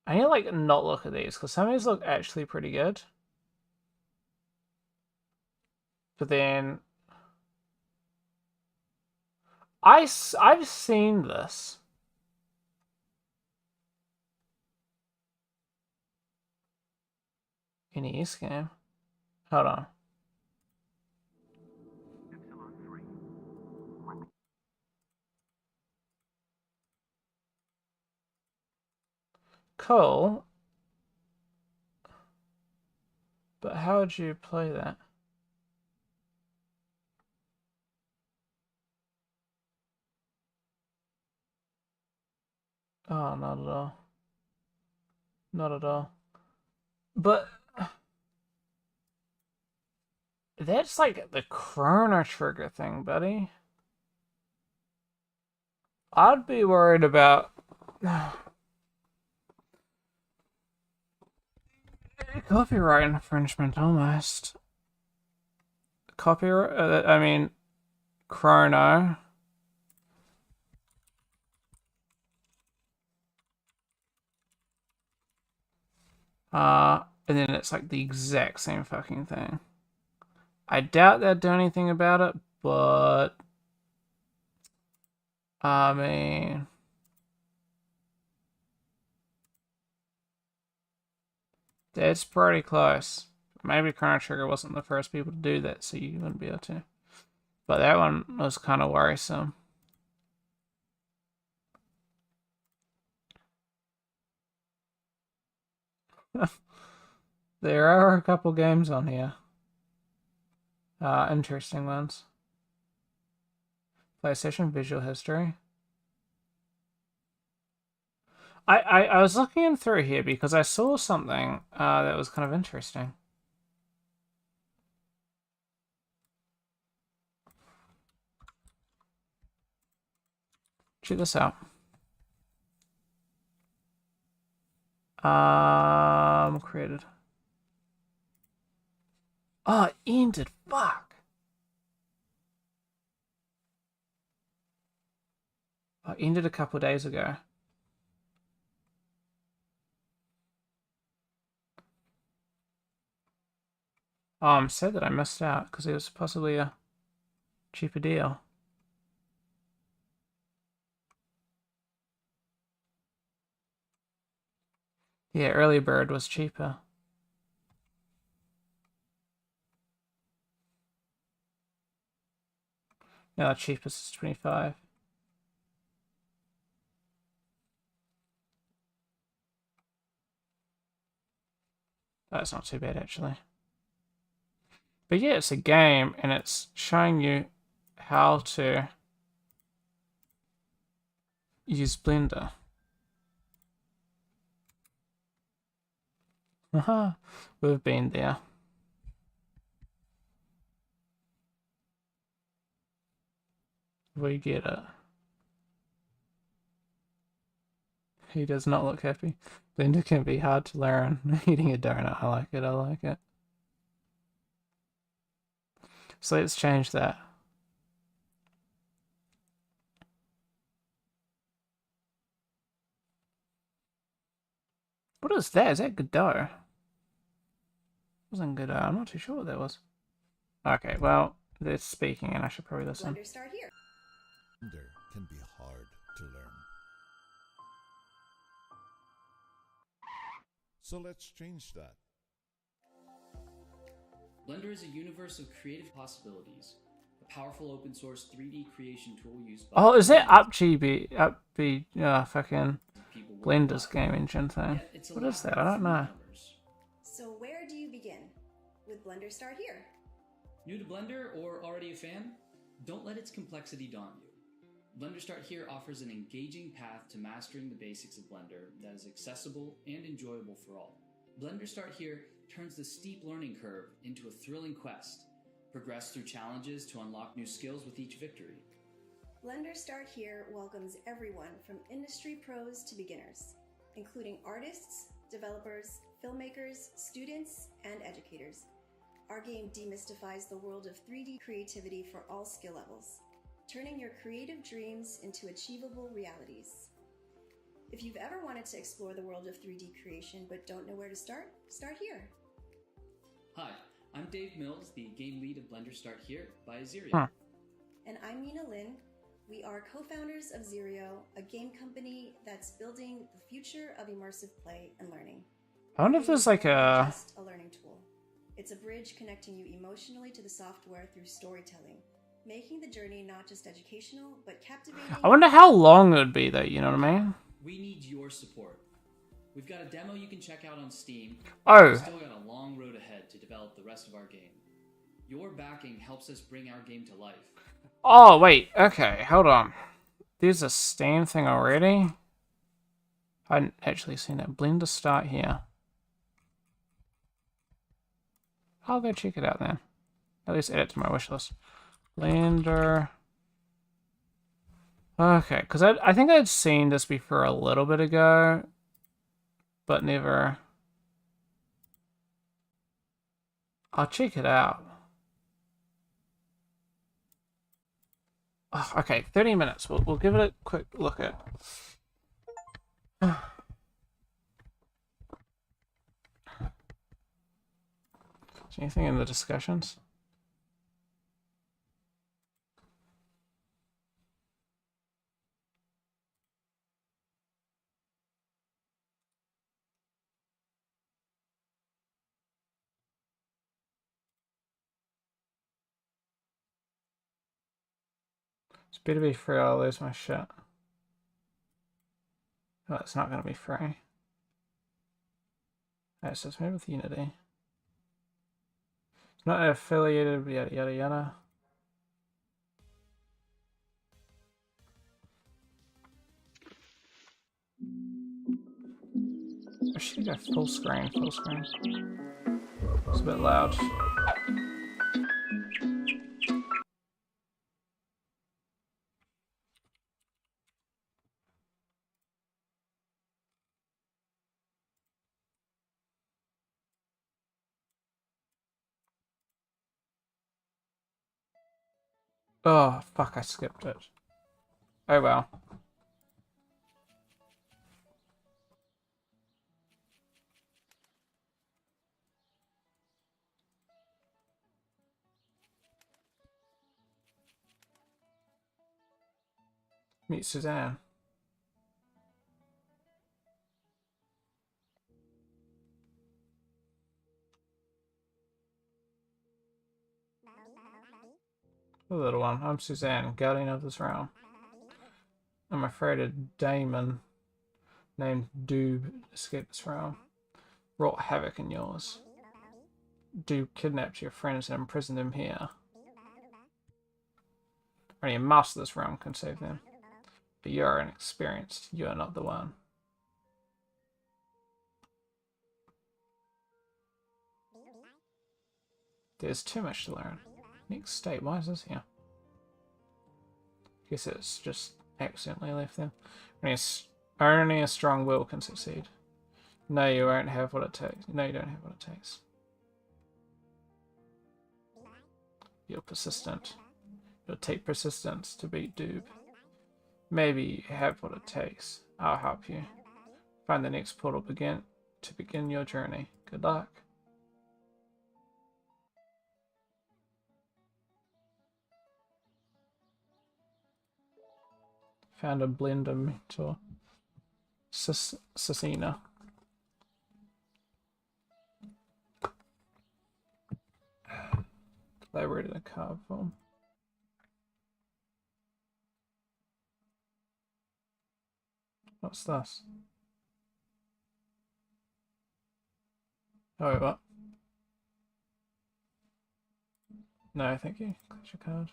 I need to like not look at these because some of these look actually pretty good. But then I've seen this. In East game. Hold on. Cool. But how would you play that? Oh, not at all. Not at all. But that's like the Chrono Trigger thing, buddy. I'd be worried about copyright infringement almost. Copyright, I mean, Chrono. And then it's like the exact same fucking thing. I doubt they'd do anything about it, but I mean, it's pretty close. Maybe Chrono Trigger wasn't the first people to do that, so you wouldn't be able to. But that one was kind of worrisome. There are a couple games on here. Interesting ones. PlayStation Visual History. I was looking through here because I saw something that was kind of interesting. Check this out. Created. Oh, it ended. Fuck. Oh, it ended a couple days ago. Oh, I'm sad that I missed out because it was possibly a cheaper deal. Yeah, early bird was cheaper. No, the cheapest is 25. That's not too bad actually. But yeah, it's a game and it's showing you how to use Blender. Haha, we've been there. We get it. He does not look happy. Blender can be hard to learn. Eating a donut, I like it, I like it. So let's change that. What is that? Is that Godot? Wasn't Godot. I'm not too sure what that was. Okay, well, they're speaking and I should probably listen. Blender start here. Blender can be hard to learn. So let's change that. Blender is a universe of creative possibilities, a powerful open source 3D creation tool used by Oh, is that fucking Blender's game engine thing? What is that? I don't know. So where do you begin? With Blender start here. New to Blender or already a fan? Don't let its complexity daunt you. Blender Start Here offers an engaging path to mastering the basics of Blender that is accessible and enjoyable for all. Blender Start Here turns the steep learning curve into a thrilling quest. Progress through challenges to unlock new skills with each victory. Blender Start Here welcomes everyone from industry pros to beginners, including artists, developers, filmmakers, students, and educators. Our game demystifies the world of 3D creativity for all skill levels, turning your creative dreams into achievable realities. If you've ever wanted to explore the world of 3D creation but don't know where to start here. Hi, I'm Dave Mills, the game lead of Blender Start Here by Azirio. Huh. And I'm Nina Lin. We are co-founders of Azirio, a game company that's building the future of immersive play and learning. I wonder if there's like a... Just a learning tool. It's a bridge connecting you emotionally to the software through storytelling, making the journey not just educational, but captivating. I wonder how long it would be though, you know what I mean? We need your support. We've got a demo you can check out on Steam. Oh. We've still got a long road ahead to develop the rest of our game. Your backing helps us bring our game to life. Oh, wait. Okay, hold on. There's a Steam thing already? I hadn't actually seen it. Blender Start Here. I'll go check it out then. At least add it to my wishlist. Blender. Okay, because I think I'd seen this before a little bit ago, but never. I'll check it out. Oh, okay, 30 minutes. We'll give it a quick look at. Is anything in the discussions? It's better be free or I'll lose my shit. Oh, it's not going to be free. Alright, so it's made with Unity. It's not affiliated, yada yada yada. I should go full screen, full screen. It's a bit loud. Oh, fuck, I skipped it. Oh well. Meet Suzanne. The little one. I'm Suzanne, guardian of this realm. I'm afraid a daemon named Doob escaped this realm. Wrought havoc in yours. Doob kidnapped your friends and imprisoned them here. Only a master of this realm can save them. But you are inexperienced. You are not the one. There's too much to learn. Next state. Why is this here? Guess it's just accidentally left there. Only a strong will can succeed. No, you won't have what it takes. No, you don't have what it takes. You're persistent. It'll take persistence to beat Doob. Maybe you have what it takes. I'll help you. Find the next portal to begin your journey. Good luck. Found a blender mentor. Cecina. Collaborated a card form. What's this? Oh, what? No, thank you. Collect your card.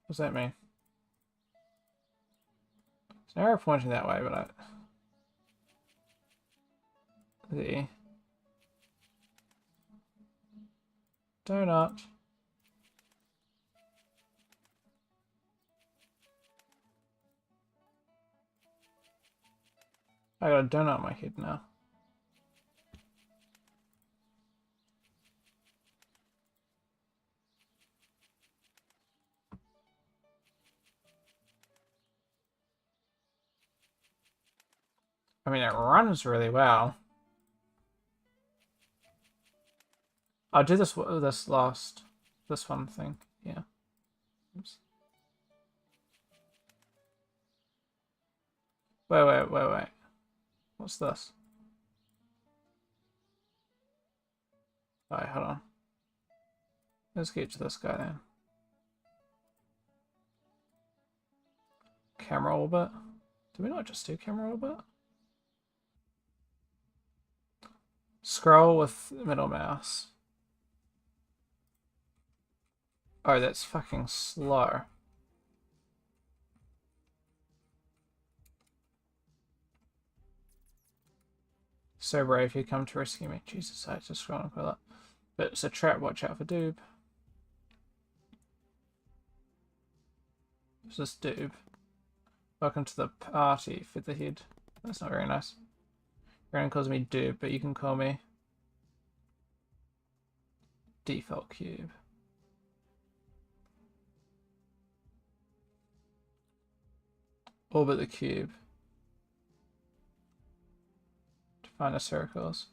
What does that mean? It's an arrow pointing that way, but I... The... Donut. I got a donut on my head now. I mean, it runs really well. I'll do this this one thing. Yeah. Oops. Wait. What's this? Alright, hold on. Let's get to this guy then. Camera orbit. Did we not just do camera orbit? Scroll with middle mouse. Oh, that's fucking slow. So brave you come to rescue me. Jesus, I had to scroll and pull up. But it's a trap, watch out for Doob. Who's this Doob? Welcome to the party, Featherhead. That's not very nice. Everyone calls me Doob, but you can call me Default Cube. Orbit the cube. To find the circles.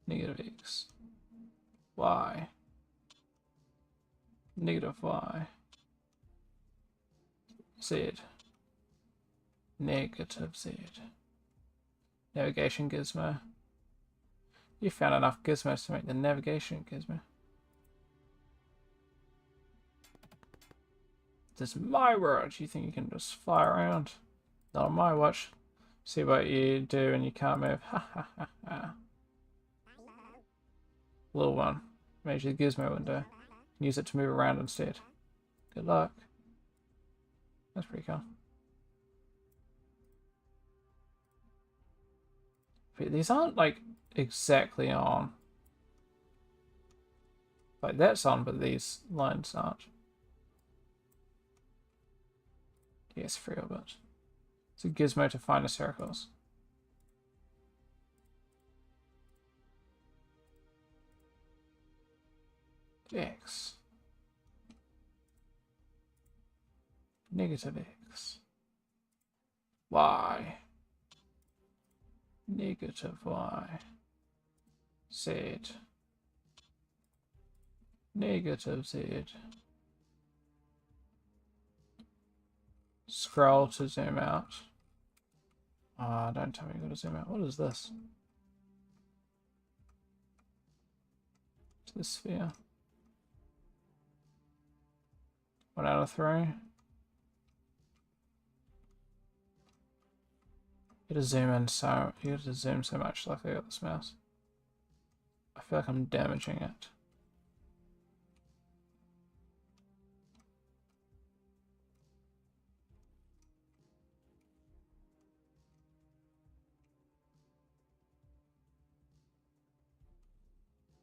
Negative X. Y. Negative Y. Z. Negative Z. Navigation gizmo. You found enough gizmos to make the navigation gizmo. This is my world. You think you can just fly around? Not on my watch. See what you do and you can't move. Ha ha ha ha. Little one. Made you the gizmo window. Use it to move around instead. Good luck. That's pretty cool. But these aren't like exactly on. Like that's on, but these lines aren't. Yes, free orbit. It's a gizmo to find the circles. X. Negative X. Y. Negative Y. Z. Negative Z. Scroll to zoom out. Ah, don't tell me you gotta zoom out. What is this? It's the sphere. 1 out of 3. You gotta zoom in so you gotta zoom so much like I got this mouse. I feel like I'm damaging it.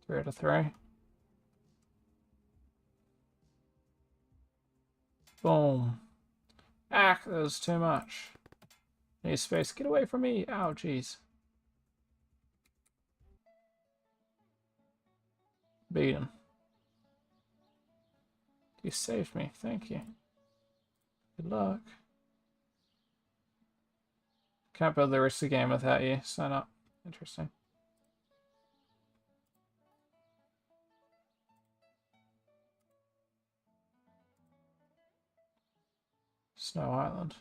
Three out of 3. Boom. Ah, that was too much. Need space. Get away from me. Ow, jeez. Beat him. You saved me. Thank you. Good luck. Can't build the rest of the game without you. Sign up. Interesting. Snow Island.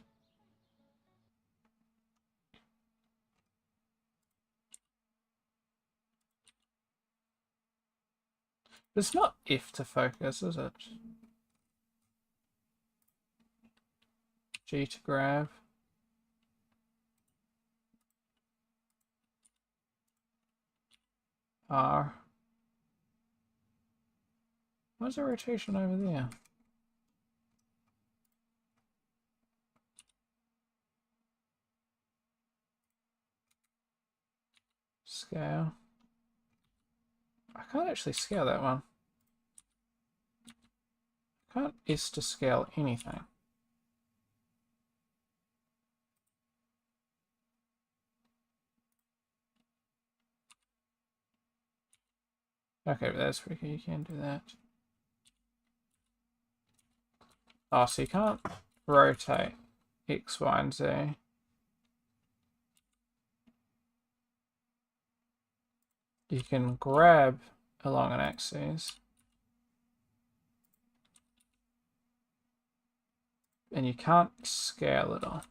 It's not F to focus, is it? G to grab. R. Where's the rotation over there? Scale. I can't actually scale that one. I can't S to scale anything. Okay, but that's pretty cool. You can do that. Oh, so you can't rotate X, Y, and Z. You can grab along an axis. And you can't scale it on.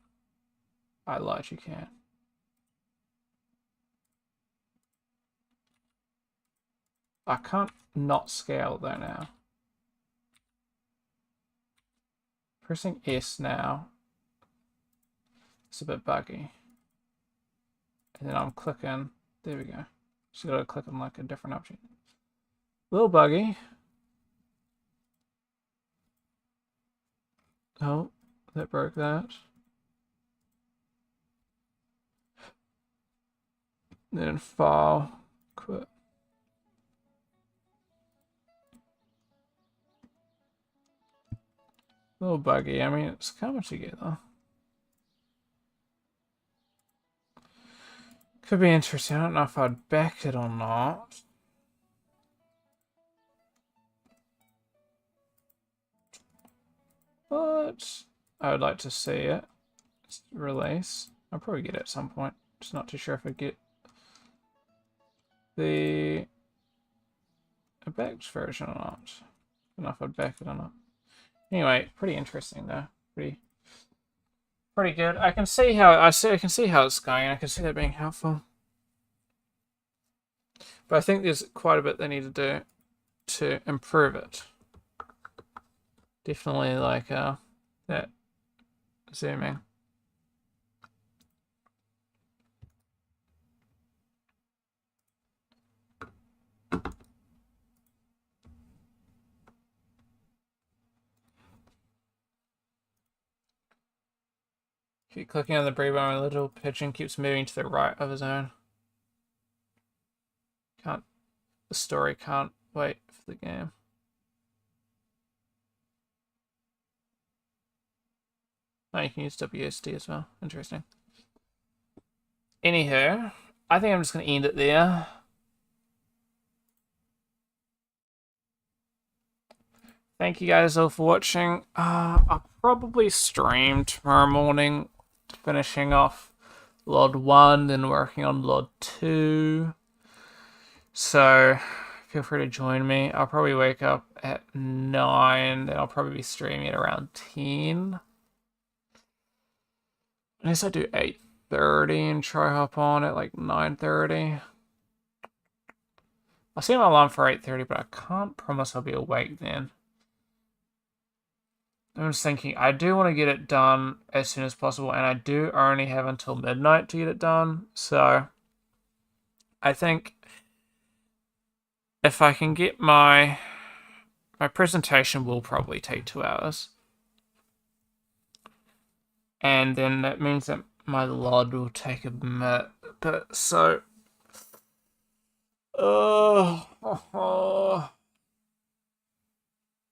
I lied, you can. I can't not scale though now. Pressing S now. It's a bit buggy. And then I'm clicking. There we go. Just gotta click on like a different object. A little buggy. Oh, that broke that. Then file, quit. A little buggy. I mean, it's coming together. Could be interesting. I don't know if I'd back it or not. But I would like to see it release. I'll probably get it at some point. Just not too sure if I'd get the backed version or not. I don't know if I'd back it or not. Anyway, pretty interesting though. Pretty good. I can see how I can see how it's going. I can see that being helpful. But I think there's quite a bit they need to do to improve it. Definitely like that zooming. Keep clicking on the Bravo and the little pigeon keeps moving to the right of his own. The story can't wait for the game. Oh, you can use WSD as well. Interesting. Anywho, I think I'm just going to end it there. Thank you guys all for watching. I'll probably stream tomorrow morning, finishing off LOD 1, then working on LOD 2. So, feel free to join me. I'll probably wake up at 9, then I'll probably be streaming at around 10. Unless I do 8:30 and try hop on at like 9:30. I'll set my alarm for 8:30, but I can't promise I'll be awake then. I'm just thinking, I do want to get it done as soon as possible, and I do only have until midnight to get it done, so I think if I can get my presentation will probably take 2 hours. And then that means that my LOD will take a bit, so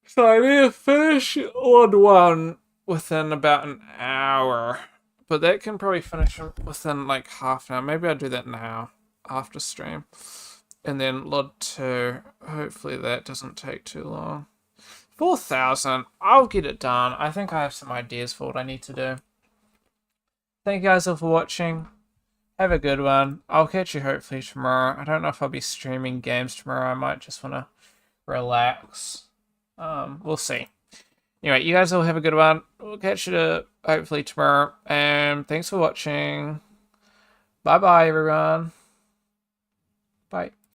so I need to finish LOD 1 within about an hour. But that can probably finish within like half an hour. Maybe I'll do that now, after stream. And then LOD 2, hopefully that doesn't take too long. 4,000, I'll get it done. I think I have some ideas for what I need to do. Thank you guys all for watching. Have a good one. I'll catch you hopefully tomorrow. I don't know if I'll be streaming games tomorrow. I might just want to relax. We'll see. Anyway, you guys all have a good one. We'll catch you hopefully tomorrow. And thanks for watching. Bye-bye, everyone. Bye.